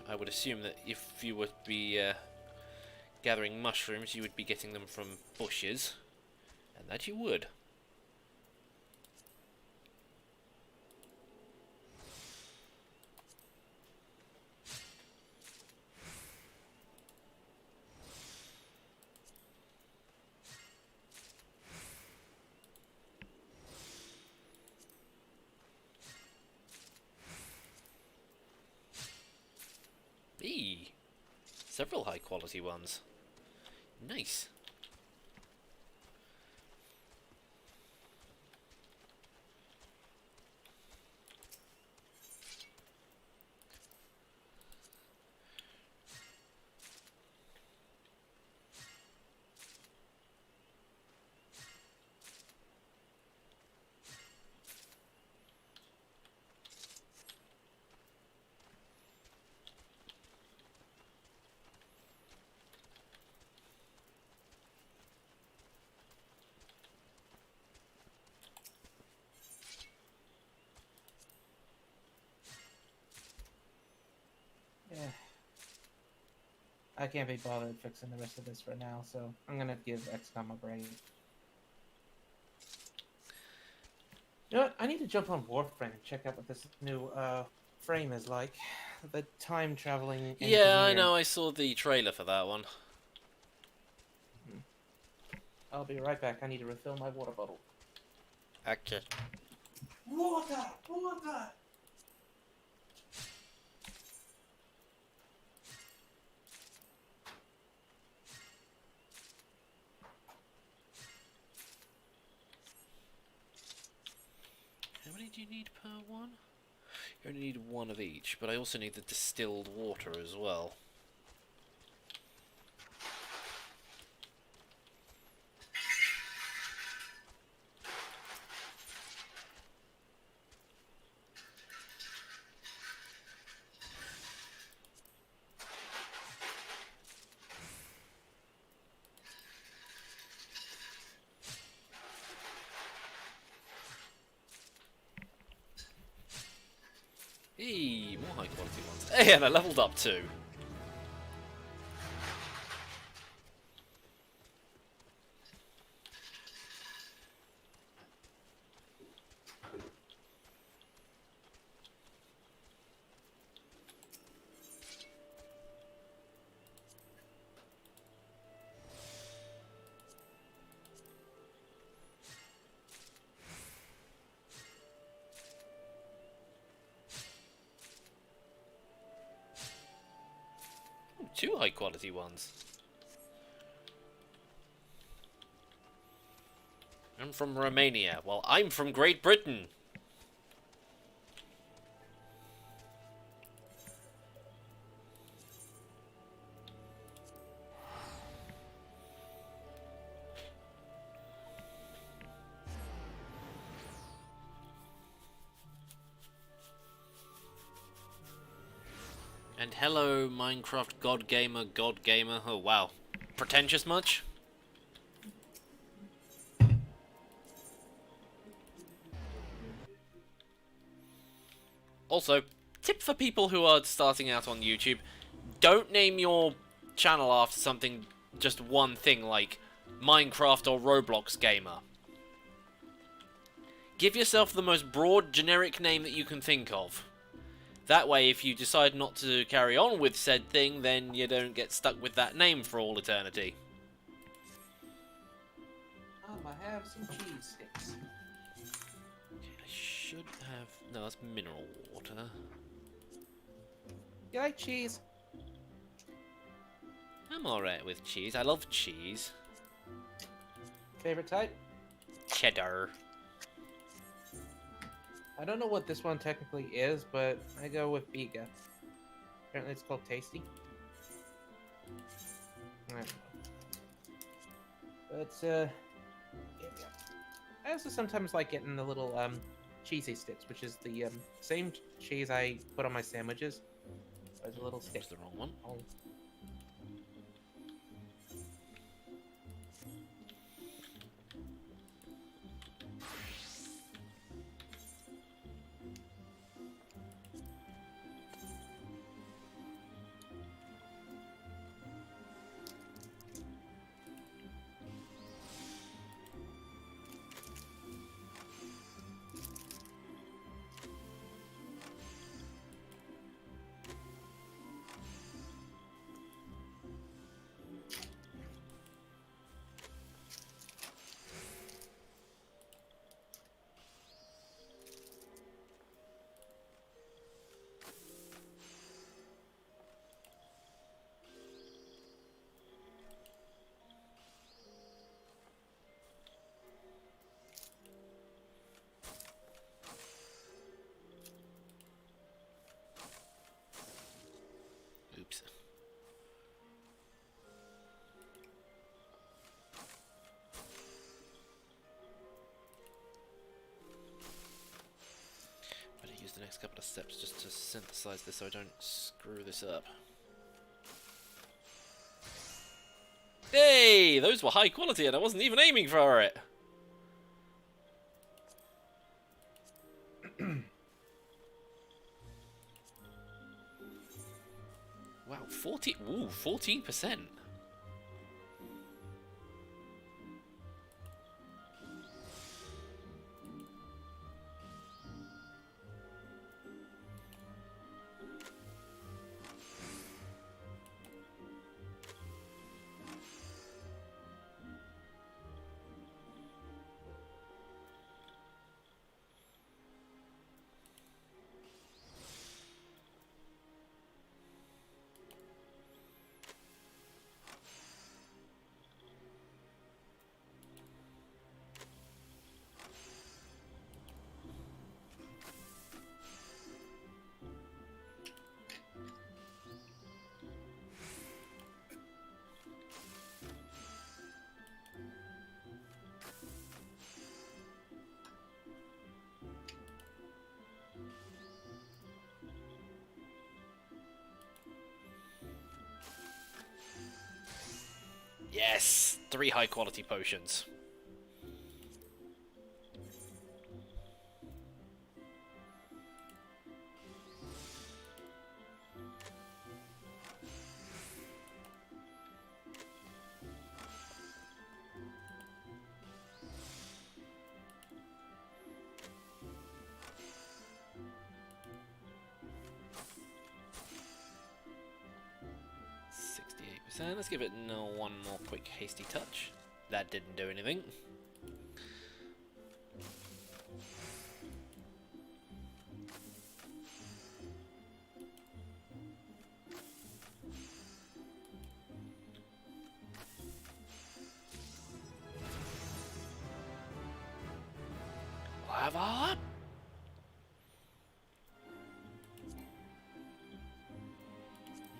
I would assume that if you would be gathering mushrooms, you would be getting them from bushes, and that you would. Eee! Several high quality ones. Nice. Yeah. I can't be bothered fixing the rest of this for now, so I'm gonna give XCOM a break. You know what? I need to jump on Warframe and check out what this new frame is like. The time traveling. Yeah, I know. I saw the trailer for that one. I'll be right back. I need to refill my water bottle. Okay. Water! Water! How many do you need per one? You only need 1 of each, but I also need the distilled water as well. Hey, more high quality ones. Hey, and I leveled up too. Ooh, 2 high quality ones. I'm from Romania. Well, I'm from Great Britain. And hello, Minecraft God Gamer. Oh, wow. Pretentious much? Also, tip for people who are starting out on YouTube, don't name your channel after something, just one thing, like Minecraft or Roblox Gamer. Give yourself the most broad, generic name that you can think of. That way, if you decide not to carry on with said thing, then you don't get stuck with that name for all eternity. I have some cheese sticks. I should have... No, that's mineral water. You like cheese? I'm alright with cheese. I love cheese. Favorite type? Cheddar. I don't know what this one technically is, but I go with Biga. Apparently it's called Tasty. I don't know. But, yeah. I also sometimes like getting the little, cheesy sticks, which is the, same cheese I put on my sandwiches. There's a little stick. That's the wrong one. Oh. Oops. Better use the next couple of steps just to synthesize this so I don't screw this up. Hey! Those were high quality and I wasn't even aiming for it! Wow, 14%. Yes! 3 high quality potions. Let's give it one more quick hasty touch. That didn't do anything. Lava up!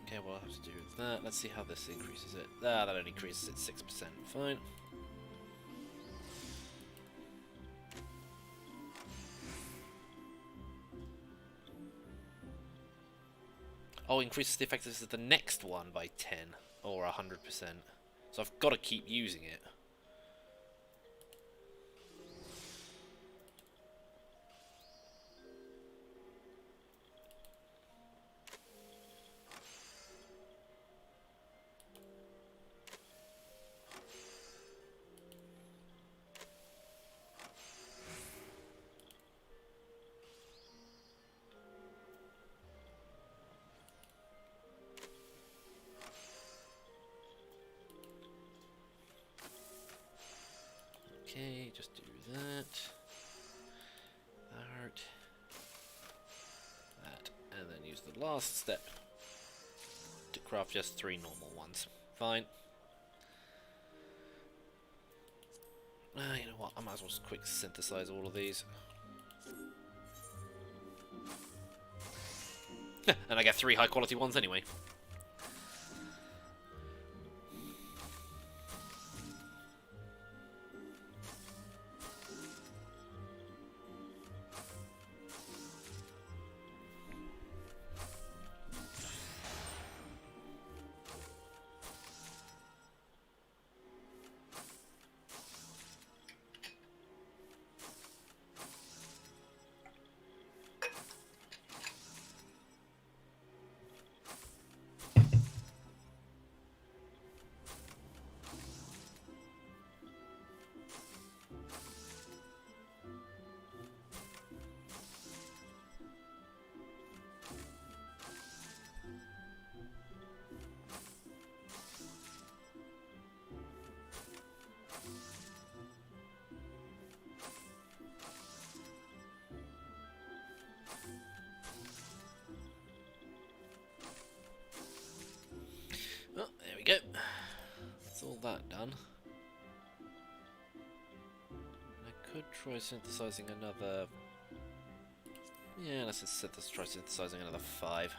Okay, we'll have to do that. Let's see how this increases it. Ah, that only increases it 6%. Fine. Oh, increases the effectiveness of the next one by 10 or 100%. So I've got to keep using it. Okay, just do that. That, and then use the last step to craft just 3 normal ones. Fine. You know what? I might as well just quick synthesize all of these. And I get 3 high quality ones anyway. Oh, there we go. That's all that done. I could try synthesizing another... Yeah, let's just try synthesizing another 5.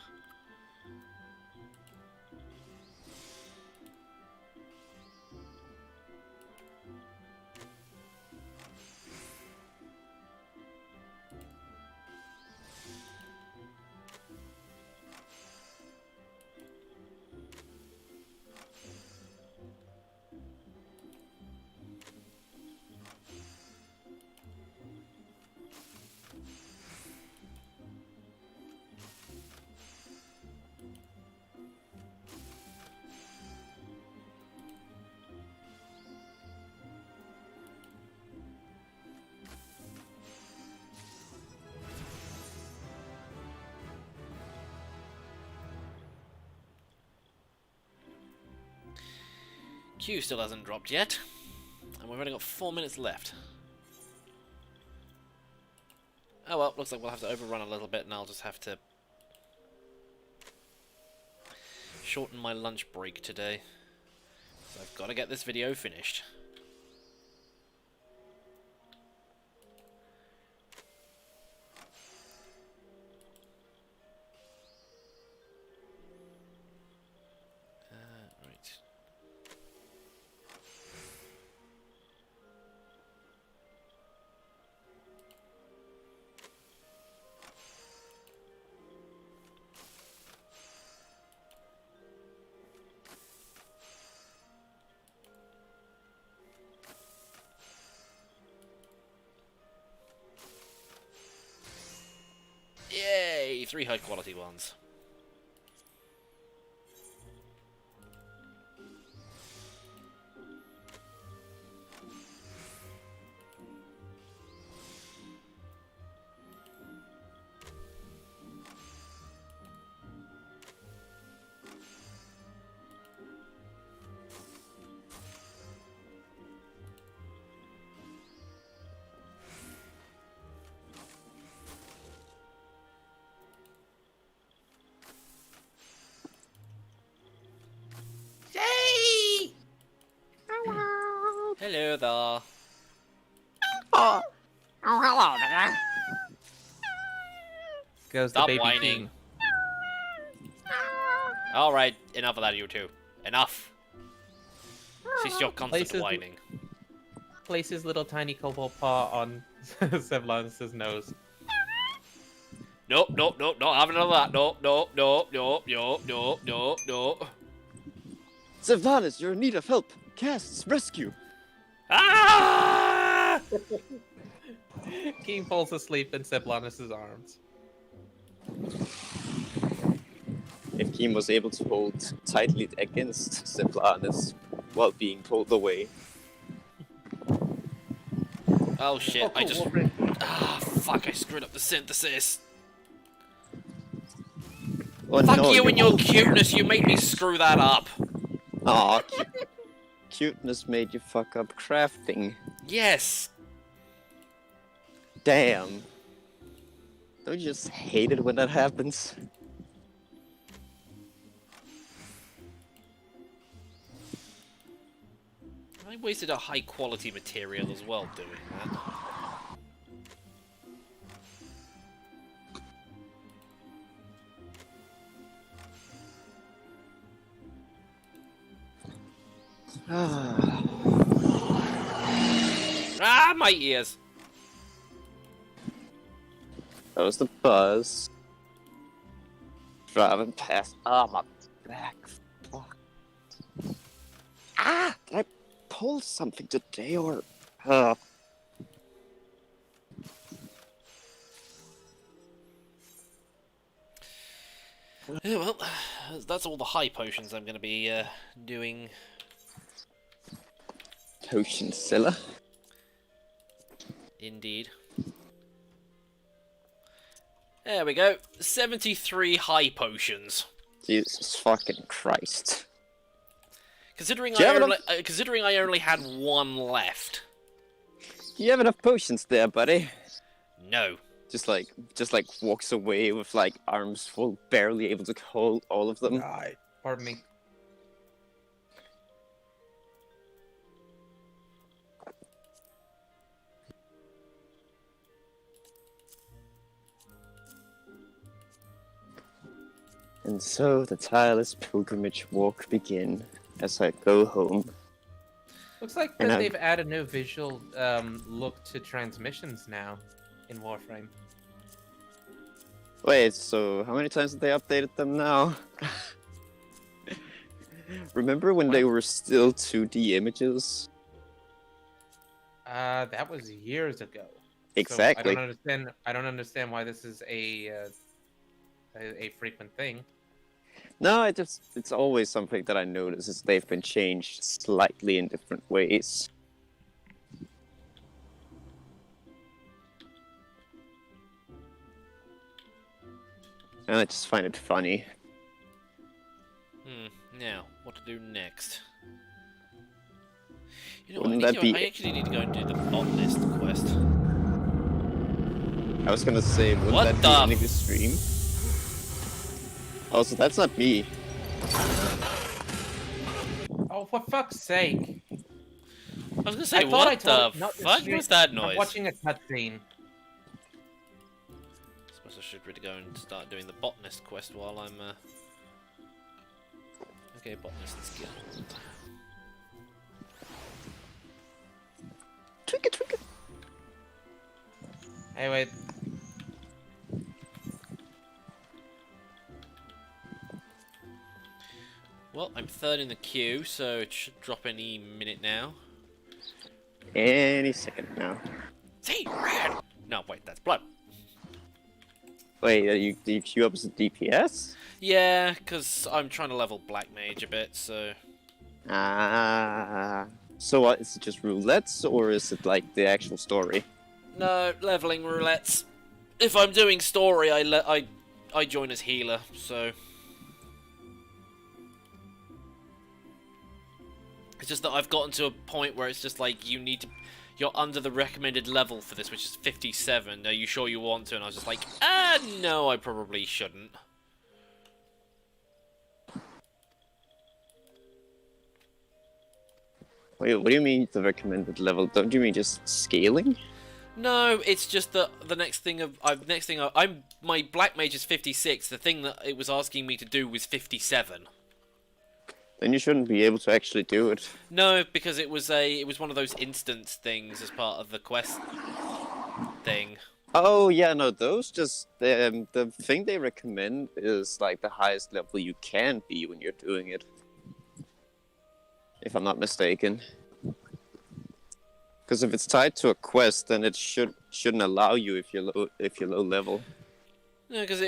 Q still hasn't dropped yet, and we've only got 4 minutes left. Oh well, looks like we'll have to overrun a little bit, and I'll just have to shorten my lunch break today. So I've got to get this video finished. Right. Yay! 3 high quality ones. Hello there. Oh, hello there. Goes the Stop baby whining. king. Alright, enough of that, you two. Enough. Cease your constant Places- whining. Place his little tiny cobalt paw on Sevlanus' nose. Nope, nope, nope, not having none of that. Nope, nope, nope, nope, nope, nope, nope, nope. Sylvanas, you're in need of help. Casts rescue. Ah! Keen falls asleep in Seblanus' arms. If Keem was able to hold tightly against Sylvanas while being pulled away. Oh shit, Oh, cool. I just... Ah, fuck, I screwed up the synthesis. Oh, Fuck no, you and your all cuteness, you made me screw that up. Aw, cuteness made you fuck up crafting. Yes. Damn. Don't you just hate it when that happens? I wasted a high quality material as well doing that. Ah, my ears! That was the buzz. Driving past. Oh, my back. Fuck. Ah! Did I pull something today or. Yeah, well, that's all the high potions I'm going to be doing. Potion seller. Indeed. There we go. 73 high potions. Jesus fucking Christ. Considering Do you have considering I only had one left. You have enough potions there, buddy. No. Just like walks away with like arms full, barely able to hold all of them. Right. Pardon me. And so the tireless pilgrimage walk begin as I go home. Looks like that they've added a new visual look to transmissions now in Warframe. Wait, so how many times have they updated them now? Remember when they were still 2D images? That was years ago. Exactly. So I don't understand why this is a frequent thing. No, it's always something that I notice is they've been changed slightly in different ways. And I just find it funny. Now, what to do next? You know Wouldn't what, that be... I actually need to go and do the botanist quest. I was gonna say, wouldn't that be ending the stream? Oh, so that's not me. Oh, for fuck's sake. I was gonna say, what the fuck was that noise? I'm watching a cutscene. Suppose I should really go and start doing the botanist quest while I'm, Okay, botanist skill. Twinkle. Hey, wait. Well, I'm third in the queue, so it should drop any minute now. Any second now. See, red. No, wait, that's blood. Wait, do you queue up as a DPS? Yeah, because I'm trying to level Black Mage a bit, so... So what, is it just roulettes, or is it like the actual story? No, leveling roulettes. If I'm doing story, I join as healer, so... It's just that I've gotten to a point where it's just like, you're under the recommended level for this, which is 57. Are you sure you want to? And I was just like, no, I probably shouldn't. Wait, what do you mean the recommended level? Don't you mean just scaling? No, it's just that the next thing my Black Mage is 56. The thing that it was asking me to do was 57. Then you shouldn't be able to actually do it. No, because it was one of those instance things as part of the quest thing. Oh yeah, no, those just the thing they recommend is like the highest level you can be when you're doing it. If I'm not mistaken. Because if it's tied to a quest, then it shouldn't allow you if you're low level. No, because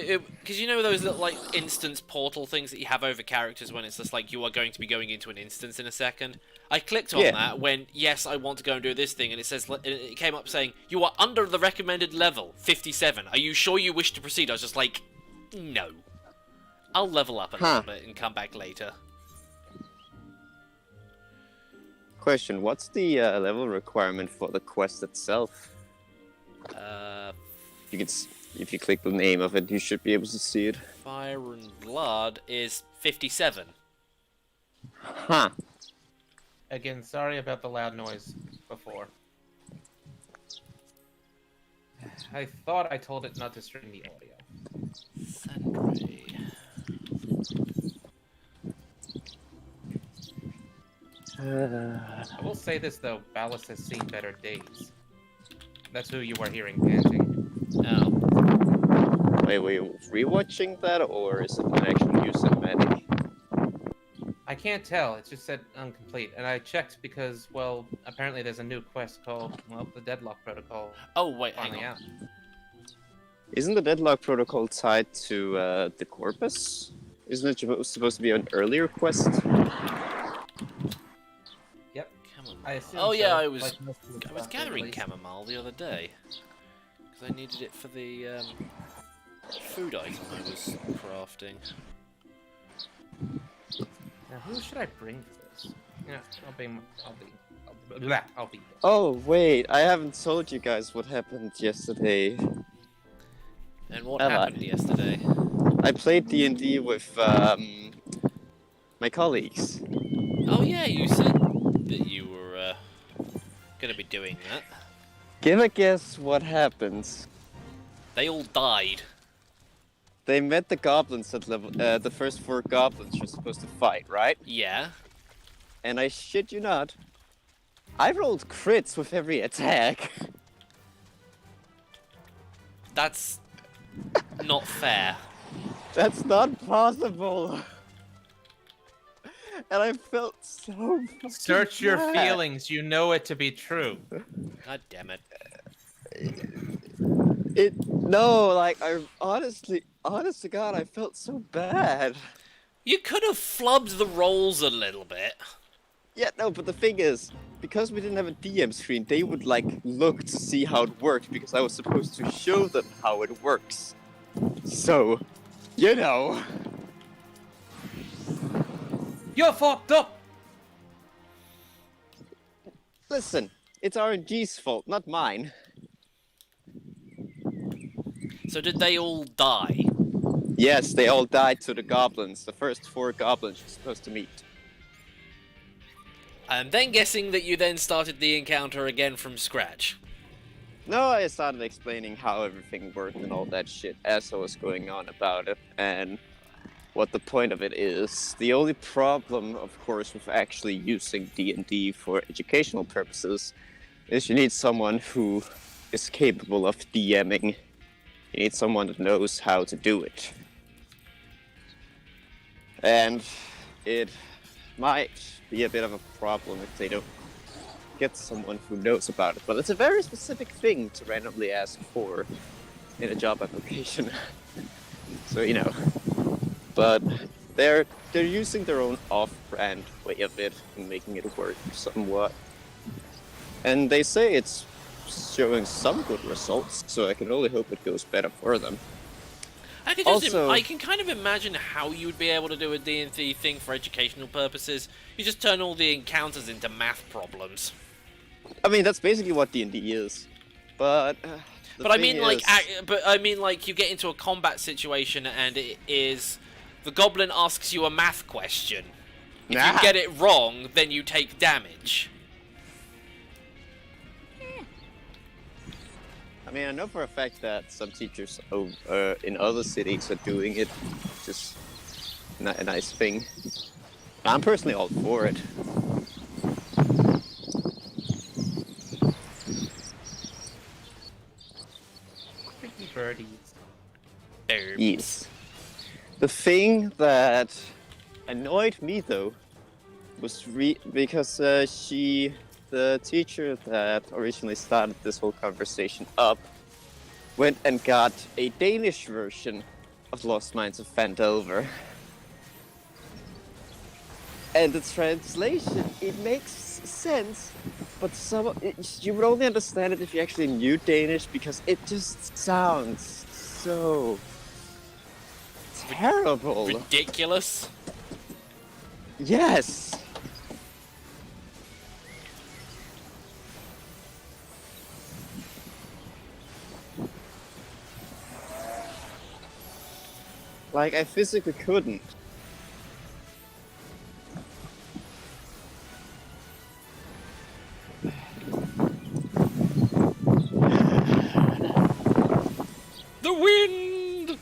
you know those little like instance portal things that you have over characters when it's just like you are going to be going into an instance in a second. I clicked on that when yes, I want to go and do this thing, and it says it came up saying you are under the recommended level 57. Are you sure you wish to proceed? I was just like, no, I'll level up a little bit and come back later. Question: what's the level requirement for the quest itself? If you click the name of it, you should be able to see it. Fire and Blood is 57. Huh. Again, sorry about the loud noise before. I thought I told it not to stream the audio. Sandray. I will say this though, Ballas has seen better days. That's who you are hearing panting. Oh. Wait, were you rewatching that, or is it an actual use cinematic? I can't tell, it just said incomplete, and I checked because, well, apparently there's a new quest called, well, the Deadlock Protocol. Oh, wait, hang on. Out. Isn't the Deadlock Protocol tied to the Corpus? Isn't it supposed to be an earlier quest? Yep. Oh yeah, I was gathering chamomile the other day because I needed it for the food item I was crafting. Now, who should I bring for this? Yeah, I'll be. Oh wait, I haven't told you guys what happened yesterday. And what happened yesterday? I played D&D with my colleagues. Oh yeah, you said that you were gonna be doing that. Give a guess what happened. They all died. They met the goblins at level. The first 4 goblins you're supposed to fight, right? Yeah. And I shit you not, I rolled crits with every attack. That's not fair. That's not possible. And I felt so Search your bad. feelings, you know it to be true. God damn it. No, like, I honest to God, I felt so bad. You could have flubbed the rolls a little bit. Yeah, no, but the thing is, because we didn't have a DM screen, they would, like, look to see how it worked, because I was supposed to show them how it works. So, you know. You're fucked up! Listen, it's RNG's fault, not mine. So did they all die? Yes, they all died to the goblins, the first 4 goblins you're supposed to meet. I'm then guessing that you then started the encounter again from scratch. No, I started explaining how everything worked and all that shit as I was going on about it, and what the point of it is. The only problem, of course, with actually using D&D for educational purposes is you need someone who is capable of DMing. You need someone that knows how to do it. And it might be a bit of a problem if they don't get someone who knows about it, but it's a very specific thing to randomly ask for in a job application. So, you know. But they're using their own off-brand way of it and making it work somewhat. And they say it's showing some good results, so I can only hope it goes better for them. I can kind of imagine how you would be able to do a D&D thing for educational purposes. You just turn all the encounters into math problems. I mean, that's basically what D&D is. But I mean, like you get into a combat situation and it is the goblin asks you a math question. If you get it wrong, then you take damage. I mean, I know for a fact that some teachers in other cities are doing it, just a nice thing. I'm personally all for it. birdies. Yes. The thing that annoyed me though was because the teacher that originally started this whole conversation up, went and got a Danish version of Lost Mines of Phandelver. And the translation, it makes sense, but you would only understand it if you actually knew Danish, because it just sounds so terrible. Ridiculous. Yes. Like, I physically couldn't. The wind!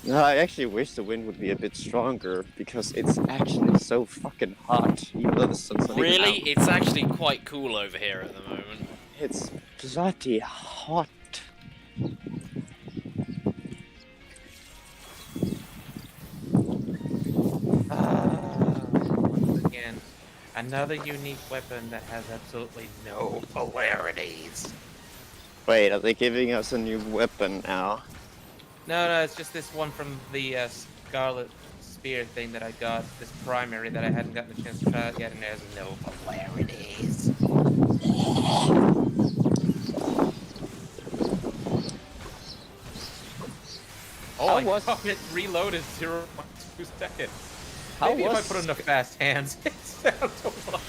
No, I actually wish the wind would be a bit stronger, because it's actually so fucking hot, even though the sun's not even Really? out. It's actually quite cool over here at the moment. It's bloody hot. Once again, another unique weapon that has absolutely no polarities. Wait, are they giving us a new weapon now? No, it's just this one from the Scarlet Spear thing that I got, this primary that I hadn't gotten a chance to try out yet, and there's no polarities. Oh my god, it reloaded 0.2 seconds. Maybe if I put enough fast hands, it sounds so fun.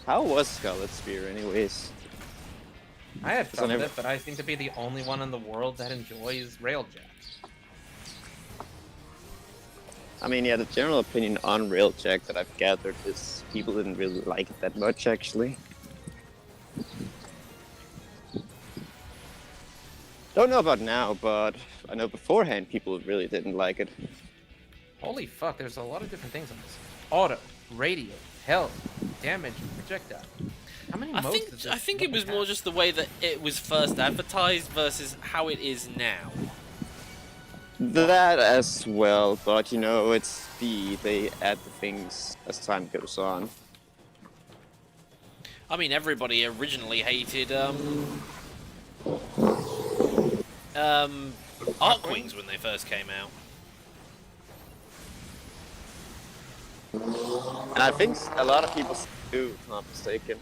How was Scarlet Spear, anyways? I had fun with it, but I seem to be the only one in the world that enjoys Railjack. I mean, yeah, the general opinion on Railjack that I've gathered is people didn't really like it that much, actually. Don't know about now, but I know beforehand people really didn't like it. Holy fuck, there's a lot of different things on this. Auto, radio, health, damage, projectile. How many modes does this I think it was have? more just the way that it was first advertised versus how it is now. That as well, but you know, it's they add the things as time goes on. I mean, everybody originally hated Arkwings when they first came out. And I think a lot of people do, if I'm not mistaken.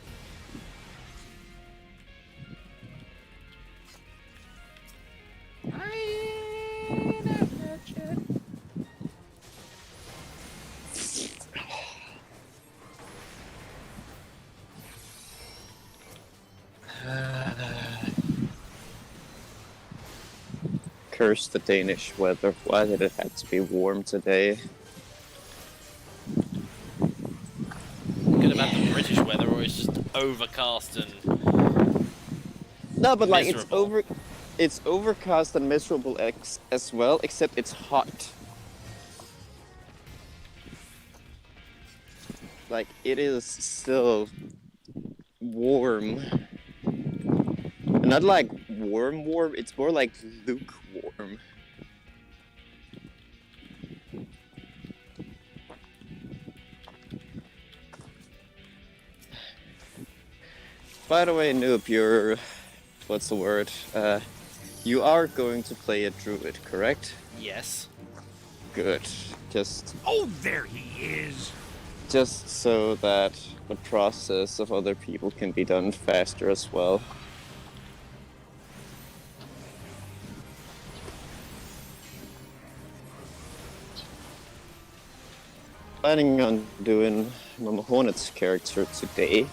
Curse the Danish weather. Why did it have to be warm today? Could have had the British weather, or it's just overcast and No, but like miserable. it's overcast and miserable as well, except it's hot. Like, it is still warm. Not like warm, it's more like lukewarm. By the way, Noob, you're... what's the word? You are going to play a druid, correct? Yes. Good. Just... Oh, there he is! Just so that the process of other people can be done faster as well. Planning on doing Mama Hornet's character today,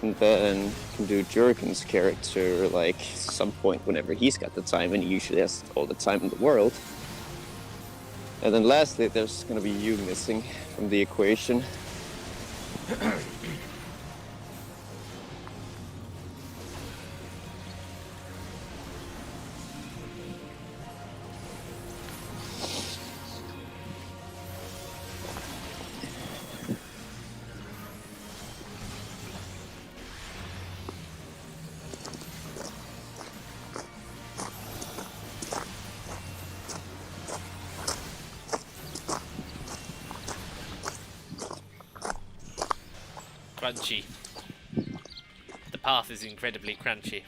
and then can do Jurgen's character like some point whenever he's got the time, and he usually has all the time in the world. And then lastly, there's gonna be you missing from the equation. crunchy. The path is incredibly crunchy.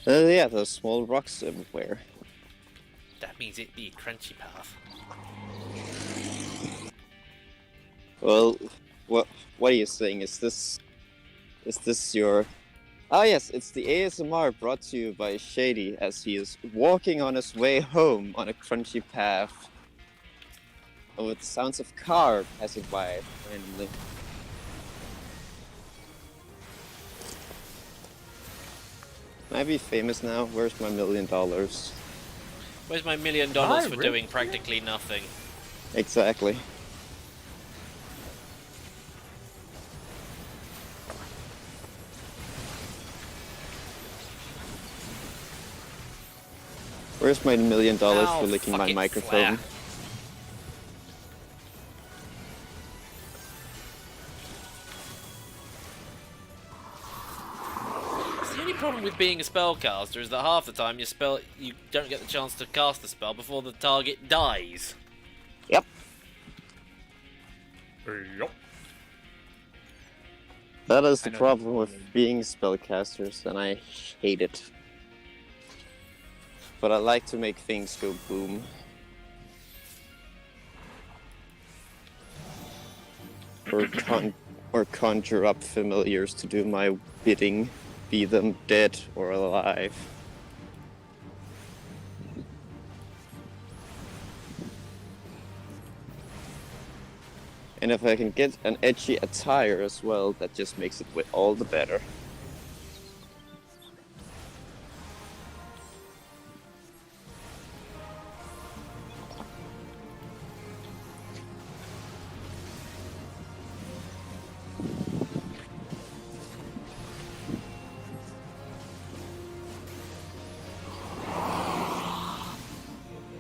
Yeah, there's small rocks everywhere. That means it be a crunchy path. Well, what are you saying? Is this your... Ah yes, it's the ASMR brought to you by Shady as he is walking on his way home on a crunchy path. With sounds of car passing by randomly. Can I be famous now? Where's my $1 million? Where's my $1 million for doing practically nothing? Exactly. Where's my $1 million for licking my microphone? Flare. The only problem with being a spellcaster is that half the time you don't get the chance to cast the spell before the target dies. Yep. Yep. That is the problem with being spellcasters, and I hate it. But I like to make things go boom. Or conjure up familiars to do my bidding, be them dead or alive. And if I can get an edgy attire as well, that just makes it all the better.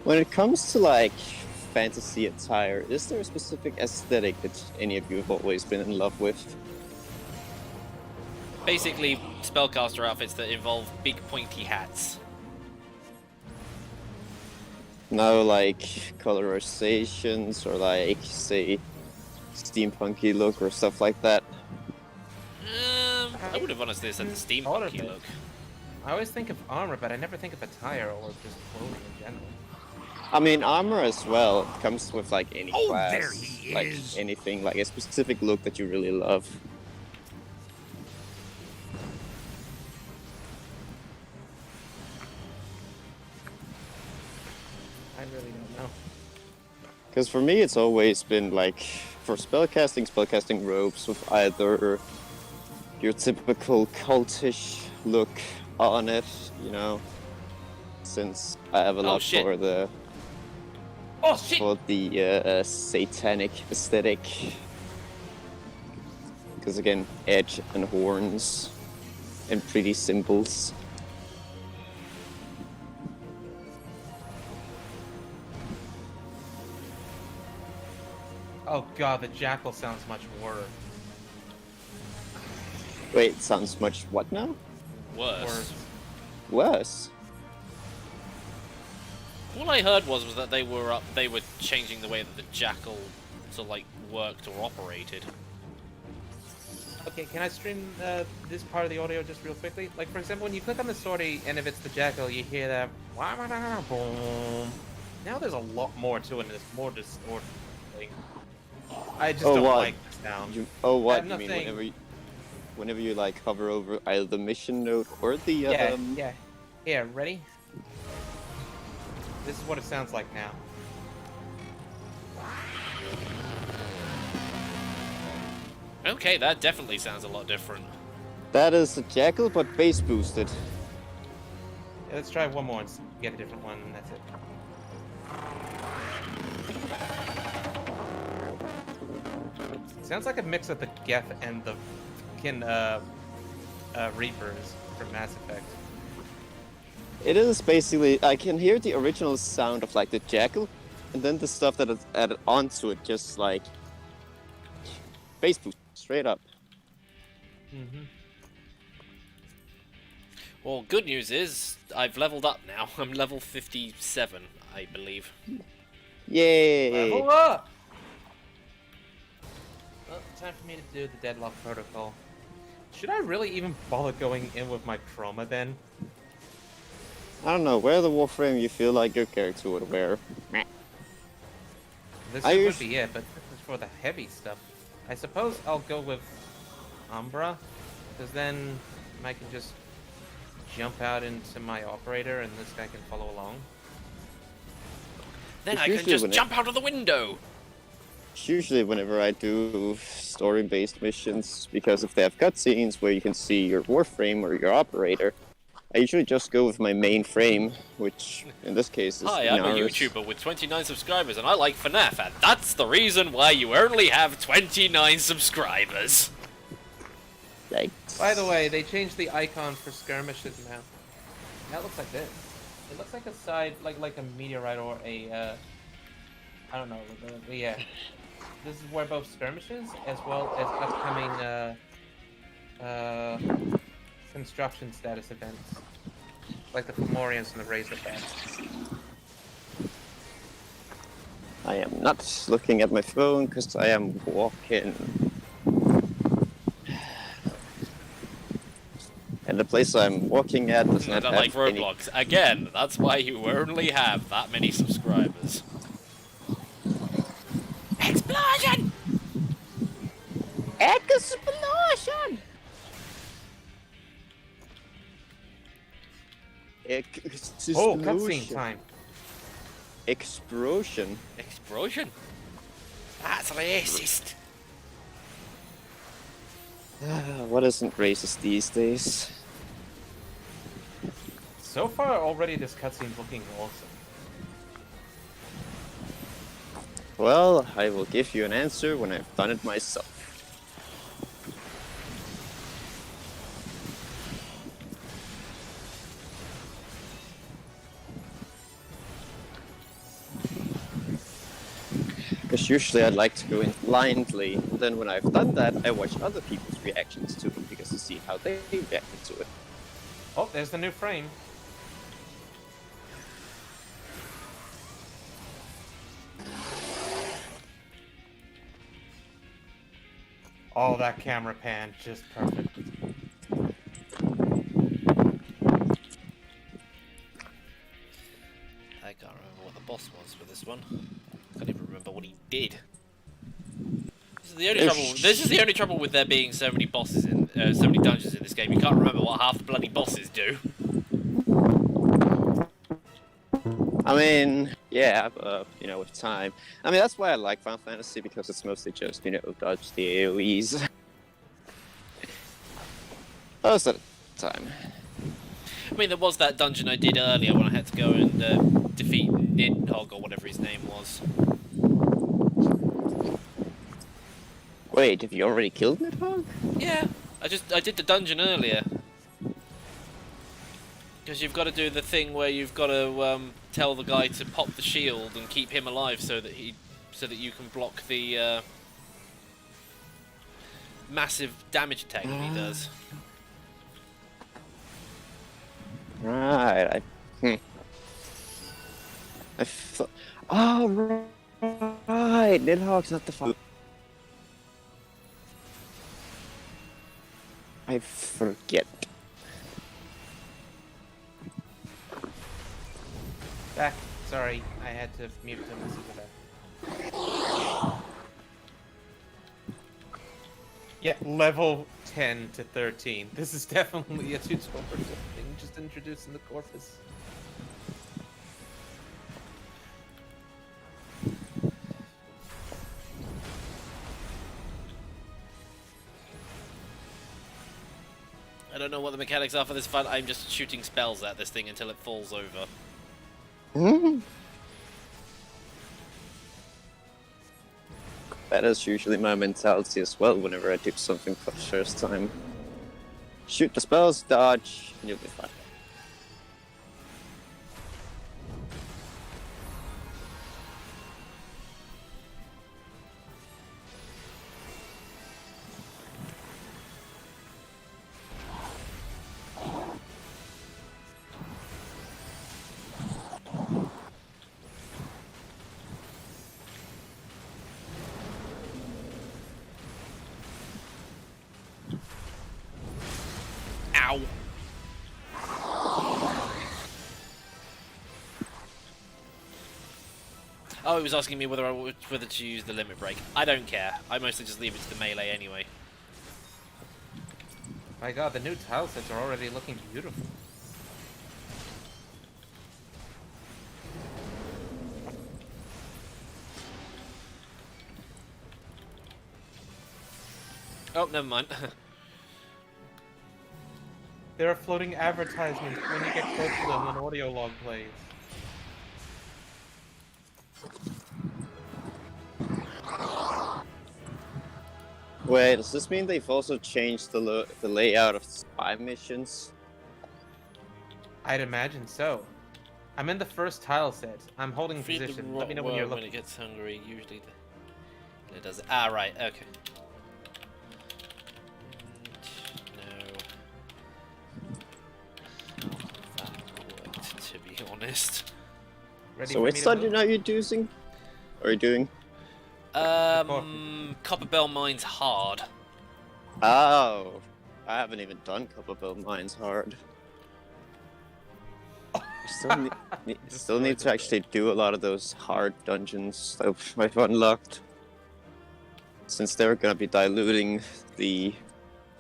When it comes to like fantasy attire, is there a specific aesthetic that any of you have always been in love with? Basically, spellcaster outfits that involve big pointy hats. No, like colorizations or like, say, steampunky look or stuff like that. I would have honestly said the steampunky look. I always think of armor, but I never think of attire or just clothing in general. I mean, armor as well. It comes with like any class, there he like is. anything, like a specific look that you really love. I really don't know. Because for me, it's always been like, for spellcasting robes with either your typical cultish look on it, you know, since I have a lot for the satanic aesthetic. Because again, edge and horns and pretty symbols. Oh god, the jackal sounds much worse. Wait, it sounds much what now? Worse. Worse? All I heard was that they were changing the way that the jackal sort of like worked or operated. Okay, can I stream this part of the audio just real quickly? Like, for example, when you click on the sortie, and if it's the jackal, you hear that boom. Now there's a lot more to it, and it's more distorted. I just don't like the sound. You mean whenever you like hover over either the mission node or the Yeah. Here, ready? This is what it sounds like now. Okay, that definitely sounds a lot different. That is a jackal, but bass boosted. Yeah, let's try one more and get a different one, and that's it. Sounds like a mix of the Geth and the fucking Reapers from Mass Effect. It is basically, I can hear the original sound of like the jackal, and then the stuff that is added onto it, just like bass boost, straight up. Mm-hmm. Well, good news is I've leveled up now. I'm level 57, I believe. Yay! Level up! Well, time for me to do the deadlock protocol. Should I really even bother going in with my chroma then? I don't know, wear the Warframe you feel like your character would wear. Meh. This I would be it, but this is for the heavy stuff. I suppose I'll go with Umbra, because then I can just jump out into my operator and this guy can follow along. Then I can just jump out of the window! Usually whenever I do story-based missions, because if they have cutscenes where you can see your Warframe or your operator, I usually just go with my main frame, which in this case is Hi, I'm a YouTuber with 29 subscribers and I like FNAF, and that's the reason why you only have 29 subscribers! Thanks. By the way, they changed the icon for skirmishes now. Now it looks like this. It looks like a side, like a meteorite or a, I don't know, yeah. This is where both skirmishes, as well as upcoming, construction status events. Like the Fomorians and the Razorbacks. I am not looking at my phone because I am walking. And the place I'm walking at does not have like Roblox. Again, that's why you only have that many subscribers. Explosion! Explosion! Oh, cutscene time. Explosion. Explosion? That's racist. What isn't racist these days? So far, already this cutscene's looking awesome. Well, I will give you an answer when I've done it myself. Because usually I'd like to go in blindly, then when I've done that, I watch other people's reactions to it, because to see how they reacted to it. Oh, there's the new frame. Oh, that camera pan, just perfect. I can't remember what the boss was for this one. I can't even remember what he did. This is the only trouble. This is the only trouble with there being so many bosses in, so many dungeons in this game. You can't remember what half the bloody bosses do. I mean, yeah, you know, with time. I mean, that's why I like Final Fantasy, because it's mostly just, you know, dodge the AoEs. Most of the time. I mean, there was that dungeon I did earlier when I had to go and defeat Nidhogg or whatever his name was. Wait, have you already killed Nidhogg? Yeah, I did the dungeon earlier. Because you've got to do the thing where you've got to tell the guy to pop the shield and keep him alive so that you can block the massive damage attack that he does. Right, I thought... Oh, right! Nidhogg's not the fun. I forget. Back. Sorry, I had to mute the message of that. Yeah, level 10 to 13. This is definitely a tutorial thing, just introducing the corpus. I don't know what the mechanics are for this fight. I'm just shooting spells at this thing until it falls over. That is usually my mentality as well whenever I do something for the first time. Shoot the spells, dodge, and you'll be fine. Ow! Oh, he was asking me whether to use the limit break. I don't care. I mostly just leave it to the melee anyway. My god, the new tile sets are already looking beautiful. Oh, never mind. There are floating advertisements when you get close to them when audio log plays. Wait, does this mean they've also changed the layout of spy missions? I'd imagine so. I'm in the first tile set. I'm holding Feed position. the Let me know when you're worm looking. when it gets hungry. Usually, it does it. Ah, right. Okay. To be honest. So which dungeon are you using? Are you doing? Copperbell Mine's hard. Oh, I haven't even done Copperbell Mines hard. Still need to actually do a lot of those hard dungeons that I've unlocked. Since they're gonna be diluting the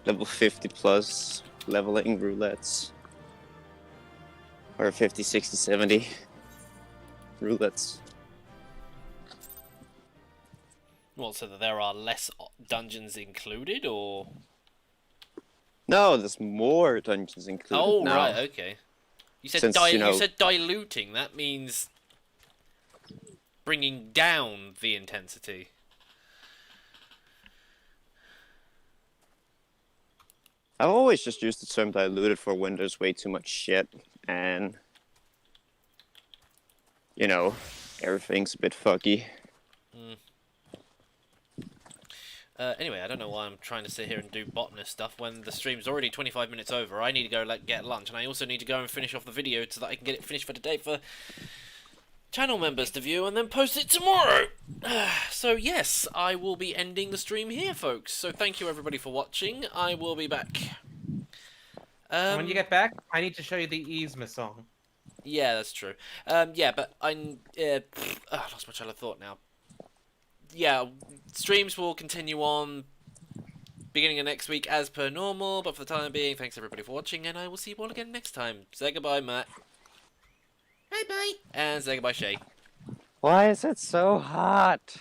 level 50 plus leveling roulettes. Or 50, 60, 70 roulettes. Well, so that there are less dungeons included, or? No, there's more dungeons included Oh, now. right, okay. You said you said diluting. That means bringing down the intensity. I've always just used the term diluted for when there's way too much shit, and you know, everything's a bit fucky. Anyway, I don't know why I'm trying to sit here and do botanist stuff when the stream's already 25 minutes over. I need to go get lunch, and I also need to go and finish off the video so that I can get it finished for today for channel members to view and then post it tomorrow. So yes, I will be ending the stream here, folks. So thank you everybody for watching. I will be back. When you get back, I need to show you the Yzma song. Yeah, that's true. Yeah, but I lost my train of thought now. Yeah, streams will continue on beginning of next week as per normal, but for the time being, thanks everybody for watching, and I will see you all again next time. Say goodbye, Matt. Bye-bye. And say goodbye, Shay. Why is it so hot?